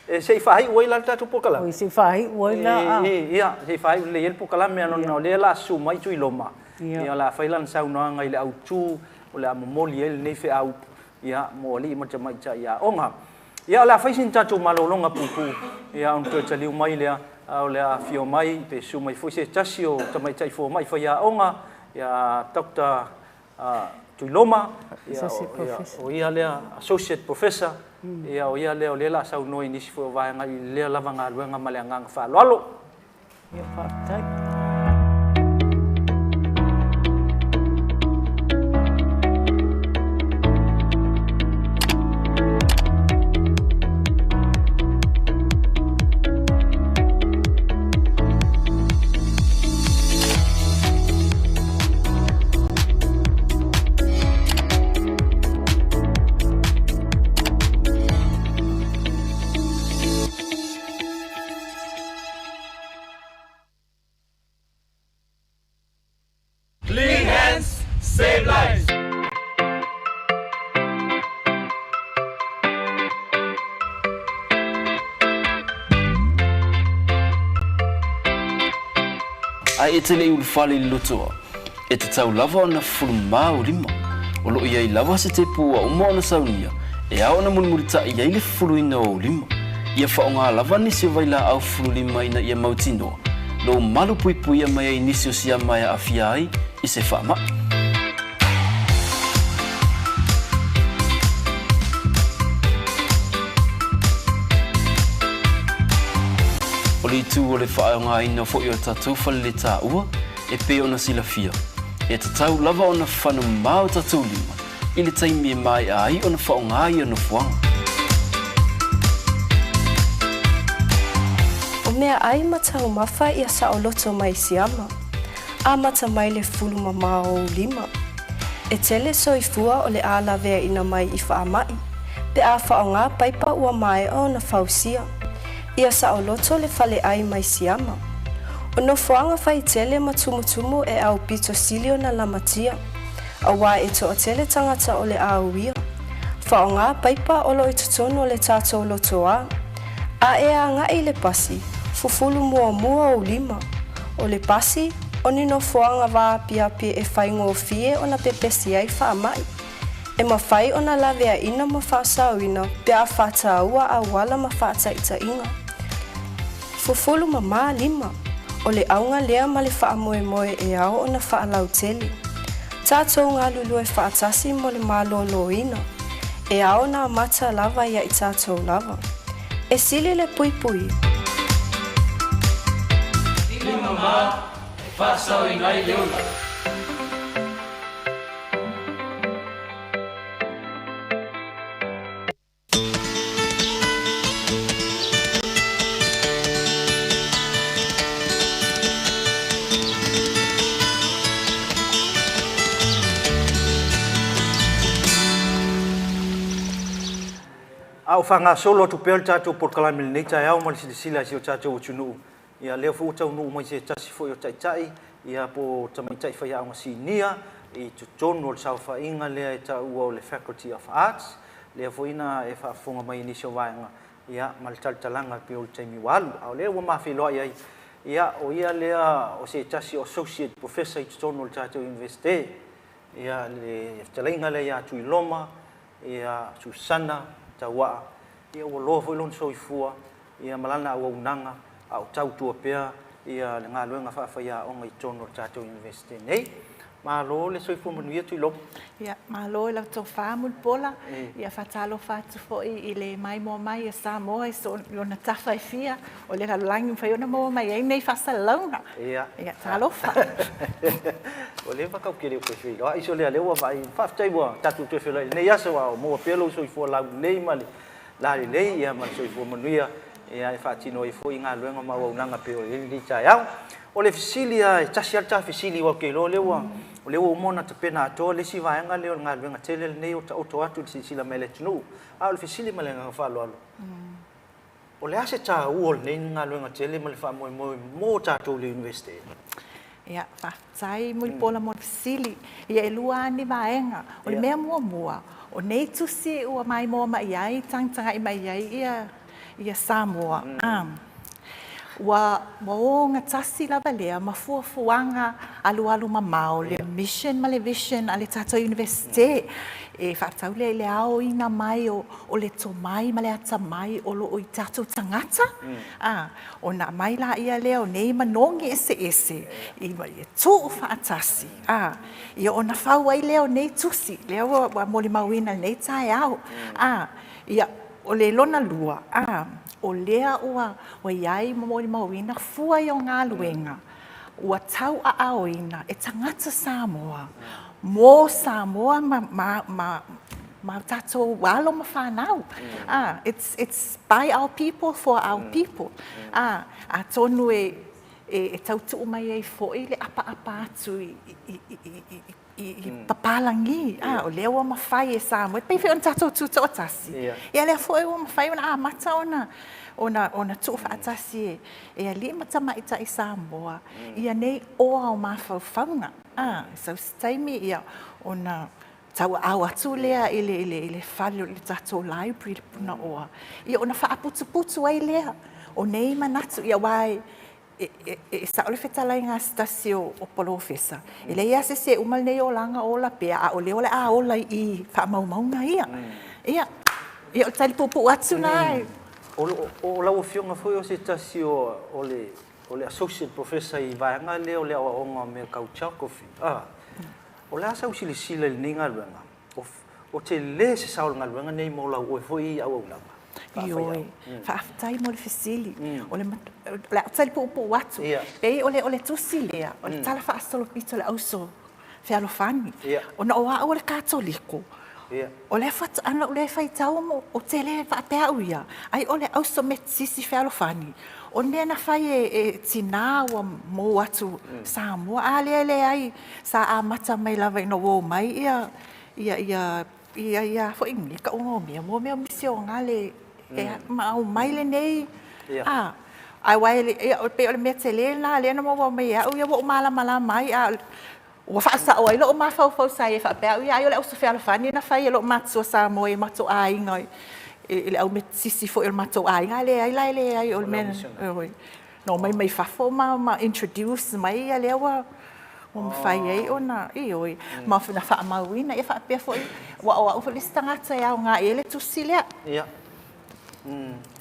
E se i whahai oi la tātou Port-Kalame? Se i whahai oi la. Ia, se i whahai le il Port-Kalame anona o le la su mai tu i loma. Ia la whailan sau noanga i le au tū, o le amomoli ele nei whi au. Ia, mo li mata mai ta ia onga. Ia la whaisin tātou malolonga pupu. Ia on tō taliu mai lea, o le a fio mai, pe su mai fwise tasi o tamaitai fo mai whai a onga. Ia Dr. Tuiloma, o ia lea Associate Professor, ia o ia lea o lela sau noi nisi fo vaenga i lea lava ngā luenga ma lea nganga whaaloalo. Ia whaatai. Save lives. Ai e tele ulu fale lotoa. E te tau lava ona fulumau lima. O lo iai lava se te pua uma ona saunia. E ao na mulmurita iai le fuluina o lima. Ia whaonga lava nisi o vaila au fulu lima ina ia mautinoa. Lo malu pui pui a mai ai nisi o sia mai a afia ai i se whaama. O li tu o le whaonga ina fo i o tatou fale le tā ua e pe ona sila fia. E te tau lava ona whanu mau tatou lima. I le taimi e mai ai ona whaonga i ona fuanga. O mea ai matau mawha ia sa o loto mai siama. A mata mai le fulu mamao lima. E tele soifua o le ala vea ina mai i whaamai. Pe a whaonga paipa ua mai o na fausia. Ia sa o loto le fale ai mai siama. O no fuanga fai tele matumutumu e au pito silio na lamatia. A wā e to o tele tangata o le auia. Whaonga paipa o lo i tutono o le tato loto a. A e a ngai le pasi. Fufulu mua mua o lima. O le pasi, o ni no fuanga wā pia pia e whaingo o fie o na pepesi ai whaamai. E mawhai o na lavea ina ma whaasauina, pia whata aua a wala ma whata ita inga. Fufulu ma lima. O le aunga lea ma le whaamoe moe e ao o na whaalau tele. Tātou ngā lulu e whaatasi mo le mālolo ina. E ao na mata lava ia i tātou lava. E sili le pui pui. Lima ma, whasau i ngai leona. Au whanga solo tu pēl tātou porkalami le nei tai au mali sila si o tātou o tunu. Ia leo fu tau nu mai se tasi fo o tai tai. Ia po tamai tai whai au ngasi nia. I tu tono o sau whainga lea e tau o le Faculty of Arts. Leo fu ina e whaafonga mai ni sio wainga. Ia mali talanga pe o taimi walu. Au leo wa mawhi loa iai. Ia o ia lea o se tasi Associate Professor i tu tono o tātou University. Ia le talainga lea ia tui loma. Ia Susana. Tawa ia o lo foi lon soifua ia malana au unanga au tau tua pea ia le ngaloenga fa ia o ngai tono tātou University nei ma lo le soifua manuia tui lo ia ma lo la to famul pola ia fatalo fatu fo i le mai mo mai sa mo e so lona tafa e fia o le langi fa ona mo mai nei fa salona ia talo fa o le va kau kere ko fei lo ai so le wa vai fa tai wa tatu tu fela nei aso wa mo pelo soifua la nei mali la le ia ma soifua manuia ia e fa tino i fo inga luenga ma wa unanga pe o le tai au o le fisilia e tasi alta fisili wa ke lo le wa o le o mona te pena to le si vaenga le nga luenga tele nei o to atu si sila mele tunu a le fisili male nga fa lo o le ase ta o le nga luenga tele male fa mo ta to le university ia fa sai mo pola mo fisili ia e lua ni vaenga o le mea mua o nei tusi o mai mo mai ai tanga i mai ai ia Samoa wa mo nga tasi la balea mafuafuanga alu mamao le mission ma le vision ale tato university e fatau le ao ina mai o le tomai ma le ata mai o lo i tato tangata o na mai la ia leo nei manongi ese i mai tu fatasi ia ona fau ai leo nei tusi leo wa mo le mawina nei tai au ia o le lona lua o lea ua iai mamori mauina fua i o ngā luenga. Ua tau a aoina e tangata Samoa. Mō Samoa ma tatou walo ma whanau. It's by our people for our people. A tonu e tautu mai ai fo'i le apa atu i papalangi. O lea ua mawhai e Samoa. Pei whi on tatou tuta o tasi. Ia lea fo'i ua mawhai ona amata ona tuu whaatasi e ali matama ita i Samoa. Ia nei oa o mawhauwhaunga. Sau staimi ia ona tau au atu lea ile whale le tatou library le puna oa. Ia ona whaaputu ai lea. O nei manatu ia wai e sa ole fetalai ngā stasi o polofesa. E le ia se umal nei o langa o la pea a ole a ola i whaamaumaunga ia. Ia o tali pupu atu nai. O lau fionga foi o se tasi o le associate professor i vaenga leo le o onga me Kauchakofi. O le asa usili sila le ninga luenga. O te le se saul ngā luenga nei mo lau o foi au langa. Ioi, whaafitai mo le fesili. O le tali pupu atu. Pei o le tusi lea. O le tala whaasolo pito le auso whialofani. O na oa o le katoliko. O le fat ana o le fai tau mo o te le whaapea uia. Ai o le auso met sisi whialofani. O ne na fai e tina wa mo atu Samoa. A le ai sa a mata mai lava ino wō mai ia fo ingi ka o mea misi o ngale ma o mai le nei. Ai wai le pe o le mea te le na le na mo wa mai au ia wo mala mai o fa o ilo ma fa sa e fa pe ia yo le auso whialofani na fai lo matso Samoa e mato ai ngai ele au met sisi fo el mato ai ngale ai o men no mai fafo ma introduce mai ale wa o fai ai ona oi ma fa fa mauina e fa pe fo wa fo listanga tsa ya nga ele tu silia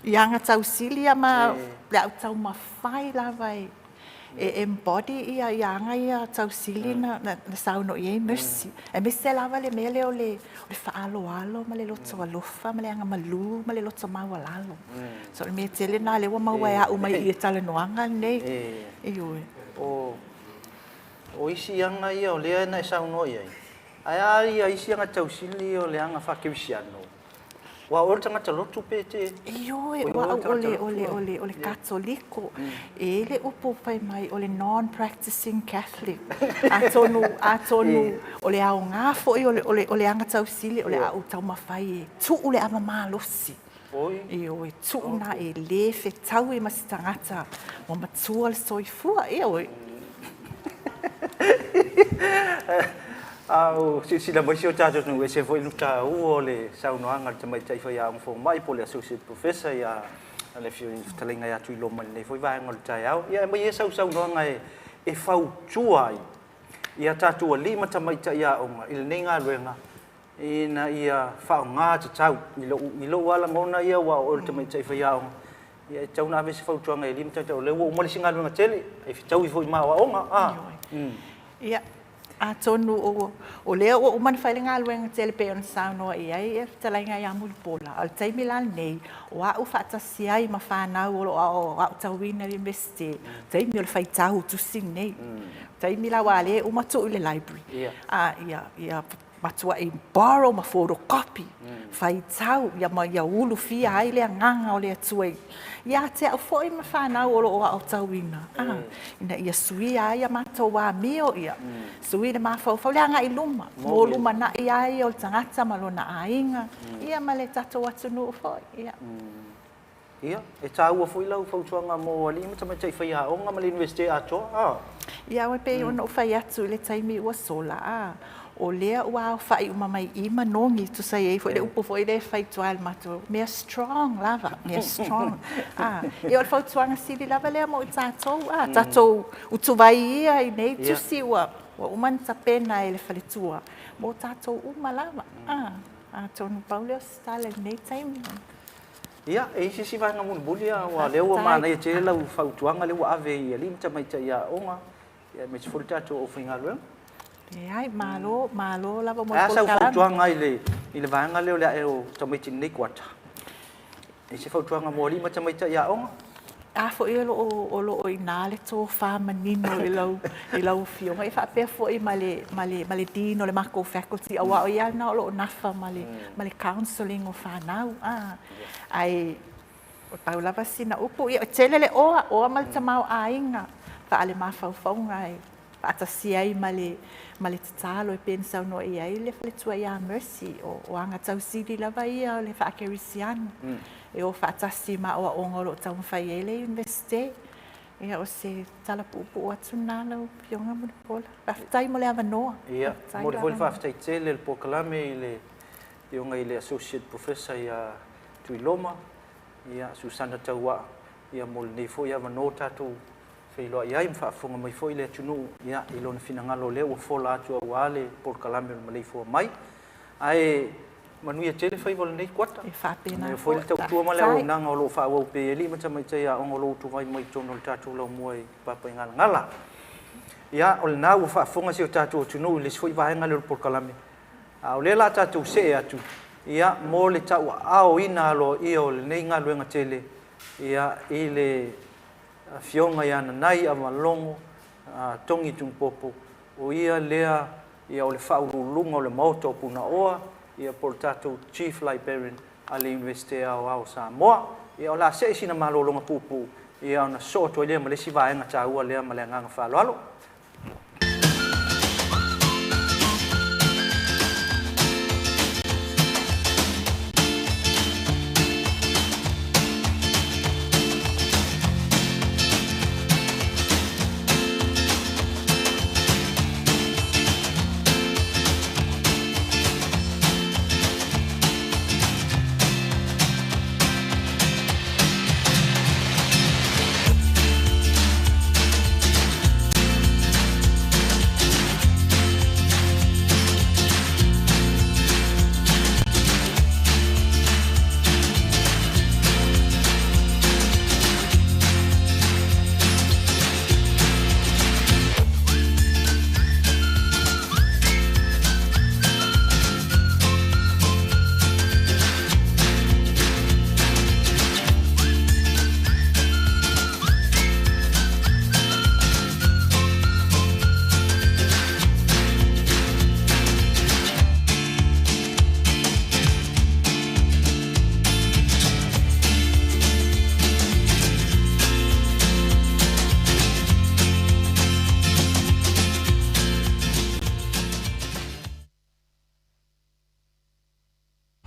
ia nga tau silia ma la tau ma fai la vai embody ia nga ia tau sili na sauno ia mercy e me se lava le mele o le faalo ma le loto alofa ma le anga malu ma le loto mawalalo so me tele na le wa mawaya o mai i tale noanga nei o isi anga ia o le na sauno ia ai isi anga tau sili o le anga fakewisiano wa o tanga talotu pete ole katoliko ele upo pai mai ole non practicing catholic atonu ole au nga fo ole anga tau sili ole au tau mafai tu ole ama malosi oi tu na ele fe tau e masitangata mo matua le soifua oi sila mai sio tato no se foi luta o le saunoanga te mai tai foi ang fo mai po le associate professor ya le fio talinga ya tui lo mai le foi vai ngol tai au ya mai saunoanga e fau tuai ia tatu ali mata mai tai ya o il ninga luenga ina ia fa nga te tau i lo wala ngona ia wa o te mai tai foi ya ia tau na vese fau tuanga ili mata le wo mo le singa luenga tele e tau i foi ma wa onga ia atonu o leo o man fai nga luenga tele pe on sauno ia e talainga ia mulpola al taimi lan nei o au fatasi ai ma fana o tawina university taimi o fai tau tu sing nei taimi la wale o matu le library ia matua e borrow ma photocopy fai tau ia ulu fia ai le nganga o le tuai ia te au foi ma fana o tawina ina ia sui ai mato wa mio ia sui le ma fo le anga i luma mo luma na ia o tangata malona ainga ia male tato atu no foi ia e tau foi lau fo tuanga mo ali ma tama tai fai ha o nga male university ato ia wa pe ono fai atu le taimi wa sola o lea ua whai umamai I manongi tu sai ei foi le upo foi le fai tual mato mea strong lava mea strong e o fau tuanga sili lava lea mo tatou utu vai ia I nei tu si ua uman tapena ele fale tua mo tatou uma lava tonu pauleo stale nei taimi ia e si vai ngamun bulia wa leo mana e te lau fau tuanga le ua ave ia limta mai ta ia onga ia me tfuri tatou o finga luenga ai malo lava mo ko kala tuanga ile vanga leo le o tamai tinei kwata e se fautuanga mo li ma tamai ta ya onga fo o inale to fa manino i lau fio mai fa pe fo I male dino le mako faculty o ia na lo nafa male counseling o fa nau ai o tau lava sina upo ia tele le o mal tamau ainga faale mafau ngai faatasi ai ma le tatalo e pena saunoa ia ai le faletua ia Mercy o anga tausili lava ia o le faakerisiana e o faatasi ma o aʻoga o loo taumafai ai le universite ia o se talapuʻupuʻu atu na lau pioga molipola faafetai mo le avanoa ia molipola faafetaitele le pokalame i le pioga i le associate professor ia tuiloma ia Susana Tauaʻa ia mo lenei foʻi avanoa tatou feiloaʻi ai ma faafofoga mai foʻi le atunuu ia i lona finagalo lea ua fola atu auā le polokalame o le Maleifua Mai ae manuia tele fai vo lenei kuata e faapena e foi le tautua ma le auaunaga o loo faauau pe alii ma tamaitai aʻoga o lou tuvai mai tonu o le tatou laumua i papai galagala ia o lenā ua faafofoga se o tatou atunuu i lesi foʻi vaega le o le polokalame a o lea la tatou see atu ia mo le tauaʻaoina aloaʻia o lenei galuega tele ia i le fioga ia nanai avalogo togi tumipopo o ia lea ia o le faaululuga o le maota o punaoa ia po le tatou chief librarian a le universite ao Samoa ia o la seʻi sina malologa puʻupuʻu ia ona soʻoto ai lea ma lesi vaega tāua lea ma le agaga faaloalo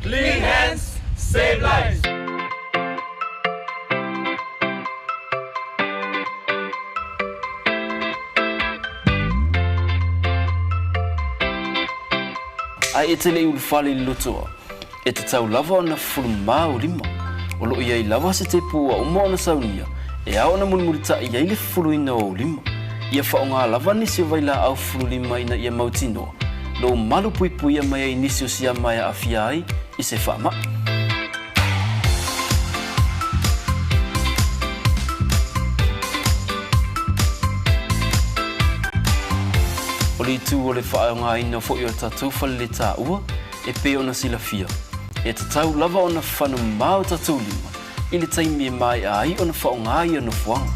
Clean hands save lives. Ai e tele ulu fale i lotoa. E te tau lava o na fulma o lima. O lo iai lava se te pua o moana saunia. E ao na mulimurita i ai le fulu ina o lima. Ia whaonga lava nisi o vaila au fulu lima ina ia mautinoa. Lo malu pui pui mai ai nisi o sia mai a fia ai i se whaama. O li tu o le whaonga ina fo i o tatou whale le tā ua e pe ona sila fia. E tatau lava ona whanu mao tatou lima. I le taimi e mai ai ona whaonga i ona fuanga.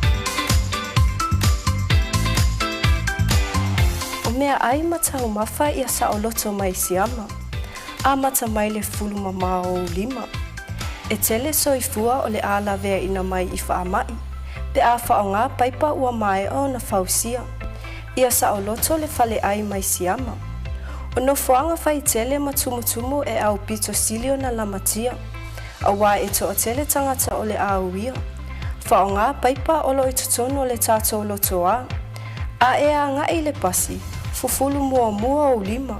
O mea ai matau mawha ia sa o loto mai siama. A mata mai le fulu mama o lima. E tele soifua o le ala vea ina mai i whaamai. Pe a whaonga paipa ua mai o na fausia. Ia sa o loto le fale ai mai siama. O no fuanga fai tele matumutumu e au pito silio na lamatia. A wā e to o tele tangata o le auia. Whaonga paipa o lo i tutono le tato loto a. A e a ngai le pasi. Fufulu mua o lima.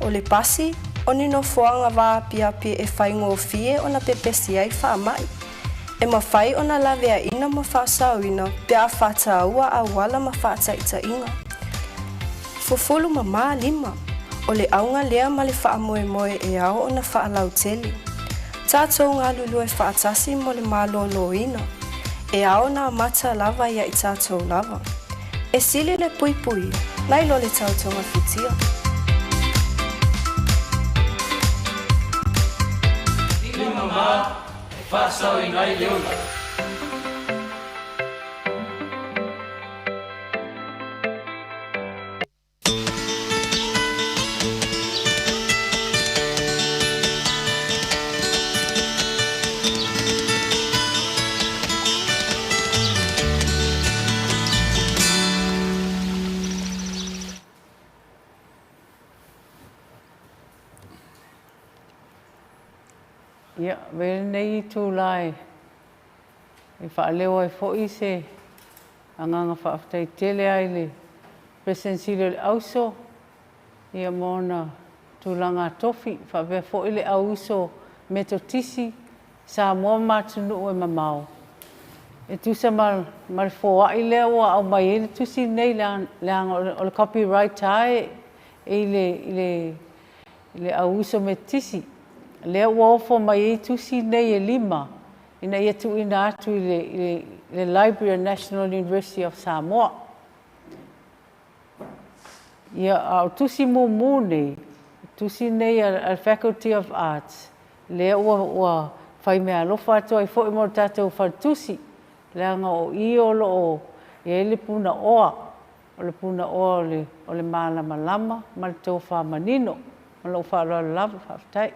O le pasi, o nino fuanga wā piapi e whaingo o fie o na pepesi ai whaamai. E mawhai o na lavea ina ma whaasauina pe a whātaua a wala ma whātaita inga. Fufulu mama lima. O le aunga lea ma le whaamoe e ao o na whaalau teli. Tātou ngā lulu e whaatasi mo le mālolo ina. E ao na mata lava ia i tātou lava. E sili le pui pui, nai lo le tautonga fitia. Lima ma, whasau i ngai leola. Ia, vele nei tūlai. E whaaleo ai fo'i se anganga whaaftai tele ai le presidency le auso. Ia mona tūlanga tofi, whaapea fo'i le auso me to tisi sa mua mātunu e mamau. E tusa mal fōa i lea ua au mai e tusi nei leanga o le copyright tae e le auso me tisi. Lea ua ofo mai e tusi nei e 5. Ina ia tu ina atu i le Library of National University of Samoa. Ia au tusi mumu nei, tusi nei al Faculty of Arts. Lea ua whai mea alofa atu ai fo i mo tātou whatusi. Leanga o I o e le puna oa. O le puna oa o le malama lama, ma le tō wha manino. Ma le wha roa lava whaftai.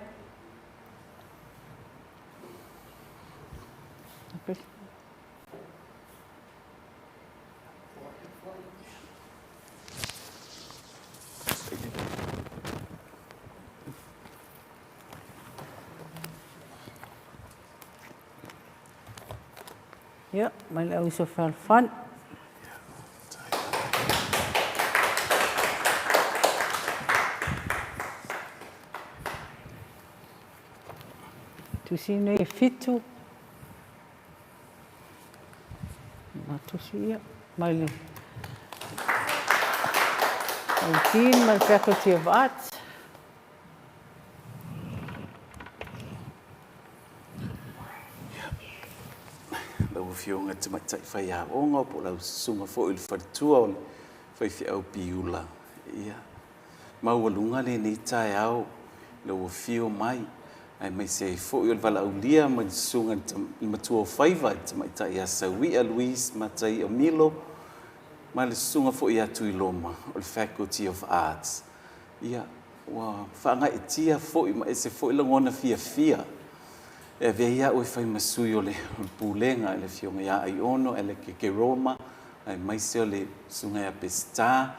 Ja, maar ook zoveel van. Tu zien je fitu. Maar tu zie je, maar team, maar Faculty of Arts. Fionga te mai tai whai a onga po lau sunga fo il wharitua o le whai whi au piula. Ia. Maua lunga le ni tai au lau fio mai. Ai mai se fo il wala au lia ma sunga i matua o whaiva te mai tai a Sawia Luis ma tai o Milo. Ma le sunga fo i atu i loma o le Faculty of Arts. Ia. Wa whanga e tia fo i ma e se fo i langona fia. E veia o fai masui o le pulenga e le fionga ia ai ono e le ke Roma ai mai se o le sunga ia pesta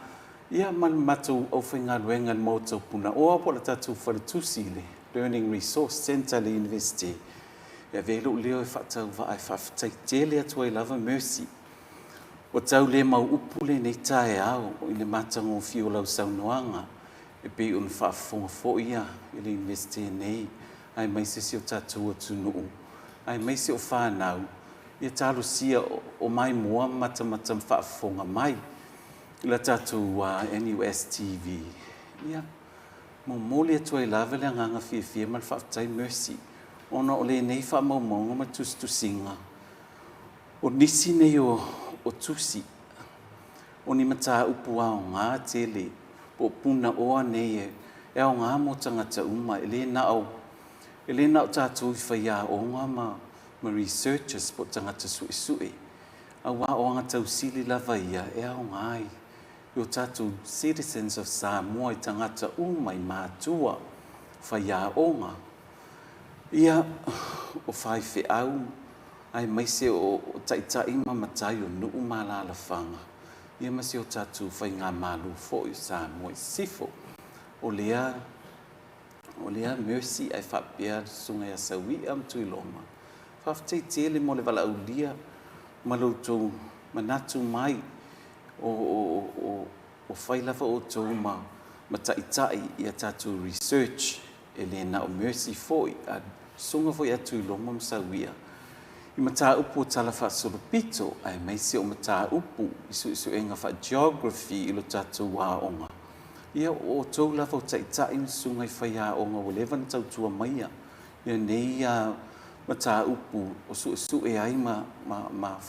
ia man matu o fai ngā ruenga mo tau puna oa po la tatu wharitusi le Learning Resource Centre le University e velo leo e whatau wa ai whawhatai tele atua i lava Mercy o tau le mau upule nei tae au o i le matango o fio lau saunoanga e pe un whaafonga fo ia i le University nei ai mai se o tātou atunuu, ai mai se o whānau, ia tālo sia o mai mua mata whaafonga mai, ila tātou NUS TV. Ia, mōmoli atua i lawa le anganga fia mal whaafatai Mercy, ona o le nei whaamaumaunga ma tusinga. O nisi nei o tusi, o ni mata upu ao ngā tele, o puna oa nei e ao ngā mo tangata uma, ele na o tātou i whaia o ngā ma researchers po tangata sui. A wā o ngā tau sili lava ia e ao ngai. I o tātou citizens of Samoa i tangata uma i mātua whaia o ngā. Ia o whai whi au, ai mai se o taitai ma matai o nuu malala whanga. Ia ma se o tātou whai ngā malu fo i Samoa i sifo. O lea Mercy ai whapea sunga ia Sawia am tui loma. Whawhtei tele mo le wala au lia maloutou manatu mai o whailawa o tau ma taitai ia tātou research e le na o Mercy foi a sunga foi atu i loma ma Sawia. I mata upu o talafa solopito ai maise o mata upu isu enga wha geography ilo tātou waonga. Ia o tau lawa o taitai sunga i whaia o ngā walevan tau tua maia. Ia nei mata upu o su e ai ma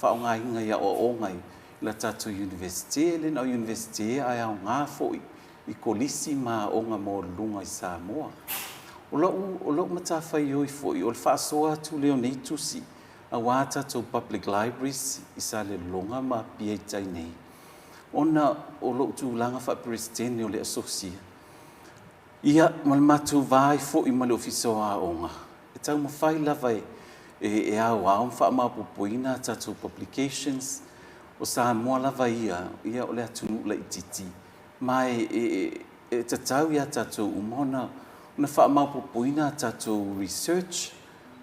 whaonga inga ia o ngai la tātou universite. Le na universite ai au ngā foi i kolisi ma o ngā mo lunga i Samoa. O lau mata whai oi foi o le whaasoa tu leo nei tusi a wā tātou public libraries i sa le longa ma pieitai nei. Ona o lo tu langa fa presidente o le asocia. Ia mal matu vai fo I mal ofiso a onga. E tau mo fai lava e a wa fa ma popoina tatu publications o sa mo lava ia o le atu la ititi. Mai e tatau ia tatu umona na fa ma popoina tatu research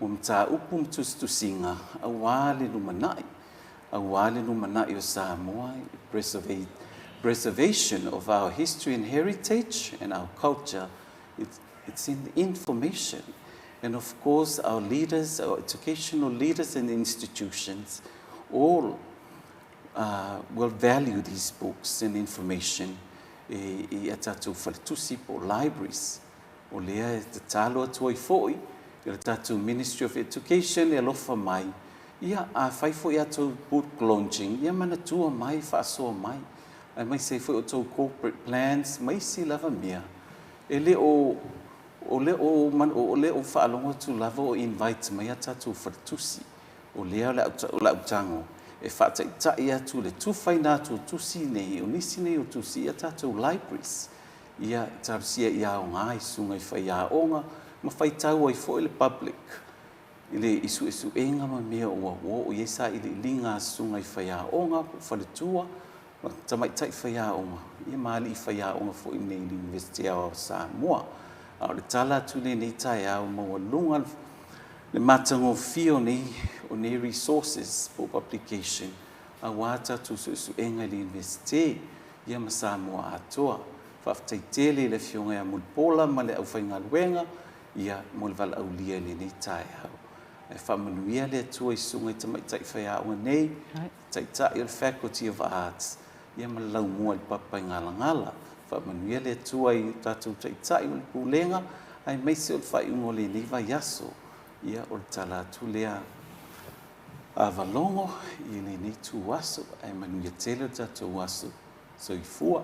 mta upu mtustusinga awale lumanai o Samoa, preservation of our history and heritage and our culture. It's in the information. And of course, our leaders, our educational leaders and institutions, all will value these books and information. I atatu faltusi po libraries. O lea te talo atu ai foi, i tatu Ministry of Education e alofa mai. Ia a fai foi atu book launching, ia mana tua mai, whaasoa mai. Ai mai sei foi o tau corporate plans, mai si lava mea. E le o whaalonga tu lava o invite mai atatu faltusi. O lea o la utango. E whaataitai atu le tūwhai nā tu tusi nei, o nisi nei o tusi ia tātou libraries. Ia tarsia ia o ngā isunga i whai a onga, ma whai tau ai fo le public. I le isu e ngā ma mea o iesa i le linga sunga i whai a onga, po whale tua, ma tamaitai whai a onga. Ia maali i whai a onga fo i nei University of Samoa. A le tala tu nei tai au maua lunga, le matango fio nei resources for publication. A wata tu su enga le universite, ia ma Samoa atoa. Whaftaitele le fionga ia mulpola ma le au whainga luenga, ia mo le vala au lia le nei tai au. E whamanuia le atua i sunga i tamaitai whai aunga nei, taitai o Faculty of Arts, ia ma lau mua le papa i ngala. Whamanuia le atua i tātou taitai o le pūlenga, ai meise o le whai ungo le nei vai aso. Ia o tala tu lea a valongo I le nei tu waso ai manuia tele o tatou waso so I fua.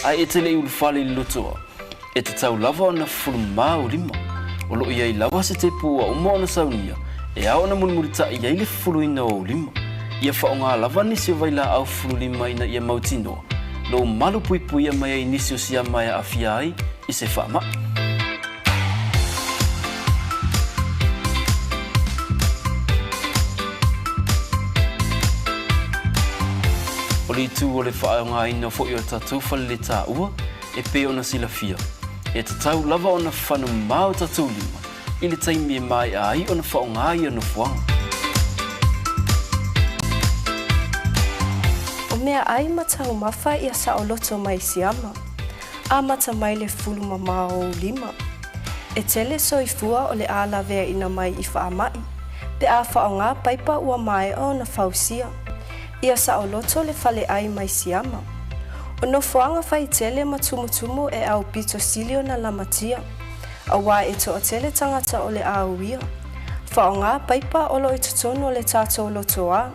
ai e tele ulu fale lotoa e te tau lava o na fulma o lima o lo ia I lava se te pua o mona saunia e ao na mulmurita ia I le fuluina o lima ia whaonga lava nisi o vaila au fulu lima ina ia mautinoa lo malu pui pui mai ai nisi o sia mai a fia ai I se whaama Oli tu o le whaonga ina fo I o tatou whale le tā ua e pe ona sila fia. E te tau lava ona whanu mao tatou lima I le taimi e mai ai ona whaonga I ona fuanga. O mea ai matau mawha ia sa o loto mai siama. A mata mai le fulu mamao lima. E tele soifua o le ala vea ina mai I whaamai. Pe a whaonga paipa ua mai o na fausia. Ia sa o loto le fale ai mai siama. O no foanga fai tele matumutumu e au pito silio na lamatia. Awa e to tele tangata o le auia. Faonga paipa olo i tutono le tato lotoa.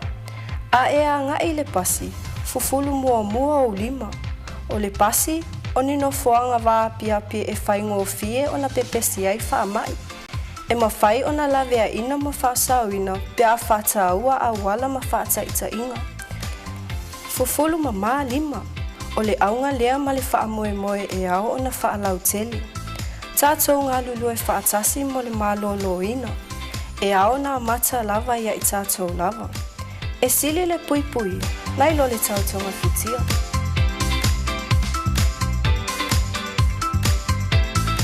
A e a nga i le pasi, fufulu mua o lima. O le pasi, o nino foanga wa pia e fai ngō fie o na pepesi ai wha mai. E mawhai o na lawe a ina ma whaasawina, pe a whata ua a wala ma whata ita inga. Fufulu ma lima, o le aunga lea ma le wha moe e ao o na wha lau teli. Tātou ngā lulu e whaatasi mo le mālolo ina. E ao na mata lava ia i tātou lava. E sili le pui, nai lo le tautonga fitia.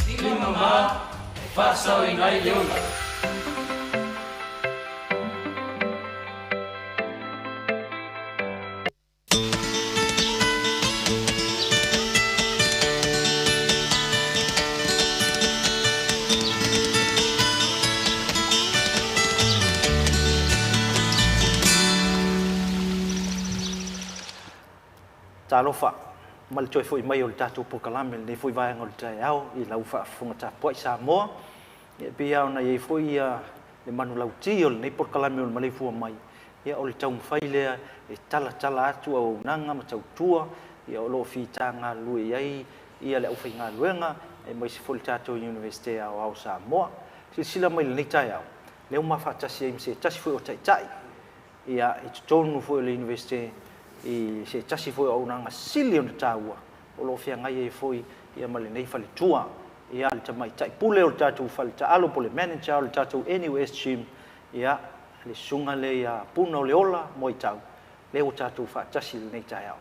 Tino mama, whasau i ngai leola. Talofa mal choi foi mai o tatu pokalame ne foi vai ngol tai au I lau fa funga ta poi Samoa e pia ona ye foi le manu lau tio ne pokalame o Maleifua Mai ia o le tau fai le e tala atu au nanga ma tau tua ia o lo fitanga lui ai ia le au fai nga luenga e mai se foi tatu university au Samoa sila mai le tai au le uma fa tasi im se tasi foi o tai ia e tonu foi le university I se tasi foi au nanga sili on taua o lo fia ngai e foi ia male nei fale tua ia le tamai tai pule o tatu fale ta alo pole manager o tatu NUS team ia le sunga le ia puna o le ola moi tau le o tatu fa tasi nei tai au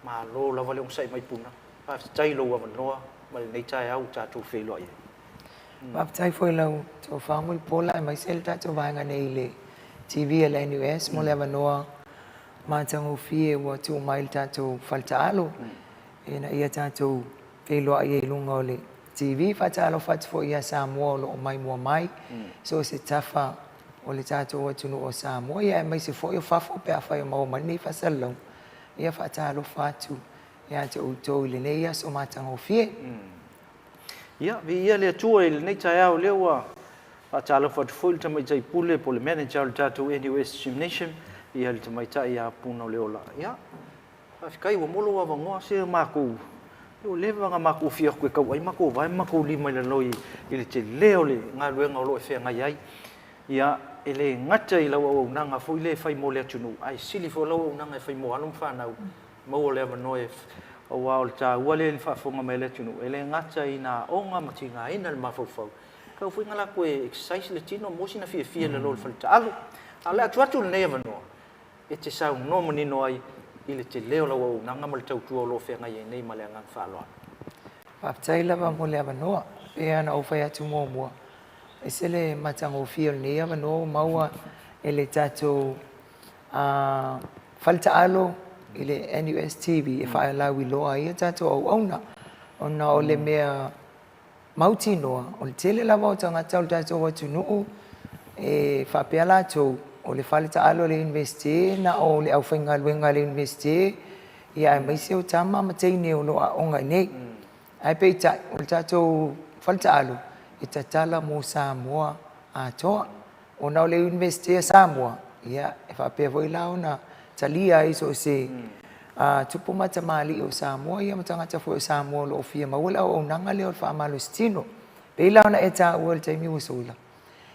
ma lo la vale un sai mai puna fa tai lo wa noa male nei tai au tatu fe lo ia Bap tai foi lau to fa mo pola mai sel tatu va nga nei le TV le NUS mo le va noa Mātango fie wa tu mail tātou whaltaalo. E na ia tātou wheloa i lunga o le TV. Whaltaalo whatfo ia Samoa o Maleifua Mai. So se tafa o le tātou watunu o Samoa. Ia e mai se fo i whafo pe a whai o maumani whasalau. Ia whaltaalo whatu. Ia te utou i le neia so mātango fie. Ia, vi ia le tua i le nei tai au lewa. Whaltaalo whatfo i tamai tai pule po le manager o tātou NUS Gymnasium. Ia le tamaita ia puna o leola. Ia, kai wa molo wa vangoa se mako. Yo leva nga mako fia koe kau ai mako vai mako lima le loi I le te leo le ngā luenga o lo e whea ngai ai. Ia, ele ngata I lau au nanga fo I le whai mo le atunu. Ai sili fo lau au nanga e whai mo anum whanau. Mau le avanoe o wao le tā ua le whafonga mai le atunu. Ele ngata I nā onga mati ngā ina le mawhauwhau. Kau fui ngala koe exercise le tino mosi na fia le lo le whalita alu. Ale atu le ne avanoa. E te sau no manino ai I le te leo lau au nanga mal tau tua lo whenga I nei male angang whaaloa. Whaptai lava mo le avanoa. E ana o whai atu mua. E se le matango fia le ne avanoa maua e le tātou whaltaalo I le NUS TV e whae lau I loa I a tātou au auna. Ona o le mea mauti noa. O le tele lava o tangata o le tātou watu nuu e whapea lātou o le falita alo le investe na o le au whainga luenga le investe ia e maise o tama mateine o loa onga nei ai peita o le tatou falita alo e tatala mo Samoa a toa o na o le investe a Samoa ia e whapea voi lao na talia iso se tupu mata mali o Samoa ia matangata fo o Samoa lo ofia mawala o nanga leo wha amalo stino pe lao na e ta ua le taimi usola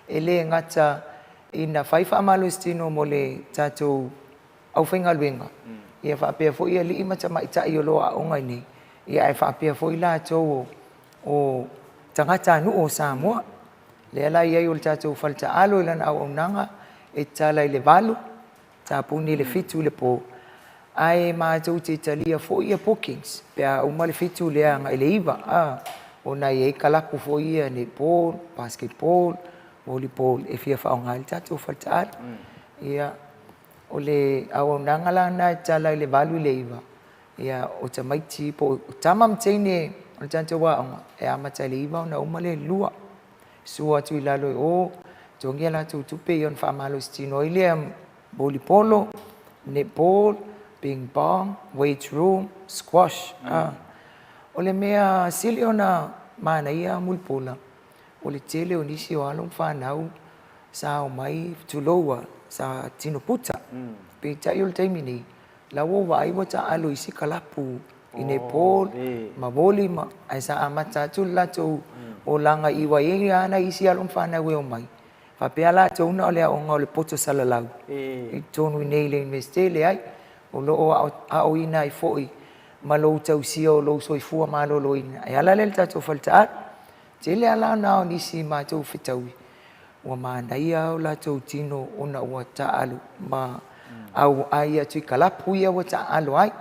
e le ngata ina whaifa amalo stino mo le tātou au whainga luenga. Ia whapea fo ia li imata maita I o loa o ngai nei. Ia e whapea fo I la tō o tangata anu o Samoa. Le ala ia I o le tātou whalta alo I lana au nanga e tala I le valu. Tāpuni le fitu le po. Ai mātou te talia fo ia bookings. Pea uma le fitu le anga I le iwa. O na ia I kalaku fo ia netball, basketball, volleyball e fia whaonga I tātou whaltaar. Ia o le au nangala na tala I le valu le iwa. Ia o tamaiti po tamam teine o tātou waonga e amata le iwa o na umale lua. Sua tu I lalo o tongia la tu tupe yon whamalo stino I le volleyball, netball, ping pong, weight room, squash. O le mea sili ona mana ia mulpola. O le tele o nisi o along whanau sa o mai tuloa sa tino puta. Pe tai o le taimi nei. La wo wa iwa ta alo isi kalapu i Nepal, ma voli ma ai sa amata tu la tu o langa iwa i ana isi along whanau e o mai. Fa pe ala tu na ole o ngole poto salalau. I tonu i nei le investele ai. O lo a o ina i foi. Ma lo tau sia o lo soifua ma lo loina. E ala le tatou faltaat. Te le ala na o nisi ma tau fitaui. Ua mana ia o la tau tino ona ua taalu ma au ai atu i kalapu ia ua taalu ai.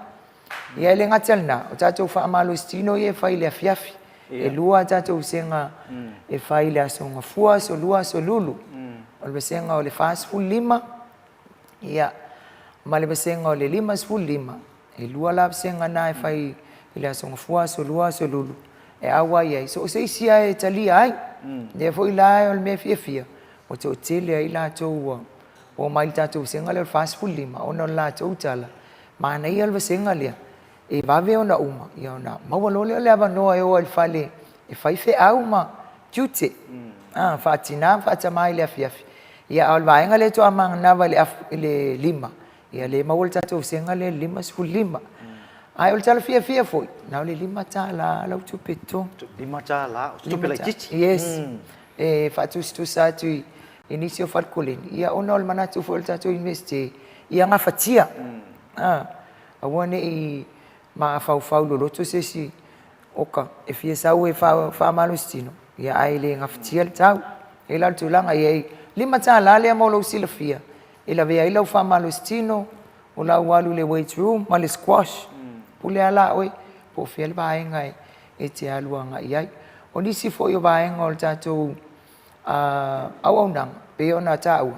Ia le ngatal na o tatou whaamalo stino ia whai le afiafi. E lua tatou senga e whai le asonga fua so lua so lulu. O le senga o le fast full 5. Ia ma le senga o le 5 full 5. E lua la senga na e whai le asonga fua so lua so lulu. E awa ia so se isia e talia ai. Ne foi la o le me fia. O te tele ai la tau o mai tatou senga le fast full 5. Ona la tau tala. Mana ia le senga le. E vave ona uma. Ia ona mawalole le ava noa e o al fale. E fai fe au ma tute. Fatina fatamai le afiafi. Ia al vaenga le to amang nava le 5. Ia le mawal tatou senga le 5 full 5. Ai ol tala fia foi. Na le 5 tala la tupe to. 5 tala, tupe la chichi. Yes. E fatus tu sa tu inicio falcolin. Ia ona ol manatu foi tatou investe. Ia nga fatia. Awane i ma fau lo to se si oka e fia sau e fa malustino. Ia ai le nga fatia tau. E la tulanga ia 5 tala le mo lo silafia. E la vea ila fa malustino. O la walu le weight room, ma le squash. Pule ala oi, po fiel vaenga e te aluanga iai. O nisi fo yo vaenga o tatou au nang, pe ona tau.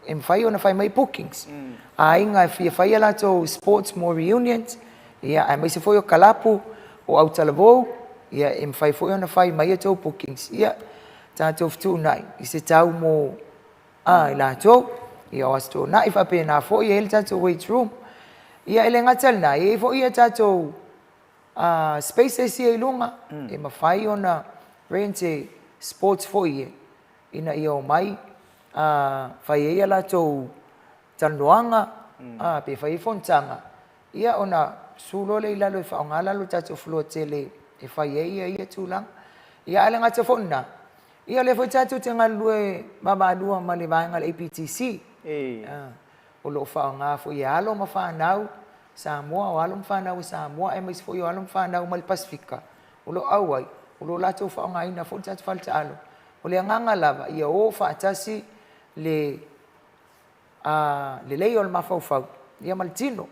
E mwhai ona whai mai bookings. A inga e whai ala tau sports more reunions. Ia, e mai se fo yo kalapu o au talavou. Ia, e mwhai fo yo na whai mai a tau bookings. Ia, tatou fitu nai. I se tau mo ila tau. Ia wasto na ifa pe na fo ia el tatou weight room. Ia ele ngatal na e fo ia tatou space e sia ilunga e mawhai ona rente sports fo ia ina ia o mai whai ia la tou tanuanga pe whai fontanga ia ona sulo le ilalo e whaonga lalo tatou flua tele e whai ia tulang ia ele ngatal fo na ia le fo tatou tenga lue mabalua ma le vaenga le APTC o lo whaonga fo ia alo ma whanau Samoa o alo whanau Samoa e mais fo i alo whanau ma le Pasifika o lo auai o lo latou whaonga ina fo tatu falta alo o le anganga lava ia o whaatasi le lei o le mawhauwhau ia maltino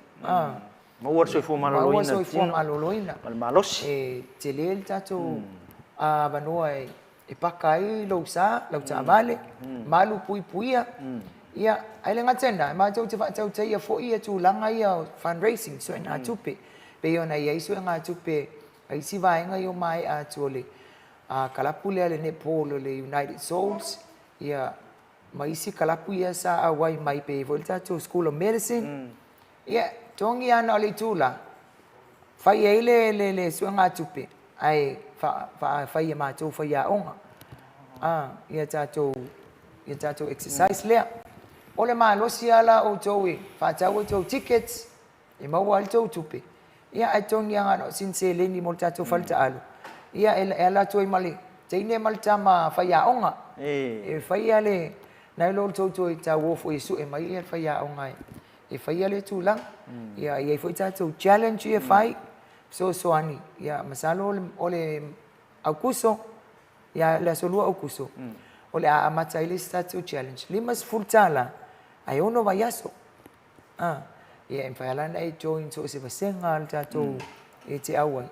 Maua soifua maloloina. Maua soifua maloloina. Malosi. E te lea le tatou wanoa e pakai lau sa vale malu puipuia ia ai le ngatena ma tau te tau te ia fo ia tu langa ia fundraising so na tupe pe ona ia iso nga tupe ai si vai nga yo mai a tole kalapu le Nepal le United Souls ia mai si kalapu ia sa awai mai pe volta to School of Medicine ia tongi ana le tula fai ele le so nga tupe ai fai ma tu fai a onga ia tatou exercise lea ole malosi ala o towi fa tawo to tickets e mau al to tupe ia atongi anga no sinsele ni molta to falta alu ia ela to mali teine malta ma fa ya onga e fa ia le na lo to tawo fo isu e mai fa ya onga e fa ia le tulang ia ia fo to challenge ia fai so ani ia masalo ole akuso ia la solo akuso ole a mata ile to challenge limas fultala ai ono vayaso ia em fala na join so se vasenga tatou e te awai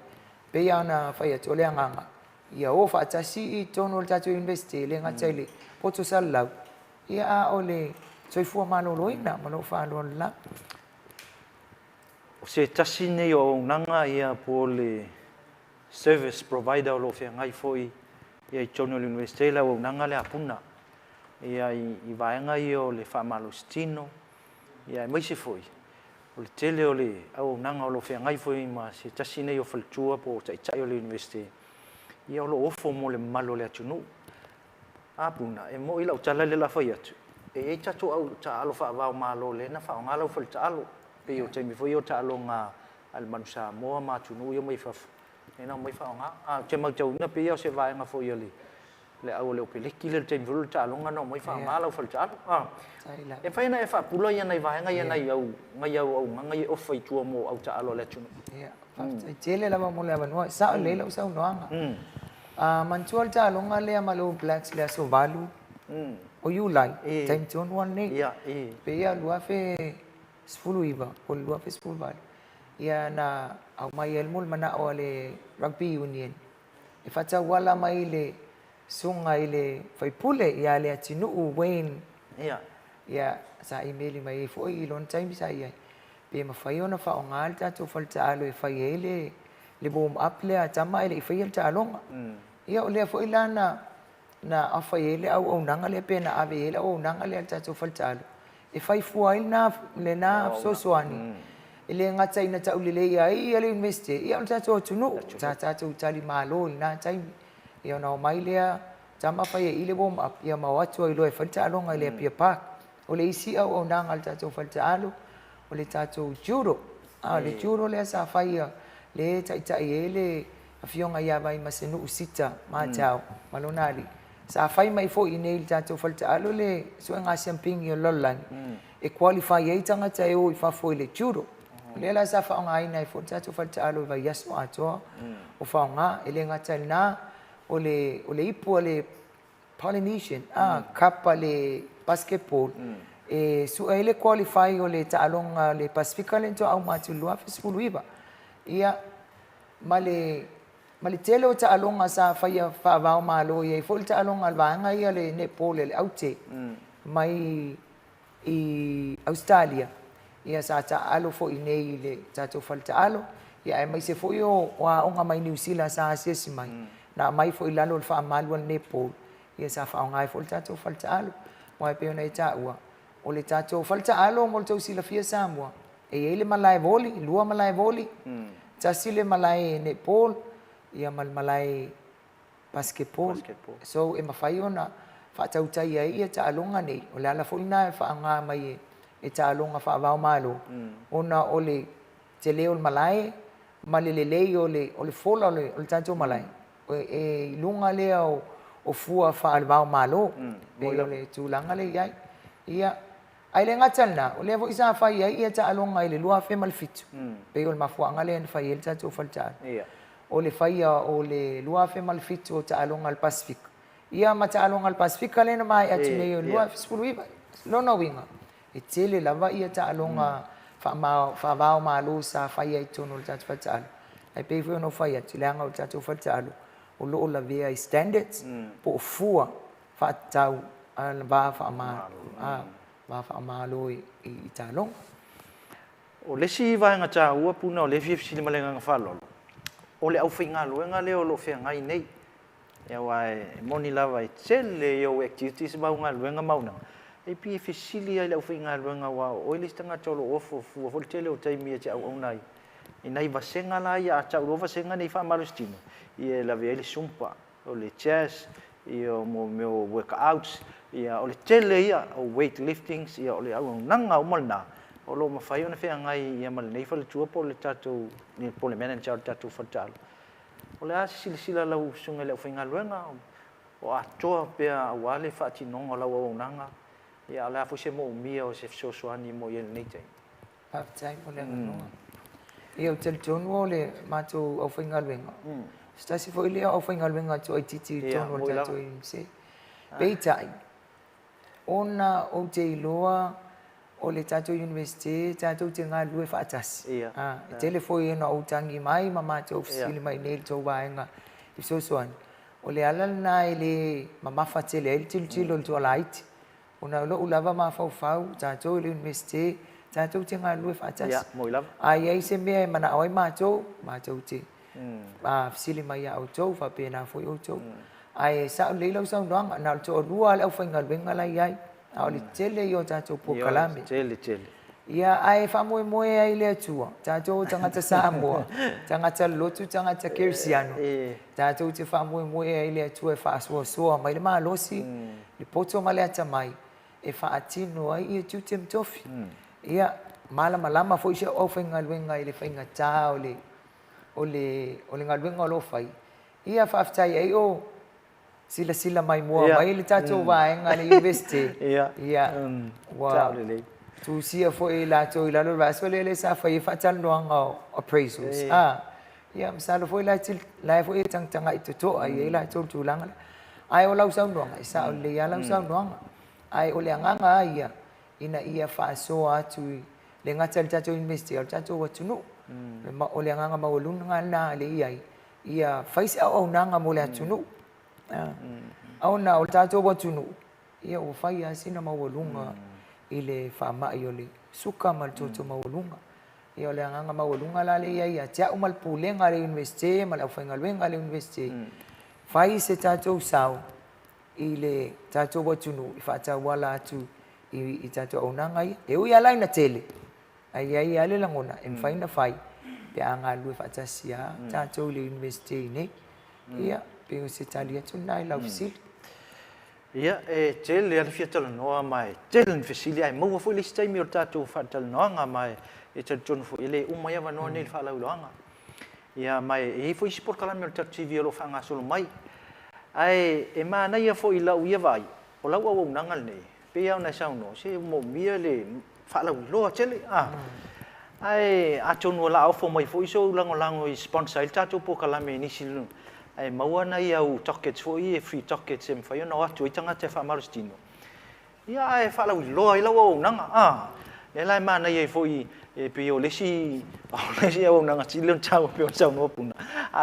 pe ia na fai to le nganga ia o fa tasi i tono tatou investe le ngataile poto salau ia a ole soifua maloloina malo fa la o se tasi nei o nanga ia po le service provider lo fe ngai foi ia tono le investe la o nanga le apuna ia i vaenga i o le whamalostino ia mai se foi o le tele o le au nanga o lo fe ngai foi ma se tasi nei o faltua po tai o le university ia o lo ofo mo le malo le atunu apuna e mo ila o tala le la foi atu e tatu au ta alo fa va malo le na fa ngalo fal talo pe o te mi foi o talo nga al manusa mo ma tunu yo mai fa e na mai fa nga a te ma tau na pe o se vai nga foi ali le au le pele kile te vul talo nga no mai fa ngalo fal talo e fa na e fa pulo ia nei vai nga ia nei au nga ia o fai tu mo au talo le tunu Jele la mo le no sa le la sa no anga manchual talo nga le malo blacks le so valu o July time John one nei pe ia lua fe spulu iba o lua fe spulu val ia na au mai el mul mana o le rugby union e facha wala mai le sunga ile fai pule ia le atinu u Wayne ia sa email mai fo i lon time sa ia pe ma fai ona fa ongal ta to falta alo e fai ele le bom up le chama ile fai el talonga ia o le fo ilana na afai ele au nanga le pena ave ele au nanga le ta to falta alo e fai fuai na le na so soani ele ngata ina ta ulile ia ele investe ia ta to tunu ta to tali malo na time ia na mai le chama fai ile bom up ia ma watu ilo e falta alo ngai le pia park o le isi au nanga ta to falta alo o le tatou juro le juro le sa faia le tai ele afionga ia vai masenu usita ma tau malonali sa fai mai fo email tatou falta alo le so nga champing yo lolan e qualify ai tanga tai o fa fo le juro le la sa fa nga ina fo tatou falta alo vai yaso ato o fa nga ele nga tana o le ipo le Polynesian kapa le basketball e su ele qualify o le talonga le Pacifica le to au matu lua fisfulu iba ia male tele o talonga sa fa va malo ia fo talonga alvanga ia le Nepal le aute mai i Australia ia sa ta alo fo inei le tato falta alo ia mai se fo yo wa onga mai New Zealand sa sesi mai na mai fo ilalo fa malu Nepal ia sa fa onga fo tato falta alo mai pe ona ita ua o le tatou falta alo mo le tau silafia Samoa e ele malai voli lua malai voli tasi le malai netball ia malai basketball so e mawhai ona whaatautai ai ia taalonga nei o le ala foina e whaanga mai e taalonga whaavao malo ona o le te leo malai ma le lelei o le fola o le tatou malai e lunga lea o fua whaavao malo pe o le tūlanga le iai ia ai le ngatana o le vo isa fai ai ia ta alonga ile lua fe malfitu pe o mafua ngale en fai el ta to falta ia o le fai o le lua fe malfitu ta alonga al Pacific ia ma ta alonga al Pacific le na mai atu le lua spulu iba lo no winga e tele lava ia ta alonga fa va ma lu sa fai ai tono ta falta ai pe vo no fai atu le anga ta to falta o lo la via standards po fua fa tau al va fa ma va fa malo i talong o le si va nga cha ua puna o le fi si le malenga nga falo o le au finga luenga le o lo fe ngai nei ya wa moni lava i tele yo activities ba nga luenga mauna e pi fisili ai le au finga luenga wa o le stanga cholo ofo fu o tele o taimi e au nai i nei va senga la ya cha ro va senga nei fa malustino i la via le sumpa o le chess i o mo meu workouts ia o le tele ia o weightliftings ia o le au nanga o malna o lo mafai ona fea ngai ia mal nei fale tua po le tatou ni po le manager tatou fatalo o le asi sila lau sunga le finga luenga o atoa pea wale fati nonga lau o nanga ia la fo se mo mia o se soani mo ia nei tai tai mo le no ia o tel tono le mato o finga luenga stasi fo ile o finga luenga to i titi tono tatou se peitai ona o te iloa o le tatou university tatou te ngā lue whaatasi. Telefoi ena o tangi mai mama te ofisili mai nei tau waenga i sosoani. O le ala na ele mamafa tele ele tilo le tuala iti. Ona lo ulava ma fau tatou le university tatou te ngā lue whaatasi. Ai ai se mea mana awai mātou te ofisili mai au tau whapena foi o tau. Ai sa leila sa noanga na to rua le au fainga benga la ai a le tele yo tatou po kalame tele Ia ai whamoe ai lea tua. Tātou tangata Samoa. Tangata lotu, tangata Kirsiano. Tātou te whamoe ai lea tua e whaasua mai le maa losi. Le poto ma lea tamai. E whaatino ai ia tu te mtofi. Ia malama fo isia o whainga luenga i le whainga tā o le ngaluenga o lo whai. Ia whaftai ai o sila mai mua mai le tātou waenga le university. Ia. Wow. Tu sia foi lá to ila lo vaso le sa foi fatal noanga appraisals ia msalo foi lá til lá foi tang itu to ai la to tu lang ai o lau sau noanga sa o le lau sau noanga ai o le nganga ia ina ia fa so atu le ngatal tato investir tato watunu ma o le nganga ma o lunga na le ia fais au nanga mo le atunu au na o tato watunu ia o fai asina ma o lunga ile fama iole suka mal toto maulunga iole anga maulunga la le ia tia umal pulenga le university mal afanga luenga le university fai se tato sau ile tato watunu ifata wala tu i tato onanga e u ia na tele ai ale langona em fai na fai pe anga lu fata sia tato le university ne ia pe se talia tu nai la usil. Ia tel le fiatal no mai tel fisili ai mo fo le stai mi tato fatal no nga mai e ton fo ile umaya va no ne fa la ulanga ia mai e fo sport kala mi tato TV lo fa nga solo mai ai e mana ia fo ila u ia vai o la wa ngal ne pe ia na sao no se mo mi le fa la lo tele ai a ton wala o fo mai fo so lango sponsor tato po kala me ni silu ai maua ia u tickets fo i free tickets em fa no atu itanga te fa malustino ia ai fa la lo ai la o nanga le lai mana ia fo i e pe o lesi o nanga silon chau pe o chau no puna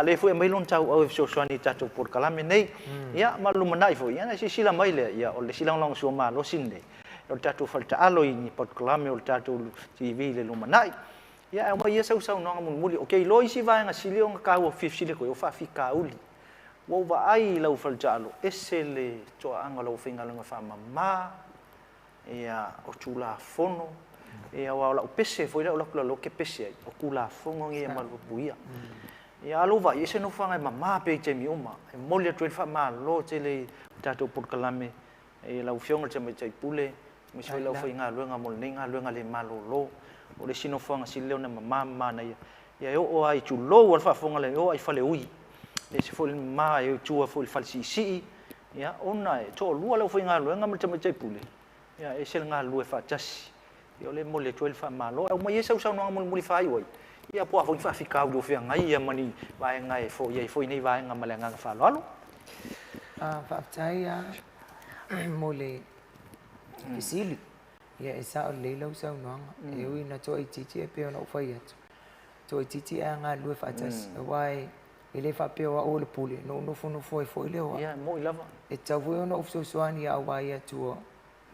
le fo e mai lon chau o so swani tato por kala me nei ia malu manai fo ia na si sila mai le ia o le sila long so ma lo sinde o tato falta alo i por kala me o tato TV le lo manai ia mo ia sau no muli okay lo isi va nga silio nga ka o 50 ko o fa fika uli wo va ai lo faltalo esele to anga lo finga lo fa mama ia o chula fono ia wa la pese foi lo ke pese o kula fongo ia malu buia ia lo va ese no fa nga mama pe te mi uma e moli to fa ma lo tele tato por kalame e la ufionga te me tai pule mi so lo finga lo nga mol ninga lo nga le malo lo o le sino fonga sileo na mama na ia o ai tu lo wa fa fonga le o ai fa le ui le se fo ma e tu fo il falsi ia ona e to lua lo foi ngalo nga mate mate pule ia e sel ngalo e fa tasi ia le mole to el fa malo o mai esa usa no muli fa ai ia po fo fa fika do fe ngai ia mani vai ngai fo ia fo nei vai nga male nga fa lo fa tai mole kisili ia esa o le lo sa no e ui na to ititi e pe no fa ia to ititi nga lu fa tasi wai ele fa pe o le pule no fo ile o ia mo ilava e tavu no so soani a wa ia tu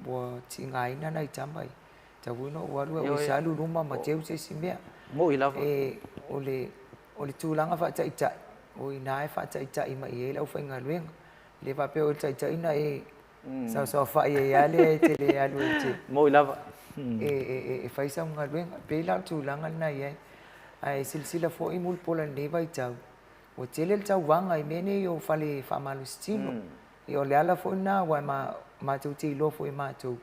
bo tingai na nai tamai tavu no wa lu o salu ruma ma teu se simea mo ilava e o le tu langa fa tai tai o ina fa tai tai ma ia o fa ngalueng le fa pe o tai tai na e so fa ia le te le alu te mo ilava e fa isa ngalueng pe la tu langa na ia ai silsila fo imul pola ne vai tau o tele tau wanga i mene yo fale famalustino i o le ala fo na wa ma tu ti lo fo ma tu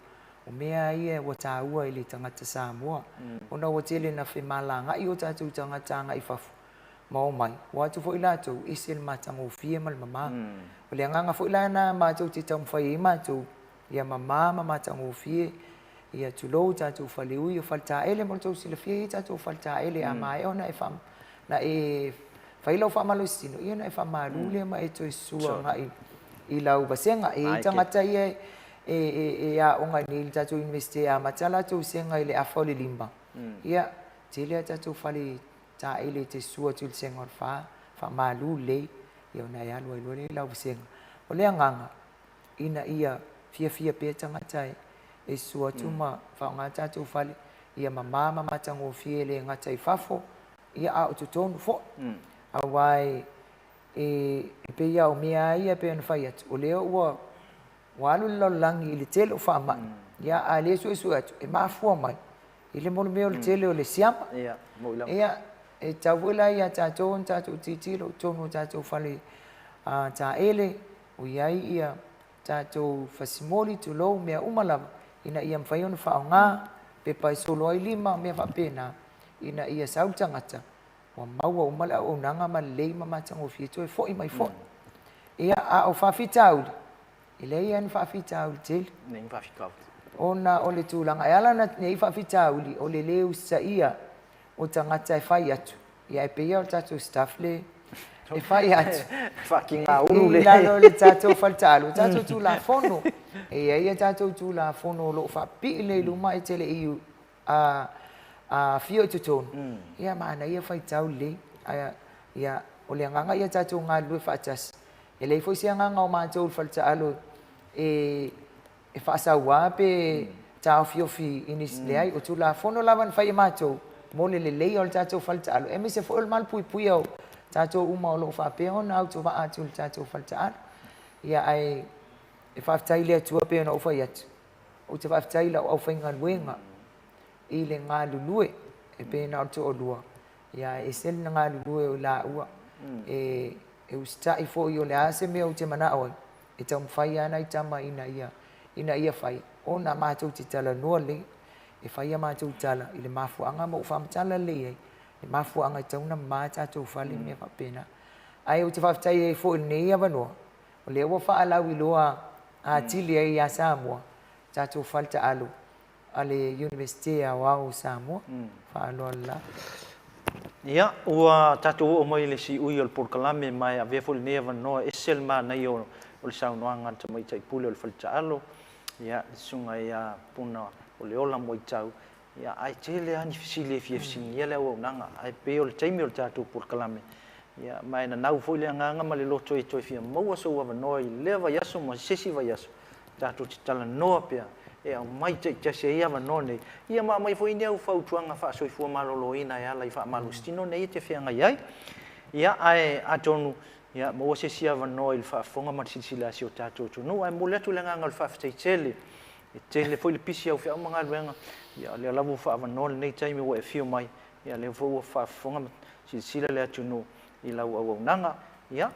o mea ia o taua i le tangata Samoa ona o tele na fe malanga i o tatu tanga i fafu mau mai wa tu fo ila tu isil matango fie mal mama o le nganga fo ila na ma tu ti tam fai ma tu ia mama matango fie ia tu lo tatu fale ui o falta ele mo tu sila fie tatu falta ele a mai ona e fam na e fai lo fa malustino ia na fa malule ma e to sua nga i lau basenga e tangata ia e a onga ni tatu investe a matala tu senga ile a fole limba ia tele tatu fale ta ile te sua tu senga fa malule ia na ia lo le lau basenga o le nganga ina ia fia pe tangata e sua tu ma fa ngata tu fale ia mama tango fie le ngata i fafo ia a tu tonu fo awai e pe ia o mea ia pe no fai atu o leo ua walu lo langi ili telo fa ma ia a le su atu e mafua mai I le mole mea o le tele o le siama. Ia, mo ila. Ia, e tau ila ia tātou titilo tonu tātou whale tā ele o iai ia tātou whasimoli tu lou mea umalawa ina ia mwhai ona whao ngā pe pai solo ai lima mea whapena ina ia sau tangata wa maua umala o nanga ma lei mamatanga o fieto e foi mai foi. Ia a o whawhitauli i le ia ni whawhitauli tele. Nei whawhitauli. Ona o le tūlanga e ala na nei whawhitauli o le leu sa ia o tangata e whai atu. Ia e peia o tātou staff le e whai atu. Fucking a unu le. I lalo le tātou whaltalo. Tātou tū la fono. E ia tātou tū la fono lo whapi le luma e tele iu a fio tutonu. Ia maana ia whai tau le. Ia o le anganga ia tātou ngā lue whaatas. E lei foi se anganga o mātou whaltalo e whaasaua pe tāo fiofi inis leai o tū la fono lawan whai e mātou. Mole le lei o le tātou whaltalo. E me se fo el mal pui pui au tātou uma o lo whapea ona au tō waa atu le tātou whaltalo. Ia ai e whaftai lea tua pe ona uwhai atu. O te whaftai la au whainga luenga i le ngā lulue e pe na o tō o lua. Ia e sel na ngā lulue o la ua. E ustai fo i o le ase mea o te mana awai. E tau mwhai ana i tama ina ia whai. O na mātou te tala noa le. E whai a mātou tala i le mafuanga mo whamtala le ei. Le mafuanga i tauna mā tātou whale mea whapena. Ai o te whaftai e fo i nei awanoa. O le ua whaalau i loa a tili ai a Samoa. Tātou whalta alu. A le University a Wau Samoa. Whaaloa la. Ia, ua tātou o mai le si ui o le Porkalame mai a vea fo i nei awanoa. E sel mā nei o le saunoanga ta mai taipule o le whalta alu. Ia, sunga ia puna o le ola mo i tau. Ia, ai tele ani fisile FFC ia le au nanga. Ai pe o le taimi o le tātou Porkalame. Ia, mai na nau foi le anganga ma le loto e toi fia maua so wa noi le va yaso ma sesi va yaso. Tātou te tala noa pea. E au mai te se ia va none. Ia ma mai foi neu fau tuanga fa so fu malolo ina ia lai fa malustino nei te fia nga iai. Ia ai atonu ia mo sesi va noi il fa fonga ma sisila si o tātou tu no ai mo le tu le nganga il fa te tele. E tele foi le pisi au fia manga luenga. Ia le lavu fa va none nei taimi o e fio mai. Ia le vo fa fonga sisila le tu no i lau au nanga, ia,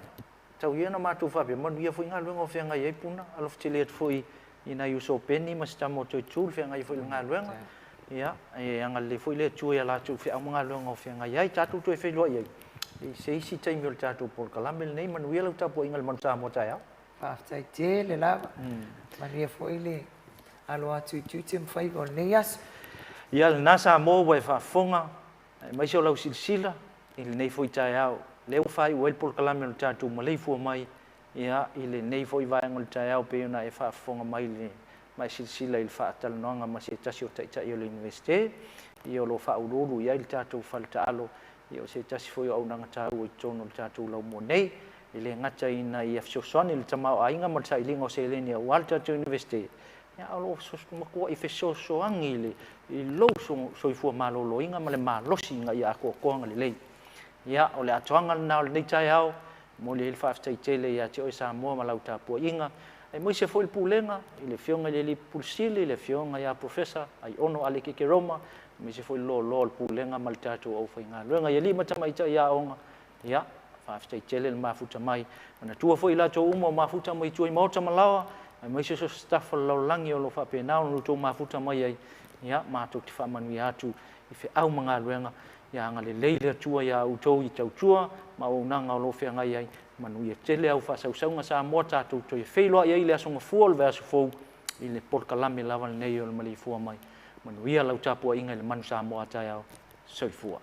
tau ia na mātou whape, manu ia fwoi ngā luenga o whenga iai puna, alof te leat fwoi i na iuso peni, ma sta mo toi tūl whenga i fwoi ngā luenga, ia, e anga le fwoi lea tū ia la tū whea ngā luenga o whenga iai, tātou toi whelua iai, e se isi taimi o le tātou Porkalame nei, manu ia lau tapu inga le manu tā mo tai au. Whaftai te le lava, manu ia fwoi le alo atu i tūte mwhai o nei asu. Ia le nasa mō wai whafonga, mai se o lau silsila, i le nei fwoi tai au, leu fai o el Porkalame o tātou Maleifua Mai, ia i le nei foi vaenga le tai au pe ona e whaafonga mai le mai silsila i le whaatalanoanga ma se tasi o taitai o le universite, i o lo whaururu ia i le tātou whalta alo, i o se tasi foi au nanga tāu o i tono le tātou lau mo nei, i le ngata ina i afsosoni le tamau a inga ma le tailinga o se eleni au al tātou universite. Ia o lo makua i fesosoangi i lou soifua malolo inga ma le malosi inga i a koanga le lei. Ia, o le atoanga na o le nei tai au, mo le il whaftai tele ia te oi Samoa ma lau tāpua inga. Ai mo se foi il pūlenga, i le fionga le li pulsili, i le fionga ia profesa, ai ono ale keke Roma, mo se foi lo il pūlenga ma le tātou au whai ngā luenga. Ia li matamaita ia onga, ia, whaftai tele le mafuta mai. Mana tua foi la tō umo mafuta mai tua i maota malawa, ai mo se so staffa lau langi o lo whapenao no tō mafuta mai ai, ia, mātou te whamanui atu i whi au mga luenga. Ia anga le leile tua ia utou i tau tua, ma o nanga o lo whea ngai ai, manu ia tele au whasausaunga sa mua tātou toi e wheiloa ia i le asonga fua le veasu fau, i le Porkalame lawa le nei o le Maleifua Mai, manu ia lau tāpua inga i le manu sa mua tai au, soifua.